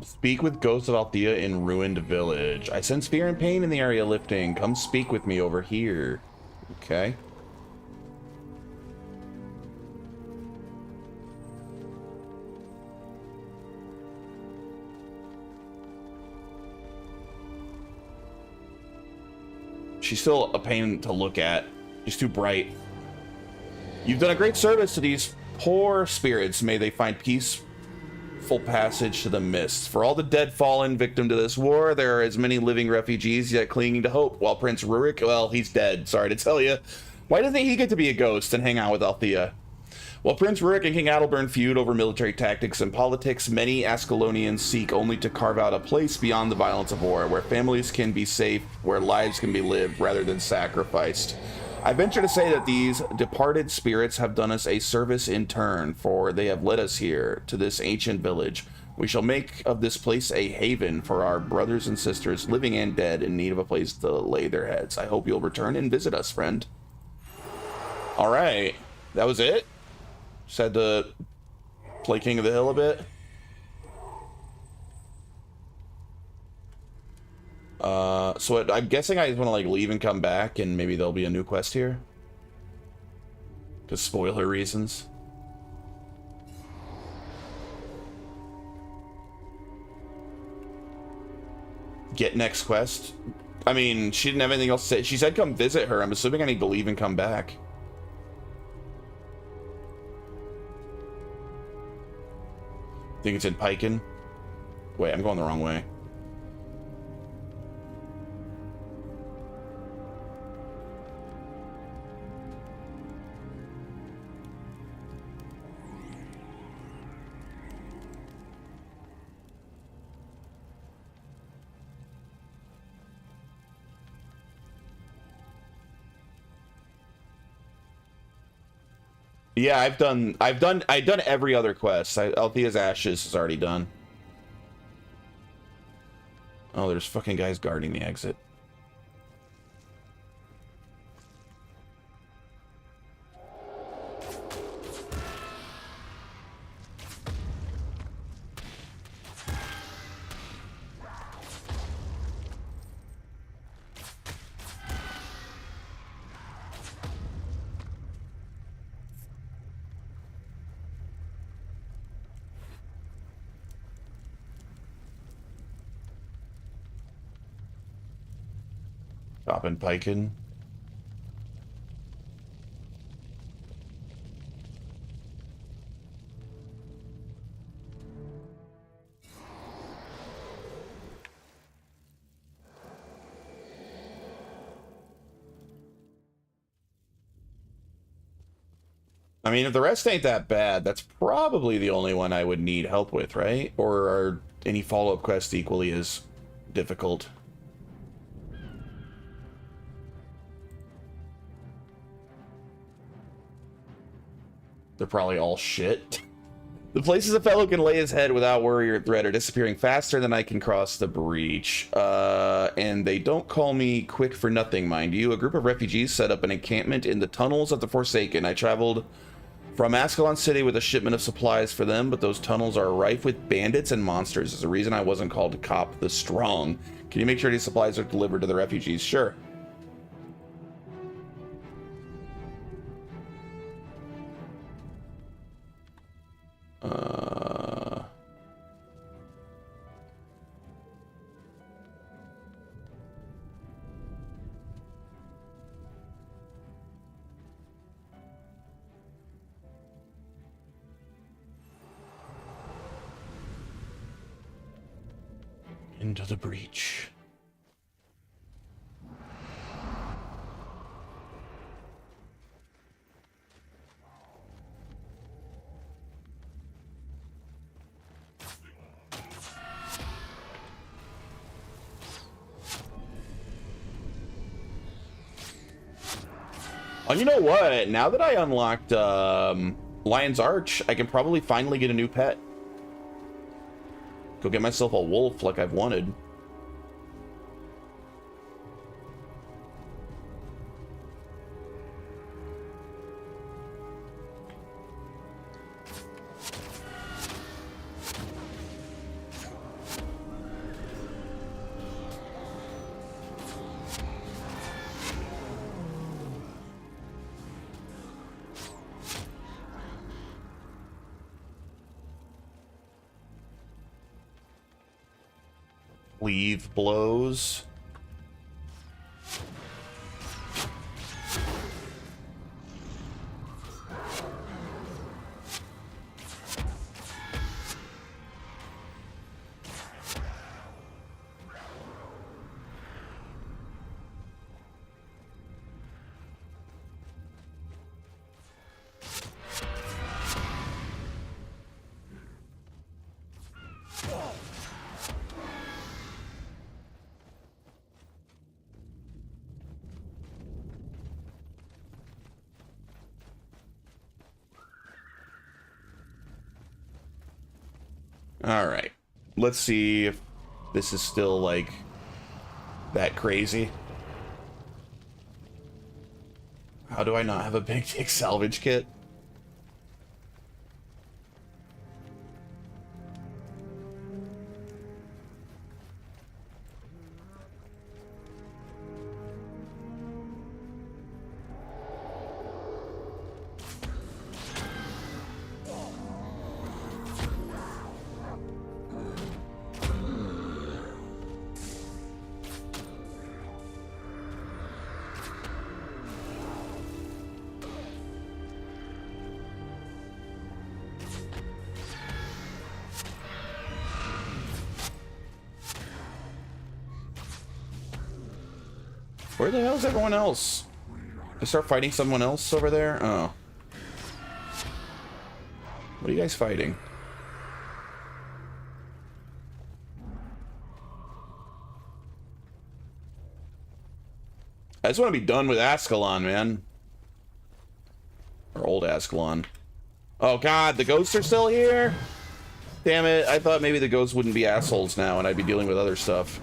Speak with Ghost of Althea in Ruined Village. I sense fear and pain in the area lifting. Come speak with me over here. Okay. She's still a pain to look at. She's too bright. You've done a great service to these poor spirits. May they find peaceful passage to the mist. For all the dead fallen victim to this war, there are as many living refugees yet clinging to hope. While Prince Rurik, well, he's dead. Sorry to tell you. Why doesn't he get to be a ghost and hang out with Althea? While Prince Rurik and King Adalbern feud over military tactics and politics, many Ascalonians seek only to carve out a place beyond the violence of war, where families can be safe, where lives can be lived rather than sacrificed. I venture to say that these departed spirits have done us a service in turn, for they have led us here, to this ancient village. We shall make of this place a haven for our brothers and sisters, living and dead, in need of a place to lay their heads. I hope you'll return and visit us, friend. Alright, that was it? Just had to play King of the Hill a bit. So I'm guessing I just want to like leave and come back, and maybe there'll be a new quest here. Because spoiler reasons. Get next quest. I mean, she didn't have anything else to say. She said come visit her. I'm assuming I need to leave and come back. Think it's in Piken? Wait, I'm going the wrong way. Yeah, I've done every other quest. Althea's Ashes is already done. Oh, there's fucking guys guarding the exit. Poppin' pikin'. I mean, if the rest ain't that bad, that's probably the only one I would need help with, right? Or are any follow-up quests equally as difficult? They're probably all shit. The places a fellow can lay his head without worry or threat are disappearing faster than I can cross the breach. And they don't call me quick for nothing, mind you. A group of refugees set up an encampment in the tunnels of the Forsaken. I traveled from Ascalon City with a shipment of supplies for them, but those tunnels are rife with bandits and monsters. There's a reason I wasn't called to cop the strong. Can you make sure these supplies are delivered to the refugees? Sure. Into the breach. Oh, you know what? Now that I unlocked Lion's Arch, I can probably finally get a new pet. Go get myself a wolf like I've wanted. Leave blows. All right, let's see if this is still like that crazy. How do I not have a big dick salvage kit? Where the hell is everyone else? I start fighting someone else over there? Oh. What are you guys fighting? I just want to be done with Ascalon, man. Or old Ascalon. Oh god, the ghosts are still here? Damn it, I thought maybe the ghosts wouldn't be assholes now and I'd be dealing with other stuff.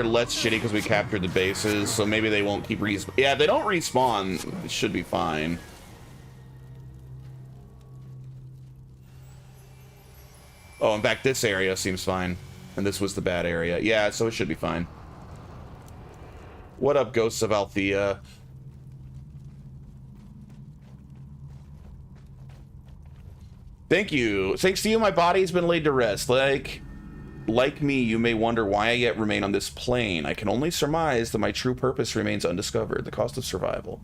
They're less shitty because we captured the bases, so maybe they won't keep yeah, if they don't respawn, it should be fine. Oh, in fact, this area seems fine. And this was the bad area. Yeah, so it should be fine. What up, Ghosts of Althea? Thank you. Thanks to you, my body's been laid to rest. Like me, you may wonder why I yet remain on this plane. I can only surmise that my true purpose remains undiscovered. The cost of survival.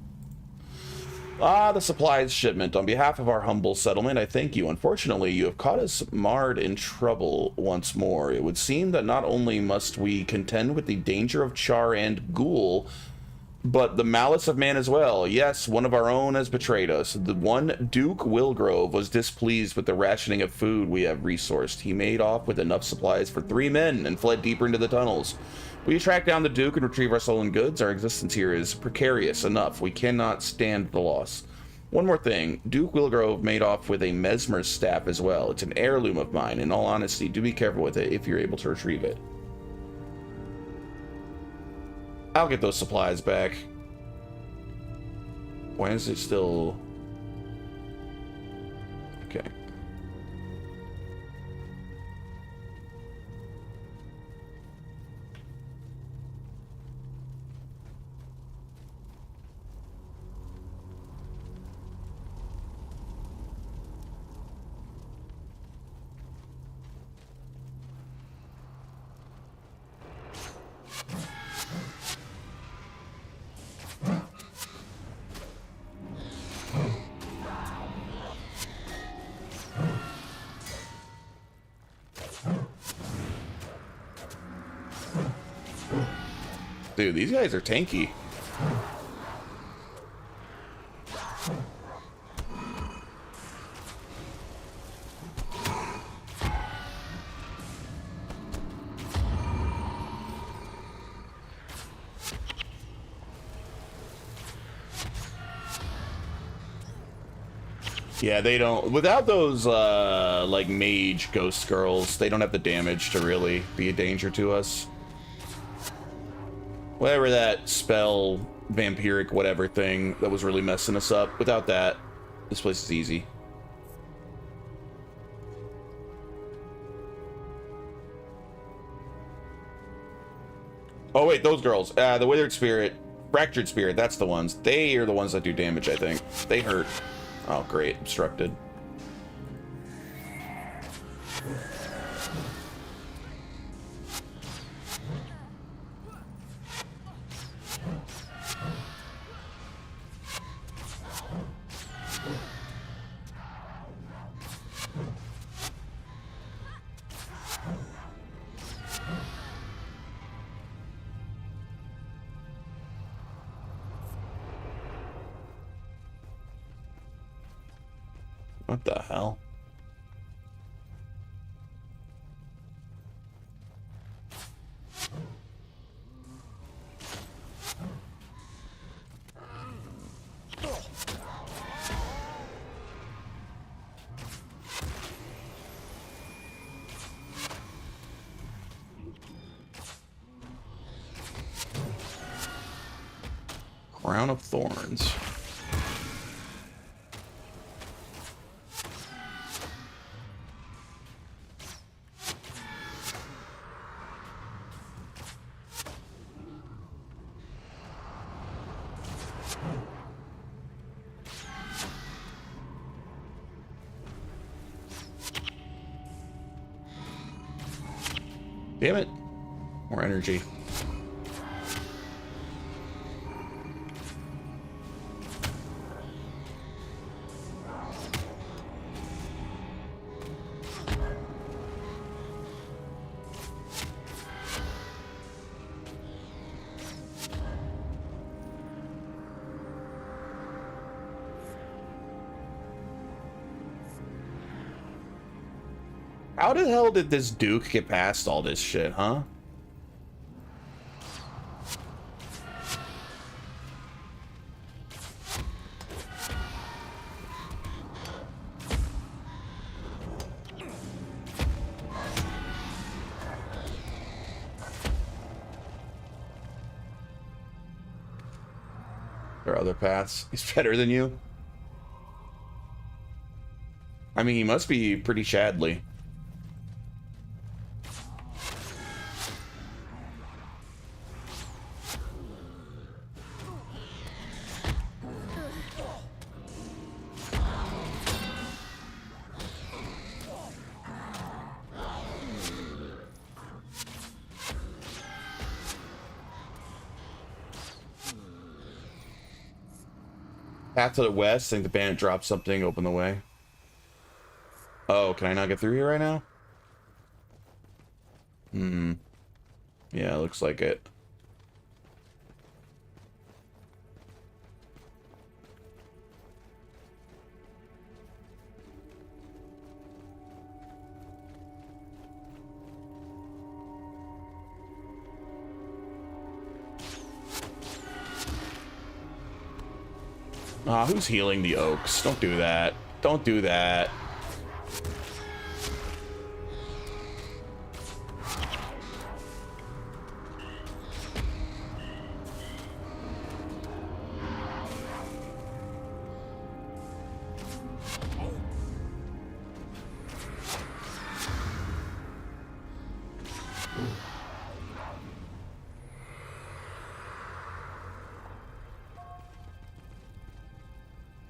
Ah, the supplies shipment. On behalf of our humble settlement, I thank you. Unfortunately, you have caught us marred in trouble once more. It would seem that not only must we contend with the danger of Char and Ghoul, but the malice of man as well. Yes, one of our own has betrayed us. The one Duke Wilgrove was displeased with the rationing of food we have resourced. He made off with enough supplies for 3 men and fled deeper into the tunnels. We track down the Duke and retrieve our stolen goods. Our existence here is precarious enough. We cannot stand the loss. One more thing. Duke Wilgrove made off with a Mesmer's staff as well. It's an heirloom of mine. In all honesty, do be careful with it if you're able to retrieve it. I'll get those supplies back. Why is it still... Okay. Dude, these guys are tanky. Yeah, they don't... Without those, like, mage ghost girls, they don't have the damage to really be a danger to us. Whatever that spell, vampiric whatever thing that was really messing us up. Without that, this place is easy. Oh wait, those girls. The Withered Spirit, Fractured Spirit, that's the ones. They are the ones that do damage, I think. They hurt. Oh great, obstructed. What the hell? Crown of Thorns. Damn it. More energy. How the hell did this Duke get past all this shit, huh? There are other paths. He's better than you. I mean, he must be pretty Shadley. Path to the west. I think the bandit dropped something. Open the way. Oh, can I not get through here right now? Yeah, looks like it. Ah, who's healing the oaks? Don't do that. Don't do that.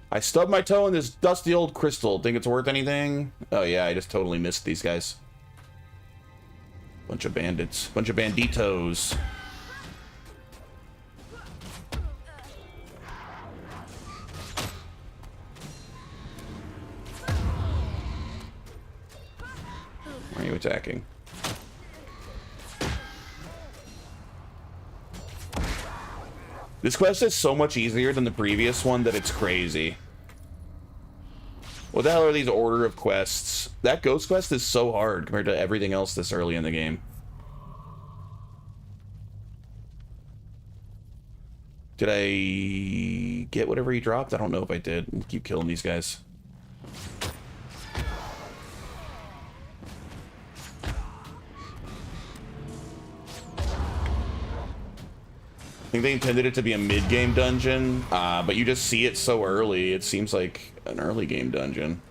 I stubbed my toe in this dusty old crystal. Think it's worth anything? Oh yeah, I just totally missed these guys. Bunch of bandits. Bunch of banditos. Why are you attacking? This quest is so much easier than the previous one that it's crazy. What the hell are these order of quests? That ghost quest is so hard compared to everything else this early in the game. Did I get whatever he dropped? I don't know if I did. I'll keep killing these guys. I think they intended it to be a mid-game dungeon, but you just see it so early, it seems like an early game dungeon.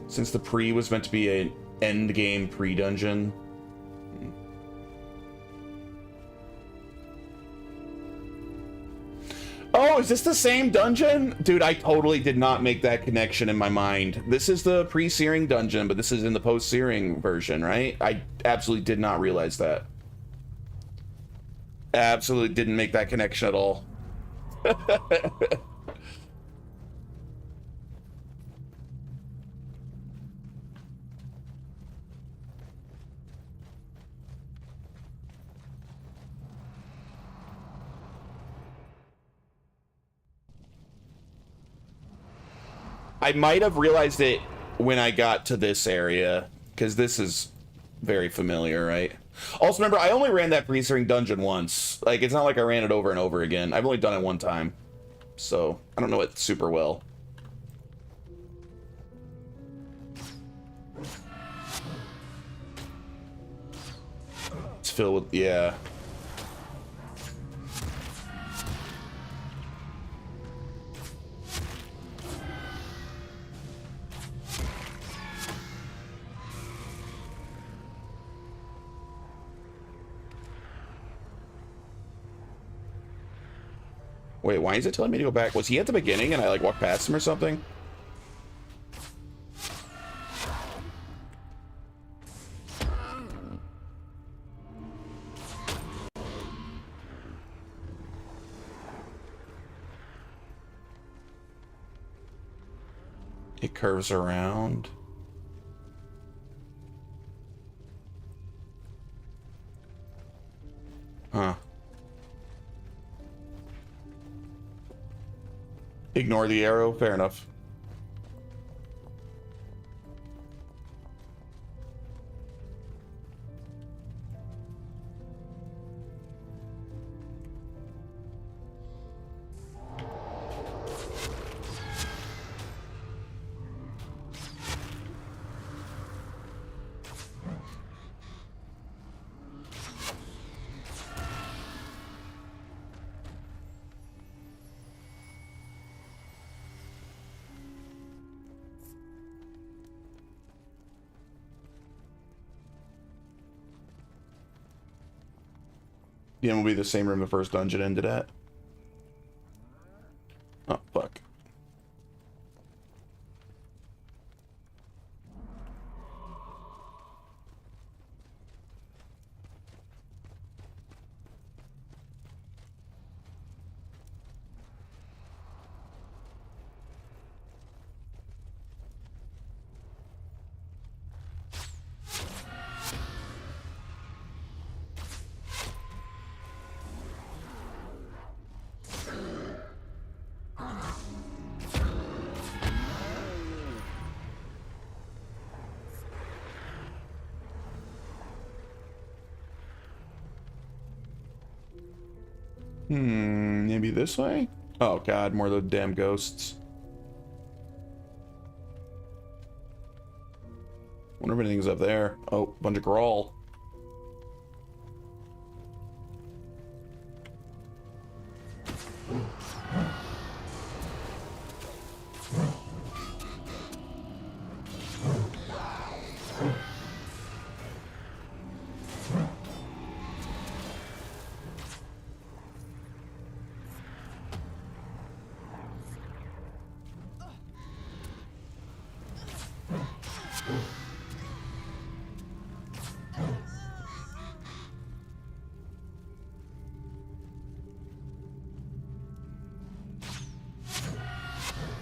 Since the pre was meant to be an end-game pre-dungeon. Oh, is this the same dungeon? Dude, I totally did not make that connection in my mind. This is the pre-searing dungeon, but this is in the post-searing version, right? I absolutely did not realize that. Absolutely didn't make that connection at all. I might have realized it when I got to this area, because this is very familiar, right? Also, remember, I only ran that pre-searing dungeon once. Like, it's not like I ran it over and over again. I've only done it one time. So, I don't know it super well. It's filled with, yeah. Wait, why is it telling me to go back? Was he at the beginning and I like walked past him or something? It curves around. Huh. Ignore the arrow, fair enough. The end will be the same room the first dungeon ended at. Oh, fuck. Maybe this way? Oh god, more of those damn ghosts. Wonder if anything's up there. Oh, bunch of Grawl.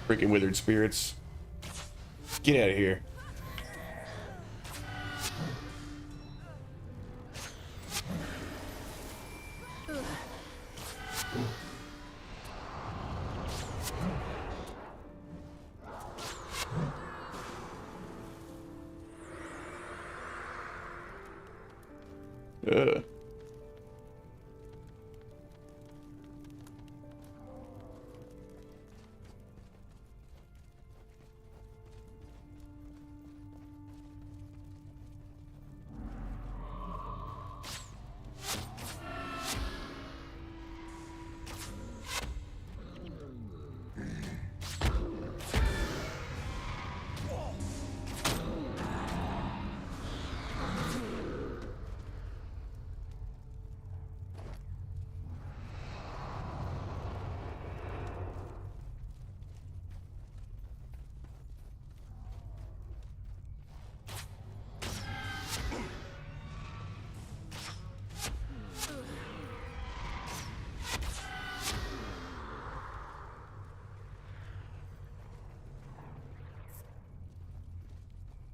Freaking withered spirits. Get out of here. Ugh.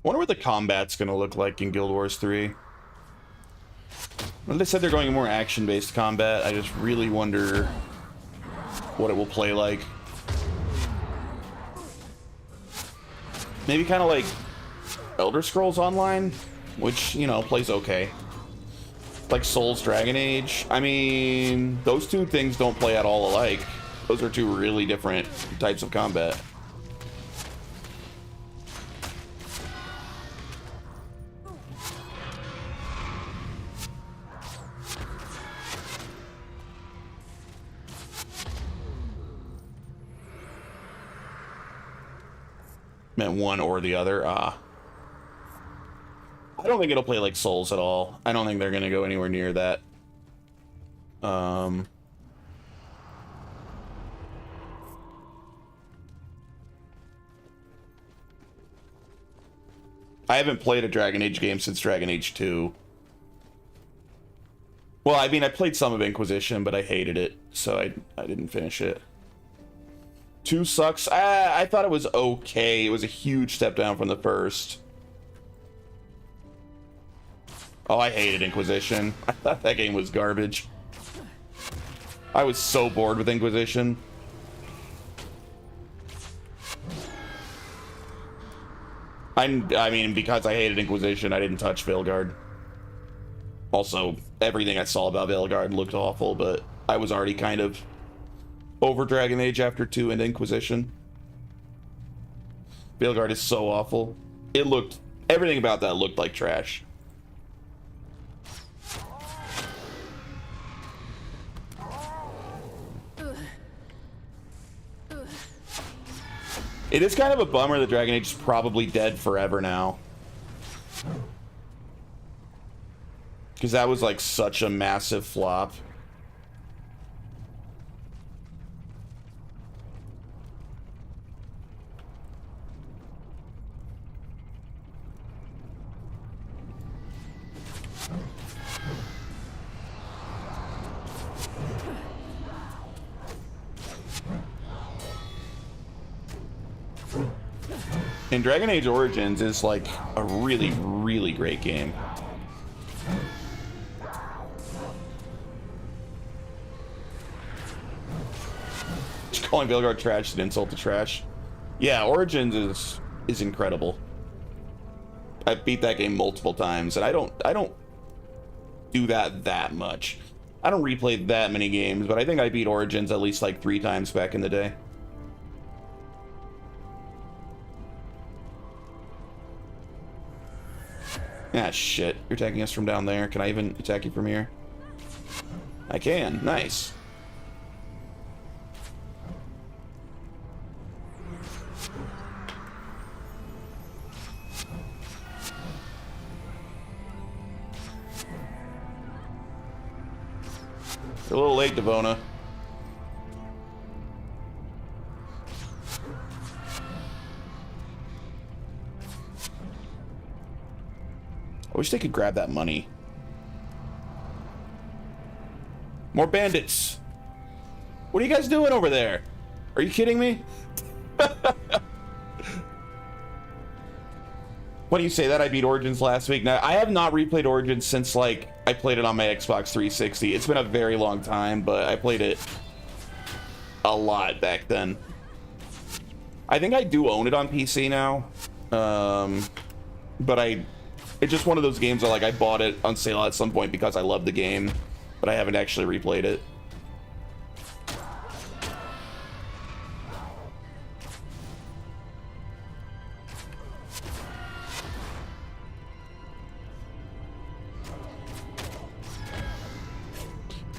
Wonder what the combat's gonna look like in Guild Wars 3. Well, they said they're going more action-based combat. I just really wonder what it will play like. Maybe kind of like Elder Scrolls Online, which, you know, plays okay. Like Souls Dragon Age. I mean, those two things don't play at all alike. Those are two really different types of combat. Meant one or the other. I don't think it'll play like Souls at all. I don't think they're gonna go anywhere near that. I haven't played a Dragon Age game since Dragon Age 2. Well, I mean, I played some of Inquisition, but I hated it, so I didn't finish it. 2 sucks. I thought it was okay. It was a huge step down from the first. Oh, I hated Inquisition. I thought that game was garbage. I was so bored with Inquisition. I mean, because I hated Inquisition, I didn't touch Veilguard. Also, everything I saw about Veilguard looked awful, but I was already kind of over Dragon Age after 2 and Inquisition. Veilguard is so awful. Everything about that looked like trash. It is kind of a bummer that Dragon Age is probably dead forever now. Because that was like such a massive flop. And Dragon Age Origins is like a really, really great game. Just calling Veilguard trash is an insult to trash. Yeah, Origins is incredible. I beat that game multiple times, and I don't do that much. I don't replay that many games, but I think I beat Origins at least like 3 times back in the day. Ah, shit. You're attacking us from down there. Can I even attack you from here? I can. Nice. You're a little late, Devona. I wish they could grab that money. More bandits. What are you guys doing over there? Are you kidding me? Why do you say that? I beat Origins last week. Now, I have not replayed Origins since, like, I played it on my Xbox 360. It's been a very long time, but I played it a lot back then. I think I do own it on PC now. But it's just one of those games where, like, I bought it on sale at some point because I love the game, but I haven't actually replayed it.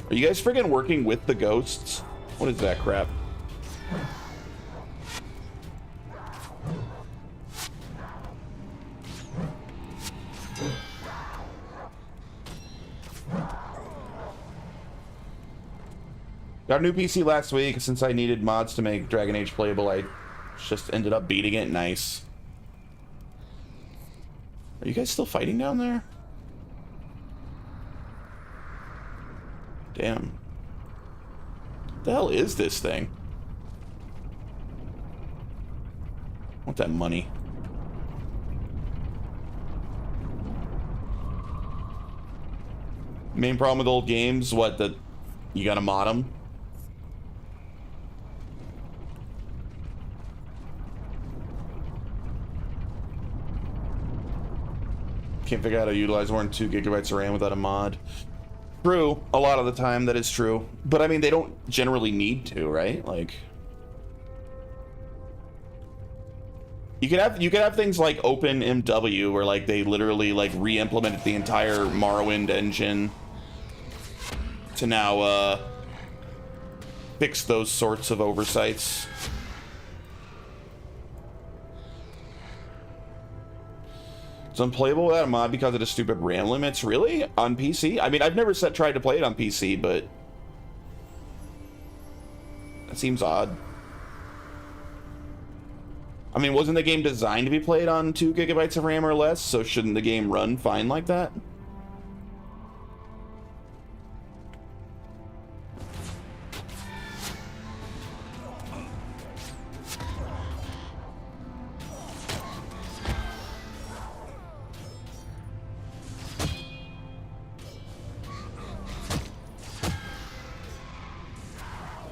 Are you guys friggin' working with the ghosts? What is that crap? Got a new PC last week. Since I needed mods to make Dragon Age playable, I just ended up beating it. Nice. Are you guys still fighting down there? Damn. What the hell is this thing? I want that money. Main problem with old games, what, that you gotta mod them? Can't figure out how to utilize more than 2 gigabytes of RAM without a mod. True, a lot of the time that is true. But I mean, they don't generally need to, right? Like, you could have things like OpenMW where like they literally like re-implemented the entire Morrowind engine to now fix those sorts of oversights. It's unplayable without a mod because of the stupid RAM limits. Really? On PC? I mean, I've never tried to play it on PC, but that seems odd. I mean, wasn't the game designed to be played on 2 gigabytes of RAM or less? So shouldn't the game run fine like that?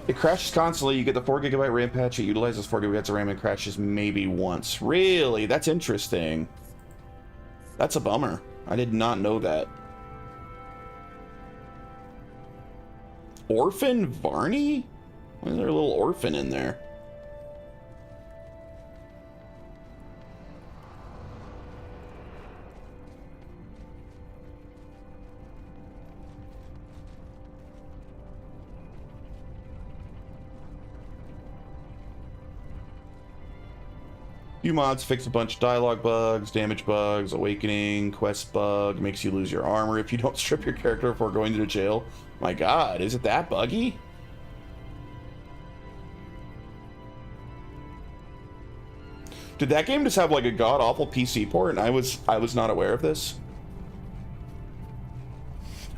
It crashes constantly. You get the 4 gigabyte RAM patch. It utilizes 4 gigabytes of RAM and crashes maybe once. Really? That's interesting. That's a bummer. I did not know that. Orphan Varney? Why is there a little orphan in there? Few mods fix a bunch of dialogue bugs, damage bugs, awakening, quest bug, makes you lose your armor if you don't strip your character before going to the jail. My god, is it that buggy? Did that game just have like a god-awful PC port and I was not aware of this?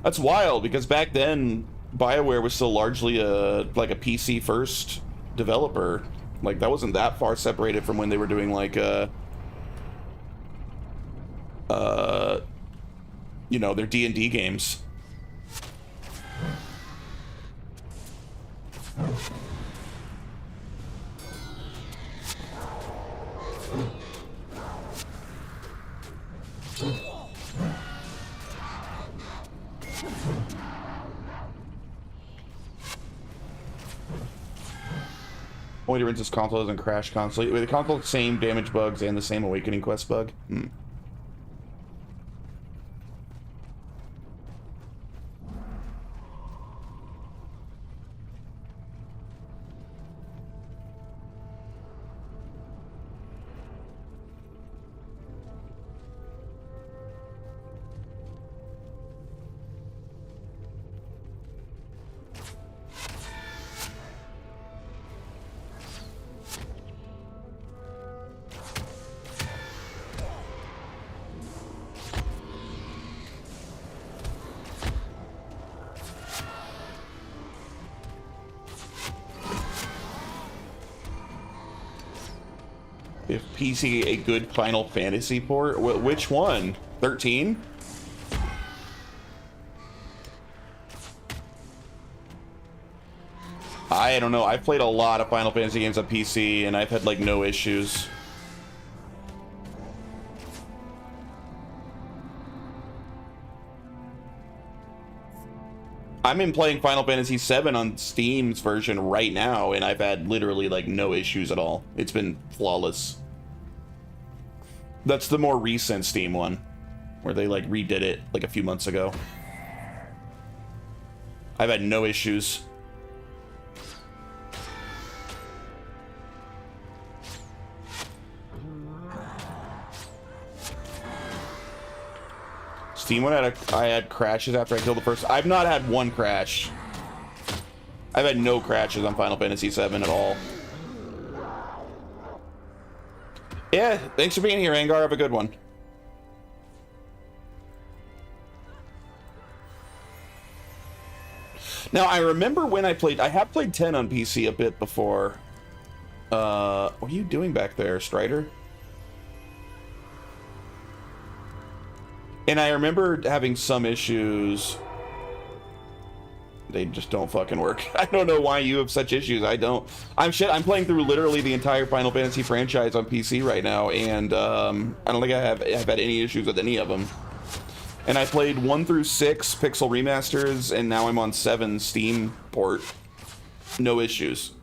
That's wild, because back then BioWare was still largely like a PC first developer. Like, that wasn't that far separated from when they were doing, like, you know, their D&D games. Only difference is console doesn't crash constantly. Wait, the console same damage bugs and the same awakening quest bug. If PC a good Final Fantasy port? Which one? 13? I don't know. I've played a lot of Final Fantasy games on PC, and I've had, like, no issues. I'm in playing Final Fantasy VII on Steam's version right now, and I've had literally, like, no issues at all. It's been flawless. That's the more recent Steam one, where they, like, redid it, like, a few months ago. I've had no issues. Steam one I had crashes after I killed the first. I've not had one crash. I've had no crashes on Final Fantasy VII at all. Yeah, thanks for being here, Angar. Have a good one. Now, I remember when I have played 10 on PC a bit before. What are you doing back there, Strider? And I remember having some issues. They just don't fucking work. I don't know why you have such issues. I don't. I'm playing through literally the entire Final Fantasy franchise on PC right now, and I don't think I've had any issues with any of them. And I played 1 through 6 Pixel remasters, and now I'm on 7 Steam port. No issues.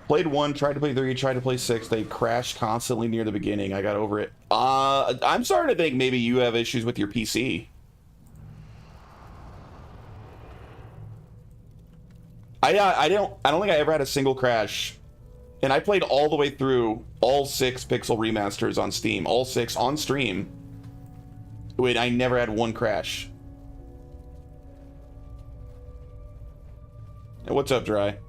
Played 1, tried to play 3, tried to play 6. They crashed constantly near the beginning. I got over it. I'm starting to think maybe you have issues with your PC. I don't think I ever had a single crash. And I played all the way through all 6 Pixel remasters on Steam. All 6 on stream. Wait, I never had one crash. Hey, what's up, Dry?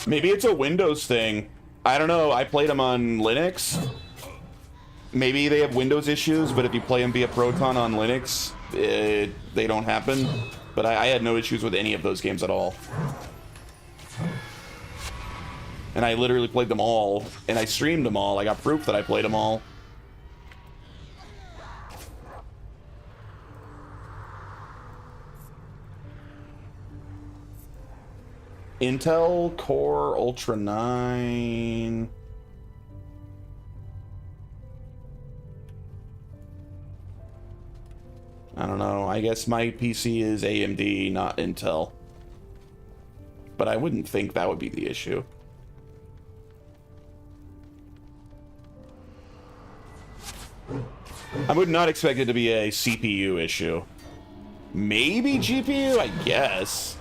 Maybe it's a Windows thing. I don't know. I played them on Linux. Maybe they have Windows issues, but if you play them via Proton on Linux, they don't happen. But I had no issues with any of those games at all. And I literally played them all, and I streamed them all. I got proof that I played them all. Intel Core Ultra 9. I don't know. I guess my PC is AMD, not Intel. But I wouldn't think that would be the issue. I would not expect it to be a CPU issue. Maybe GPU, I guess.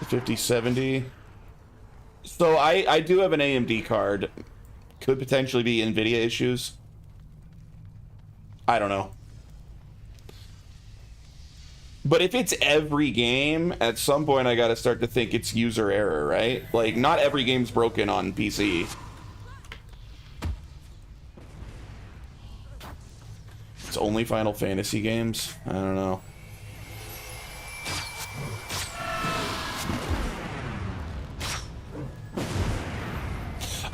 $5070. So I do have an AMD card. Could potentially be NVIDIA issues. I don't know. But if it's every game, at some point I gotta start to think it's user error, right? Like, not every game's broken on PC. It's only Final Fantasy games? I don't know.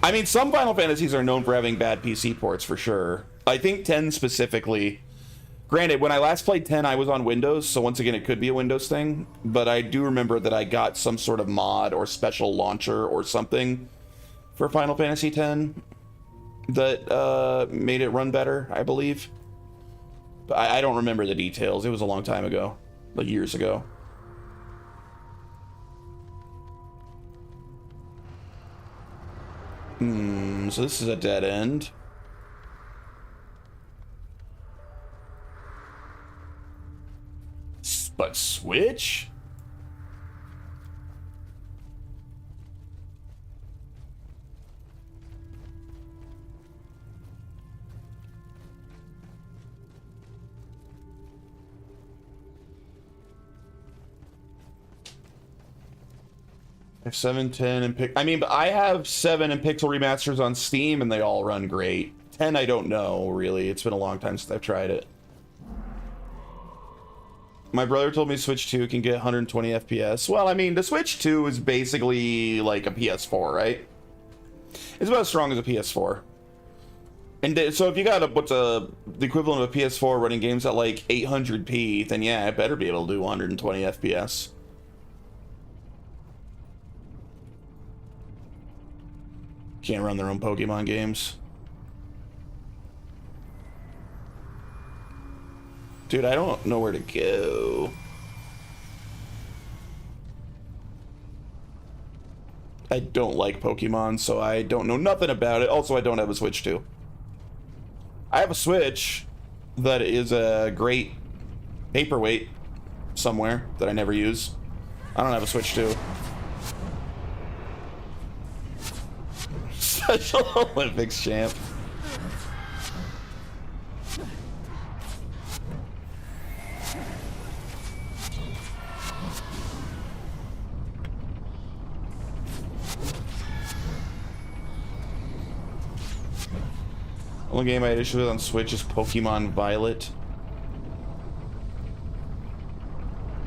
I mean, some Final Fantasies are known for having bad PC ports, for sure. I think 10 specifically. Granted, when I last played 10, I was on Windows, so once again, it could be a Windows thing. But I do remember that I got some sort of mod or special launcher or something for Final Fantasy 10 that made it run better, I believe. But I don't remember the details. It was a long time ago, like years ago. So this is a dead end. But Switch? I have 7, 10, and I mean, but I have 7 and Pixel remasters on Steam, and they all run great. 10, I don't know, really. It's been a long time since I've tried it. My brother told me Switch 2 can get 120 FPS. Well, I mean, the Switch 2 is basically like a PS4, right? It's about as strong as a PS4. And so if you got what's the equivalent of a PS4 running games at like 800p, then yeah, it better be able to do 120 FPS. Can't run their own Pokemon games. Dude, I don't know where to go. I don't like Pokemon, so I don't know nothing about it. Also, I don't have a Switch 2. I have a Switch that is a great paperweight somewhere that I never use. I don't have a Switch 2. Special Olympics champ. Only game I had issues with on Switch is Pokemon Violet.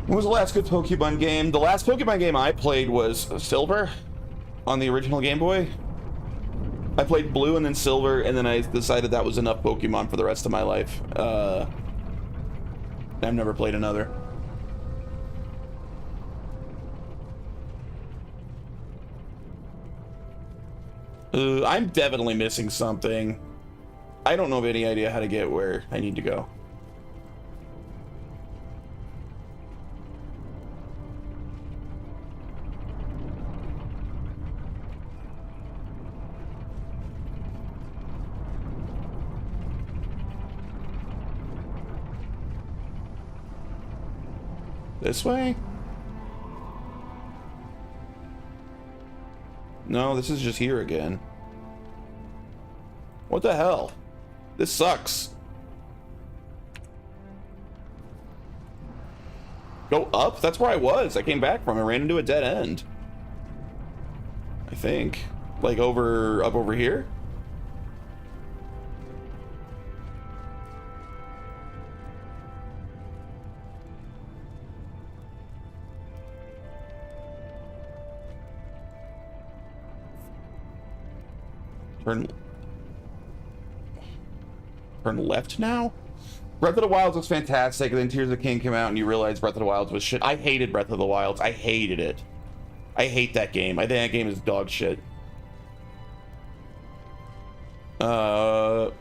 When was the last good Pokemon game? The last Pokemon game I played was Silver on the original Game Boy. I played Blue and then Silver, and then I decided that was enough Pokemon for the rest of my life. I've never played another. I'm definitely missing something. I don't know of any idea how to get where I need to go. This way? No, this is just here again. What the hell? This sucks. Go up? That's where I was. I came back from. I ran into a dead end. I think. Like up over here? Turn left now? Breath of the Wilds was fantastic, and then Tears of the King came out and you realize Breath of the Wilds was shit. I hated Breath of the Wilds. I hated it. I hate that game. I think that game is dog shit. Maybe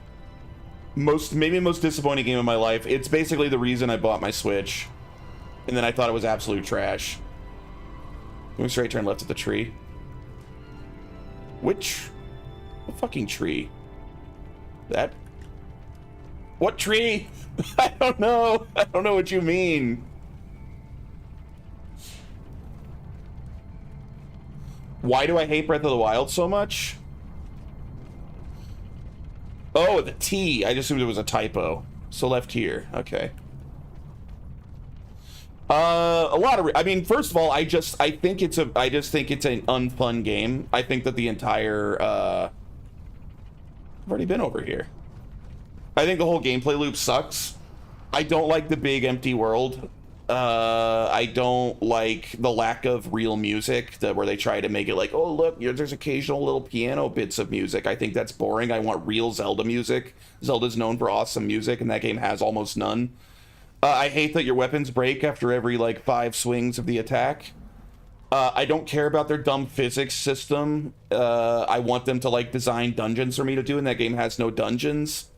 most disappointing game of my life. It's basically the reason I bought my Switch. And then I thought it was absolute trash. Going straight, turn left at the tree. What fucking tree? That? What tree? I don't know. I don't know what you mean. Why do I hate Breath of the Wild so much? Oh, the T. I just assumed it was a typo. So left here. Okay. A lot of, I mean, first of all, I just think it's an unfun game. I think that the entire, I've already been over here. I think the whole gameplay loop sucks. I don't like the big empty world. I don't like the lack of real music where they try to make it like, oh, look, there's occasional little piano bits of music. I think that's boring. I want real Zelda music. Zelda's known for awesome music, and that game has almost none. I hate that your weapons break after every, like, 5 swings of the attack. I don't care about their dumb physics system. I want them to, like, design dungeons for me to do, and that game has no dungeons.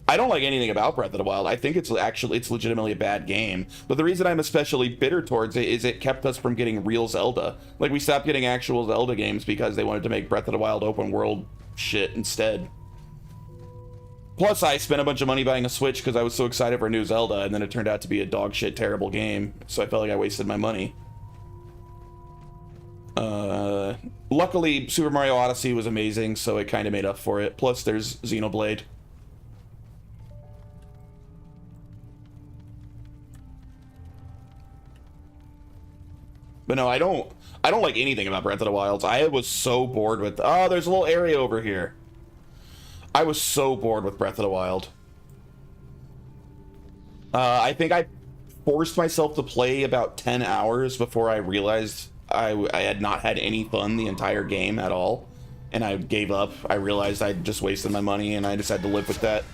I don't like anything about Breath of the Wild. I think it's legitimately a bad game. But the reason I'm especially bitter towards it is it kept us from getting real Zelda. Like, we stopped getting actual Zelda games because they wanted to make Breath of the Wild open world shit instead. Plus, I spent a bunch of money buying a Switch because I was so excited for a new Zelda, and then it turned out to be a dog shit terrible game, so I felt like I wasted my money. Luckily, Super Mario Odyssey was amazing, so it kind of made up for it. Plus, there's Xenoblade. But no, I don't like anything about Breath of the Wild. I was so bored with... Oh, there's a little area over here. I was so bored with Breath of the Wild. I think I forced myself to play about 10 hours before I realized I had not had any fun the entire game at all. And I gave up. I realized I'd just wasted my money, and I just had to live with that.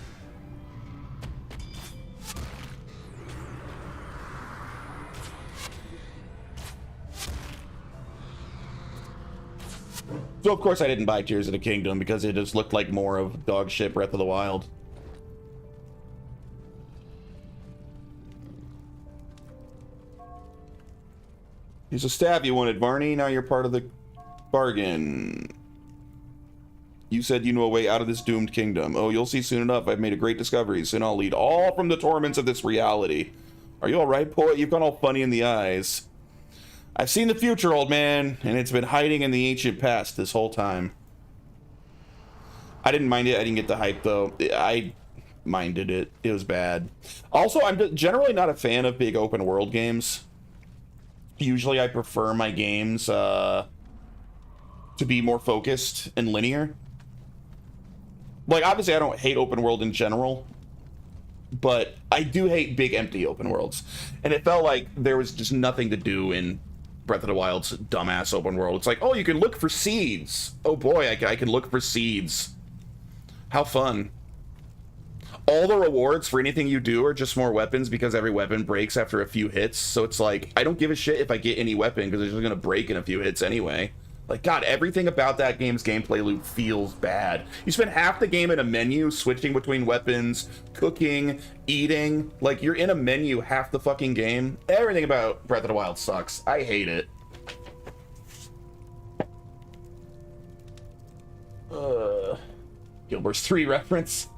So, of course, I didn't buy Tears of the Kingdom because it just looked like more of dog shit Breath of the Wild. Here's a staff you wanted, Barney. Now you're part of the bargain. You said you know a way out of this doomed kingdom. Oh, you'll see soon enough. I've made a great discovery. Soon I'll lead all from the torments of this reality. Are you alright, poet? You've gone all funny in the eyes. I've seen the future, old man, and it's been hiding in the ancient past this whole time. I didn't mind it. I didn't get the hype, though. I minded it. It was bad. Also, I'm generally not a fan of big open world games. Usually, I prefer my games to be more focused and linear. Like, obviously, I don't hate open world in general, but I do hate big, empty open worlds. And it felt like there was just nothing to do in Breath of the Wild's dumbass open world. It's like, oh, you can look for seeds. Oh boy, I can look for seeds. How fun. All the rewards for anything you do are just more weapons because every weapon breaks after a few hits. So it's like, I don't give a shit if I get any weapon because it's just going to break in a few hits anyway. Like, God, everything about that game's gameplay loop feels bad. You spend half the game in a menu switching between weapons, cooking, eating. Like, you're in a menu half the fucking game. Everything about Breath of the Wild sucks. I hate it. Guild Wars 3 reference.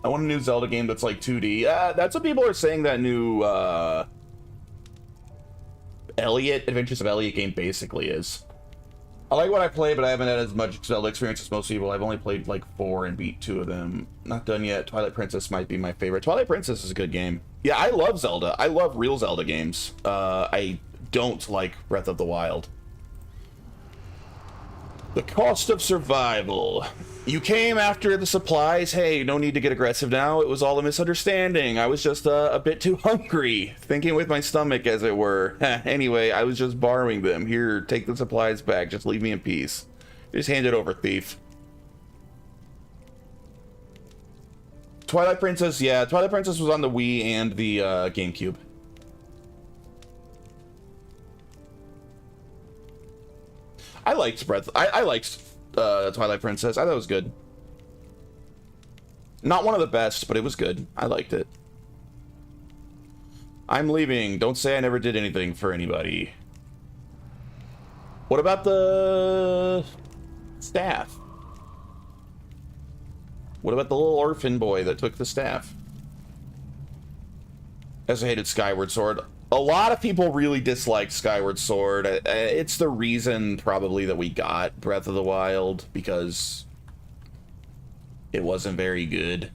I want a new Zelda game that's like 2D. That's what people are saying that new Adventures of Elliot game basically is. I like what I play, but I haven't had as much Zelda experience as most people. I've only played like 4 and beat 2 of them. Not done yet. Twilight Princess might be my favorite. Twilight Princess is a good game. Yeah, I love Zelda. I love real Zelda games. I don't like Breath of the Wild. The cost of survival. You came after the supplies. Hey, no need to get aggressive now. It was all a misunderstanding. I was just a bit too hungry. Thinking with my stomach, as it were. Anyway, I was just borrowing them. Here, take the supplies back. Just leave me in peace. Just hand it over, thief. Twilight Princess, yeah. Twilight Princess was on the Wii and the GameCube. I liked Twilight Princess. I thought it was good. Not one of the best, but it was good. I liked it. I'm leaving. Don't say I never did anything for anybody. What about the staff? What about the little orphan boy that took the staff? As I hated Skyward Sword. A lot of people really dislike Skyward Sword. It's the reason probably that we got Breath of the Wild, because it wasn't very good.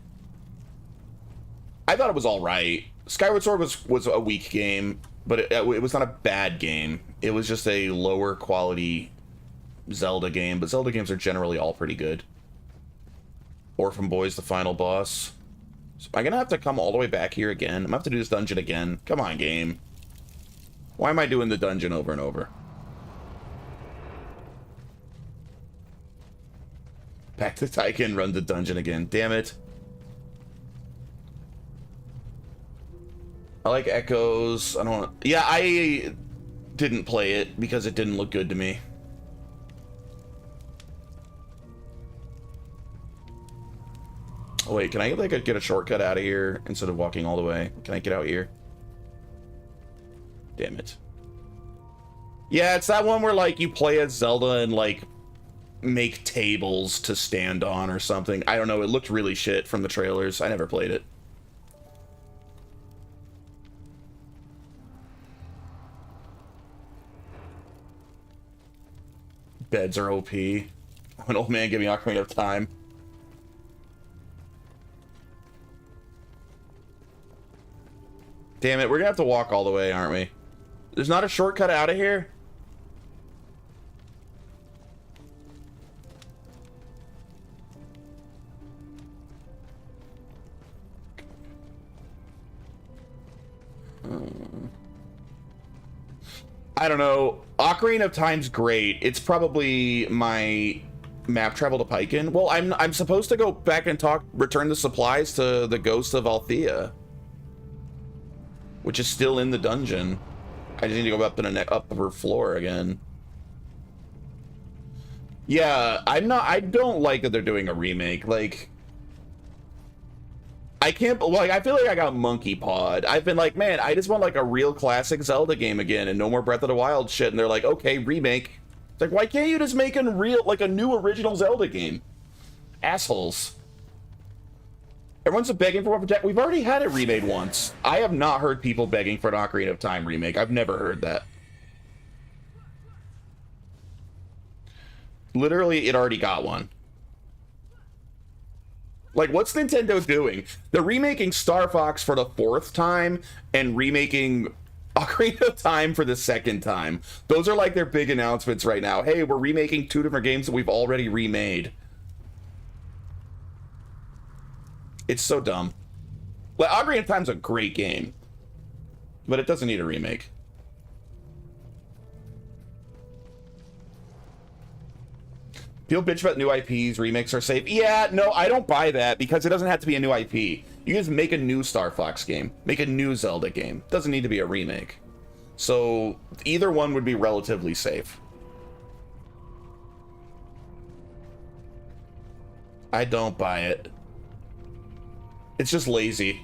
I thought it was alright. Skyward Sword was a weak game, but it was not a bad game. It was just a lower quality Zelda game, but Zelda games are generally all pretty good. Orphan Boy's the final boss. So am I gonna have to come all the way back here again? I'm gonna have to do this dungeon again. Come on, game. Why am I doing the dungeon over and over? Back to Tycoon, run the dungeon again. Damn it. I like Echoes. I don't want to... Yeah, I didn't play it because it didn't look good to me. Oh, wait, can I like get a shortcut out of here instead of walking all the way? Can I get out here? Damn it. Yeah, it's that one where like you play as Zelda and like make tables to stand on or something. I don't know, it looked really shit from the trailers. I never played it. Beds are OP. An old man giving Ocarina of Time. Damn it, we're gonna have to walk all the way, aren't we? There's not a shortcut out of here? I don't know. Ocarina of Time's great. It's probably my map travel to Piken. Well, I'm supposed to go back and return the supplies to the Ghost of Althea, which is still in the dungeon. I just need to go up in upper floor again. Yeah, I don't like that they're doing a remake. Like, I can't, like, I feel like I got monkey pawed. I've been like, man, I just want like a real classic Zelda game again and no more Breath of the Wild shit. And they're like, okay, remake. It's like, why can't you just make a new original Zelda game? Assholes. Everyone's begging for one. We've already had it remade once. I have not heard people begging for an Ocarina of Time remake. I've never heard that. Literally, it already got one. Like, what's Nintendo doing? They're remaking Star Fox for the 4th time and remaking Ocarina of Time for the 2nd time. Those are like their big announcements right now. Hey, we're remaking 2 different games that we've already remade. It's so dumb. Like, Ocarina of Time's a great game, but it doesn't need a remake. People bitch about new IPs, remakes are safe. Yeah, no, I don't buy that because it doesn't have to be a new IP. You can just make a new Star Fox game, make a new Zelda game. It doesn't need to be a remake. So either one would be relatively safe. I don't buy it. It's just lazy.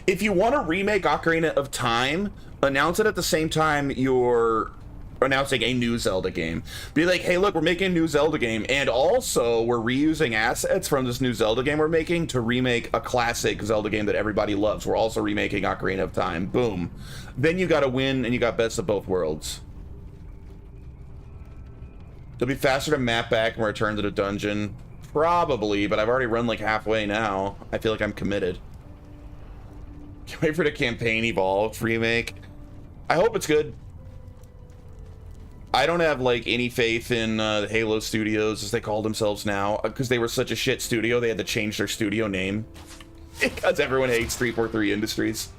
If you want to remake Ocarina of Time, announce it at the same time you're announcing a new Zelda game. Be like, hey, look, we're making a new Zelda game, and also we're reusing assets from this new Zelda game we're making to remake a classic Zelda game that everybody loves. We're also remaking Ocarina of Time. Boom. Then you got to win, and you got best of both worlds. It'll be faster to map back and return to the dungeon. Probably, but I've already run like halfway now. I feel like I'm committed. Can't wait for the campaign Evolved remake. I hope it's good. I don't have like any faith in the Halo Studios, as they call themselves now, because they were such a shit studio they had to change their studio name because everyone hates 343 Industries.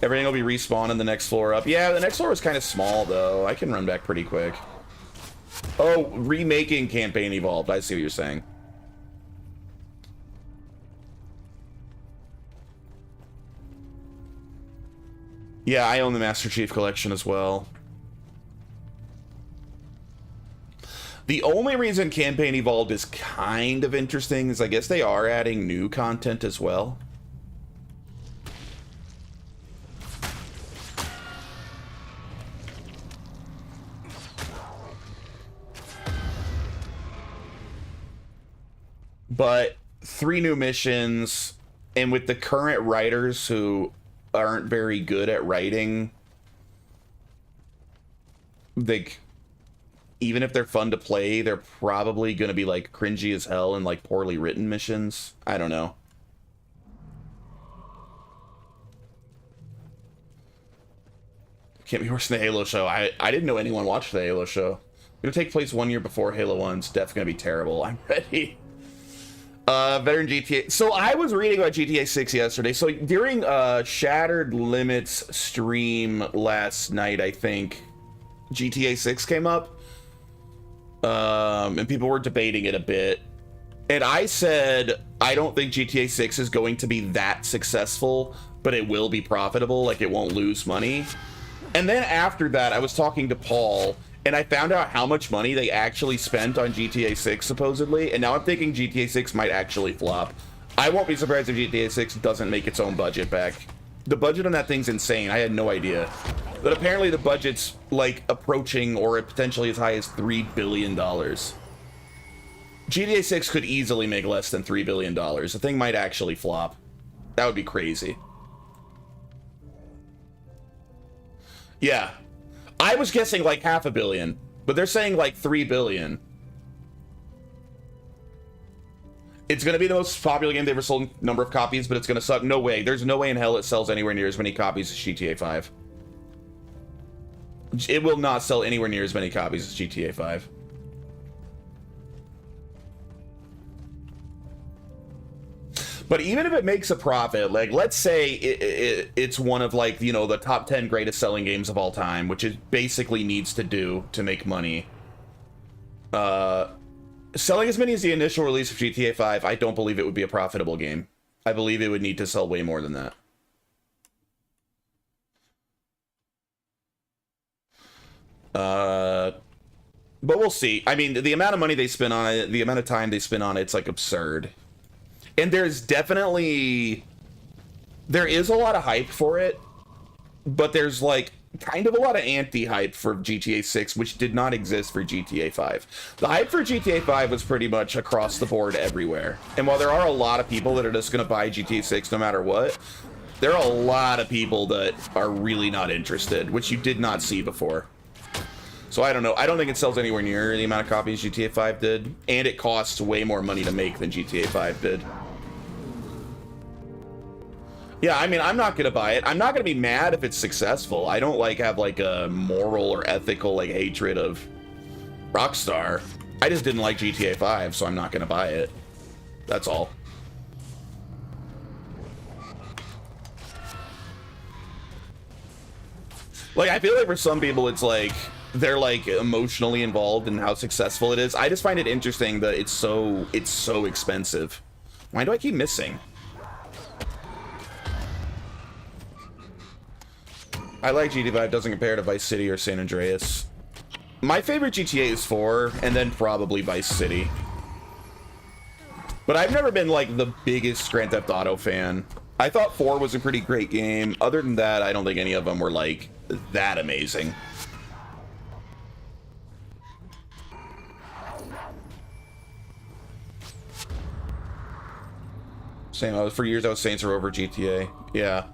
Everything will be respawning the next floor up. Yeah, the next floor is kind of small though. I can run back pretty quick. Oh, remaking campaign Evolved. I see what you're saying. Yeah, I own the Master Chief Collection as well. The only reason Campaign Evolved is kind of interesting is I guess they are adding new content as well. But 3 new missions, and with the current writers who aren't very good at writing, like, even if they're fun to play, they're probably going to be like cringy as hell and like poorly written missions. I don't know. Can't be worse than the Halo show. I didn't know anyone watched the Halo show. It'll take place 1 year before Halo 1's definitely going to be terrible. I'm ready. Veteran GTA. So I was reading about GTA 6 yesterday. So during Shattered Limits stream last night, I think, GTA 6 came up. And people were debating it a bit. And I said, I don't think GTA 6 is going to be that successful, but it will be profitable. Like, it won't lose money. And then after that, I was talking to Paul, and I found out how much money they actually spent on GTA 6, supposedly. And now I'm thinking GTA 6 might actually flop. I won't be surprised if GTA 6 doesn't make its own budget back. The budget on that thing's insane. I had no idea. But apparently the budget's, like, approaching or potentially as high as $3 billion. GTA 6 could easily make less than $3 billion. The thing might actually flop. That would be crazy. Yeah. I was guessing like $500 million, but they're saying like $3 billion. It's going to be the most popular game they've ever sold in number of copies, but it's going to suck. No way. There's no way in hell it sells anywhere near as many copies as GTA 5. It will not sell anywhere near as many copies as GTA 5. But even if it makes a profit, like, let's say it's one of, like, you know, the top 10 greatest selling games of all time, which it basically needs to do to make money. Selling as many as the initial release of GTA 5, I don't believe it would be a profitable game. I believe it would need to sell way more than that. But we'll see. I mean, the amount of money they spend on it, the amount of time they spend on it, it's, like, absurd. And there is a lot of hype for it, but there's like kind of a lot of anti-hype for GTA 6, which did not exist for GTA 5. The hype for GTA 5 was pretty much across the board everywhere. And while there are a lot of people that are just going to buy GTA 6 no matter what, there are a lot of people that are really not interested, which you did not see before. So I don't know. I don't think it sells anywhere near the amount of copies GTA 5 did, and it costs way more money to make than GTA 5 did. Yeah, I mean, I'm not gonna buy it. I'm not gonna be mad if it's successful. I don't like have like a moral or ethical like hatred of Rockstar. I just didn't like GTA 5, so I'm not gonna buy it. That's all. Like, I feel like for some people it's like they're like emotionally involved in how successful it is. I just find it interesting that it's so expensive. Why do I keep missing? I like GTA 5, doesn't compare to Vice City or San Andreas. My favorite GTA is 4, and then probably Vice City. But I've never been, like, the biggest Grand Theft Auto fan. I thought 4 was a pretty great game. Other than that, I don't think any of them were, like, that amazing. Same, for years I was Saints Row over GTA. Yeah.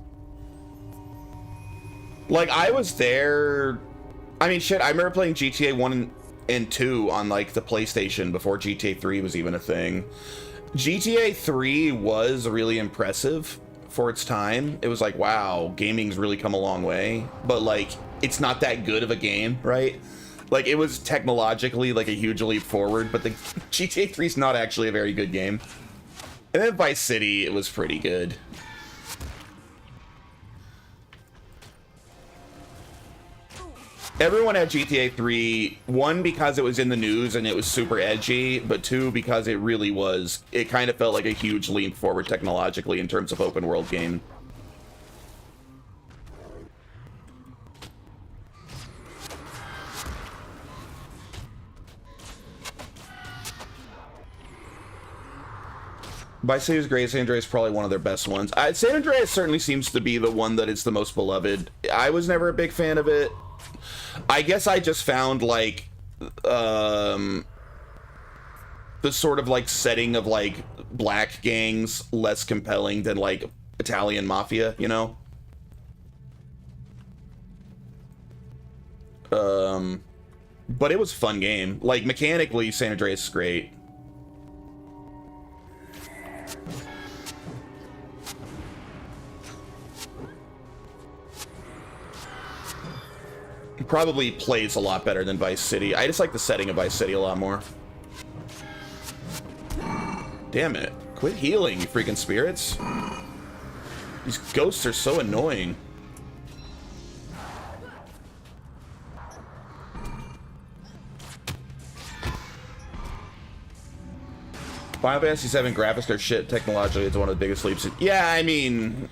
Like, I was there... I mean, shit, I remember playing GTA 1 and 2 on, like, the PlayStation before GTA 3 was even a thing. GTA 3 was really impressive for its time. It was like, wow, gaming's really come a long way. But, like, it's not that good of a game, right? Like, it was technologically, like, a huge leap forward, but the GTA 3 is not actually a very good game. And then Vice City, it was pretty good. Everyone had GTA 3, one, because it was in the news and it was super edgy, but two, because it really was, it kind of felt like a huge leap forward technologically in terms of open world game. Vice City is great. San Andreas is probably one of their best ones. San Andreas certainly seems to be the one that is the most beloved. I was never a big fan of it. I guess I just found, like, the sort of, like, setting of, like, black gangs less compelling than, like, Italian mafia, you know? But it was a fun game. Like, mechanically, San Andreas is great. It probably plays a lot better than Vice City. I just like the setting of Vice City a lot more. Damn it. Quit healing, you freaking spirits. These ghosts are so annoying. Final Fantasy VII graphics are shit technologically. It's one of the biggest leaps. Yeah, I mean,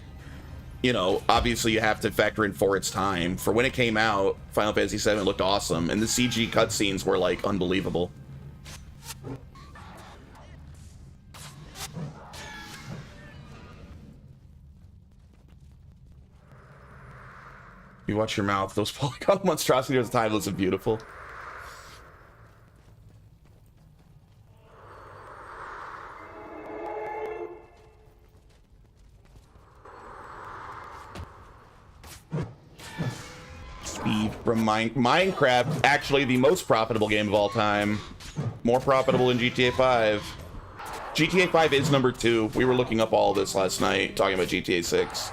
you know, obviously you have to factor in for its time. For when it came out, Final Fantasy VII looked awesome, and the CG cutscenes were, like, unbelievable. You watch your mouth. Those polygon monstrosities are timeless and beautiful. Speed from Minecraft, actually the most profitable game of all time. More profitable than GTA 5. GTA 5 is number 2. We were looking up all this last night, talking about GTA 6.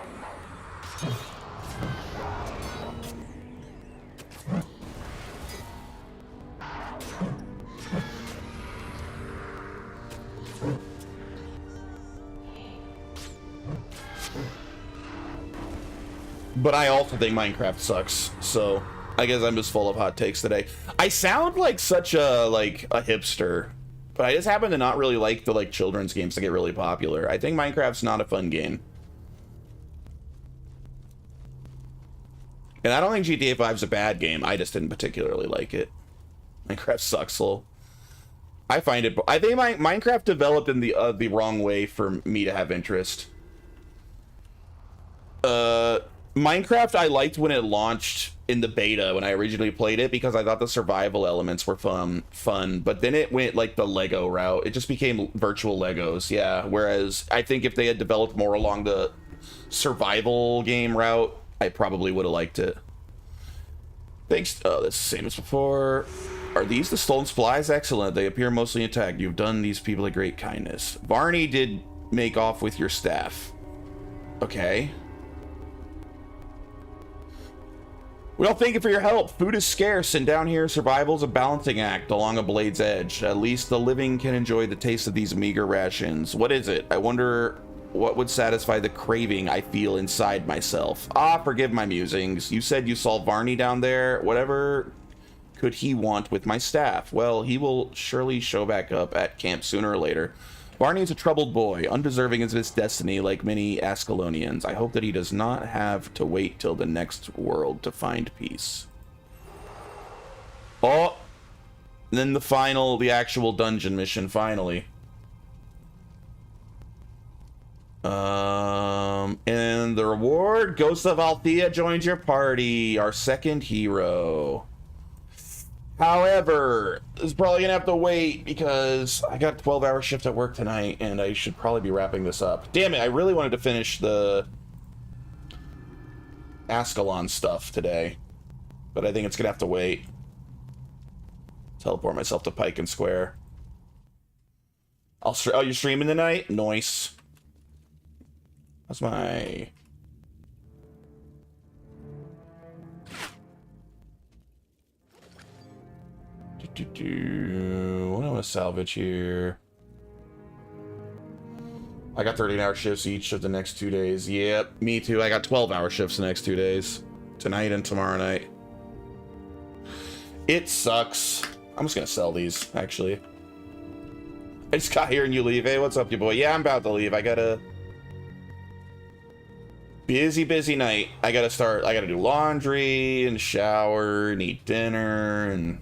But I also think Minecraft sucks, so I guess I'm just full of hot takes today. I sound like such a hipster, but I just happen to not really like the children's games that get really popular. I think Minecraft's not a fun game. And I don't think GTA 5's a bad game. I just didn't particularly like it. Minecraft sucks, lol. I think Minecraft developed in the wrong way for me to have interest. Minecraft I liked when it launched in the beta when I originally played it because I thought the survival elements were fun, but then it went like the Lego route. It just became virtual Legos, yeah. Whereas I think if they had developed more along the survival game route, I probably would have liked it. Thanks. Oh, that's the same as before. Are these the stolen supplies? Excellent. They appear mostly intact. You've done these people a great kindness. Varney did make off with your staff. Okay. Well, thank you for your help. Food is scarce, and down here, survival's a balancing act along a blade's edge. At least the living can enjoy the taste of these meager rations. What is it? I wonder what would satisfy the craving I feel inside myself. Ah, forgive my musings. You said you saw Varney down there. Whatever could he want with my staff? Well, he will surely show back up at camp sooner or later. Varney is a troubled boy, undeserving of his destiny like many Ascalonians. I hope that he does not have to wait till the next world to find peace. Oh! Then the actual dungeon mission, finally. And the reward, Ghost of Althea joins your party, our second hero. However, it's probably gonna have to wait because I got a 12-hour shift at work tonight and I should probably be wrapping this up. Damn it, I really wanted to finish the Ascalon stuff today, but I think it's gonna have to wait. Teleport myself to Pike and Square. Oh, you're streaming tonight? Nice. That's my... What do I want to salvage here? I got 13-hour shifts each of the next 2 days. Yep, me too. I got 12-hour shifts the next 2 days. Tonight and tomorrow night. It sucks. I'm just gonna sell these, actually. I just got here and you leave. Hey, what's up, you boy? Yeah, I'm about to leave. I gotta... Busy night. I gotta do laundry and shower and eat dinner and...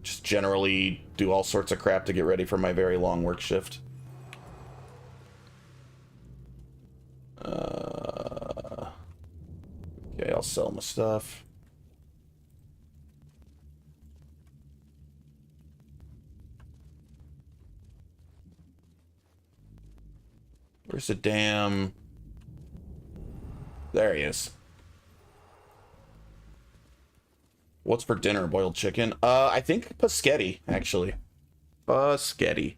just generally do all sorts of crap to get ready for my very long work shift. Okay, I'll sell my stuff. Where's the damn... There he is. What's for dinner? Boiled chicken? I think paschetti, actually. Paschetti.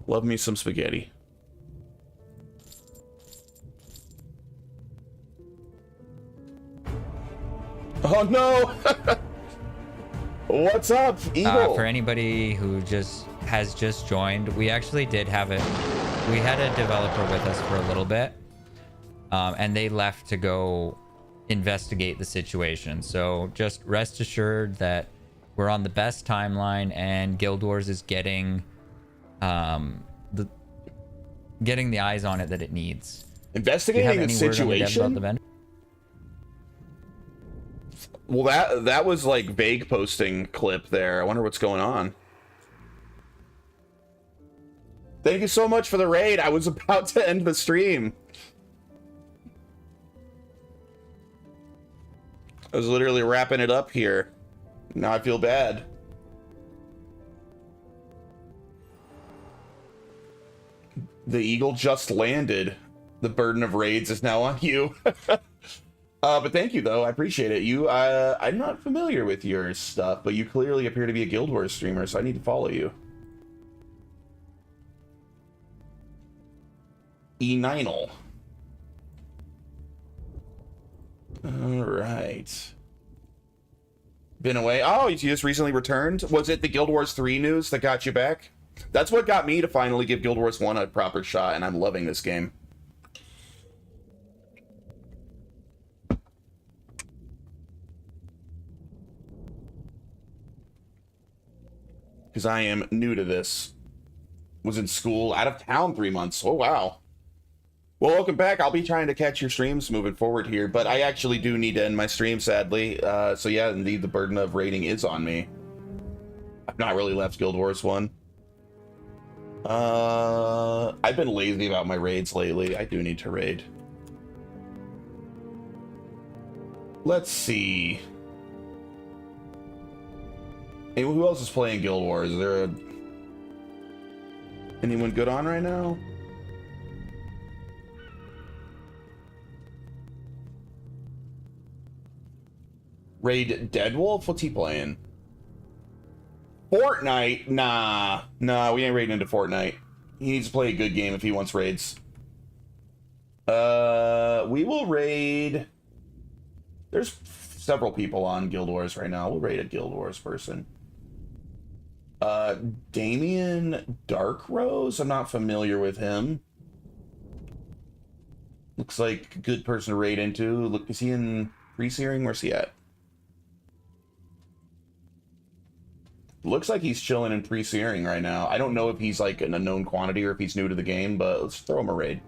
Love me some spaghetti. Oh no! What's up, Eagle? For anybody who has just joined, we actually did have it. We had a developer with us for a little bit, and they left to go investigate the situation. So just rest assured that we're on the best timeline, and Guild Wars is getting the eyes on it that it needs. Investigating the situation. Well, that was like vague posting clip there. I wonder what's going on. Thank you so much for the raid. I was about to end the stream. I was literally wrapping it up here. Now I feel bad. The eagle just landed. The burden of raids is now on you. But thank you, though. I appreciate it. I'm not familiar with your stuff, but you clearly appear to be a Guild Wars streamer, so I need to follow you. E9. Alright. Been away. Oh, you just recently returned? Was it the Guild Wars 3 news that got you back? That's what got me to finally give Guild Wars 1 a proper shot, and I'm loving this game. Because I am new to this. Was in school, out of town 3 months. Oh, wow. Well, welcome back. I'll be trying to catch your streams moving forward here, but I actually do need to end my stream, sadly. So yeah, indeed, the burden of raiding is on me. I've not really left Guild Wars 1. I've been lazy about my raids lately. I do need to raid. Let's see. Hey, who else is playing Guild Wars? Is there anyone good on right now? Raid Deadwolf? What's he playing? Fortnite? Nah, we ain't raiding into Fortnite. He needs to play a good game if he wants raids. We will raid... There's several people on Guild Wars right now. We'll raid a Guild Wars person. Damien Darkrose? I'm not familiar with him. Looks like a good person to raid into. Look, is he in pre-searing? Where's he at? Looks like he's chilling in pre-searing right now. I don't know if he's like an unknown quantity or if he's new to the game, but let's throw him a raid.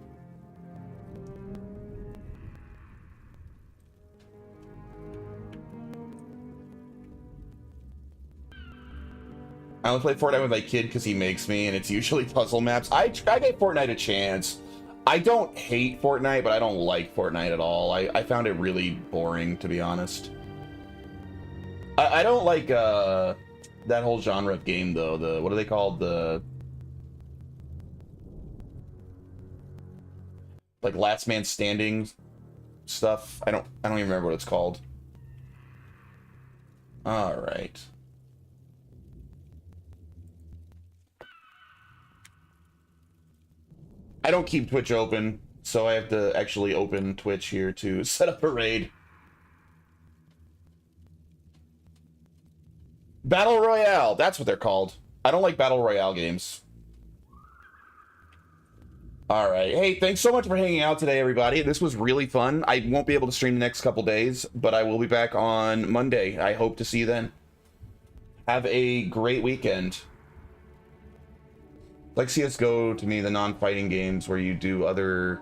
I only play Fortnite with my kid because he makes me, and it's usually puzzle maps. I gave Fortnite a chance. I don't hate Fortnite, but I don't like Fortnite at all. I found it really boring, to be honest. I don't like that whole genre of game, though. What are they called? The like last man standing stuff. I don't even remember what it's called. All right. I don't keep Twitch open, so I have to actually open Twitch here to set up a raid. Battle Royale, that's what they're called. I don't like Battle Royale games. Alright, hey, thanks so much for hanging out today, everybody. This was really fun. I won't be able to stream the next couple days, but I will be back on Monday. I hope to see you then. Have a great weekend. Like CSGO, to me, the non-fighting games where you do other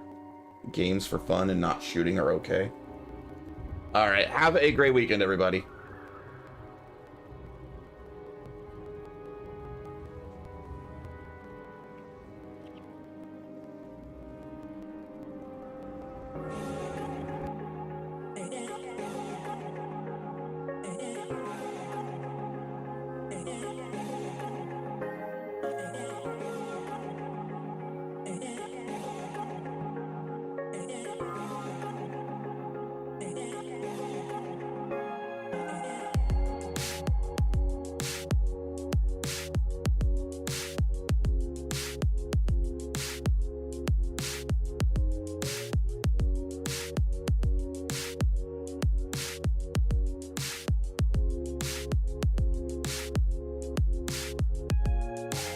games for fun and not shooting are okay. Alright, have a great weekend, everybody.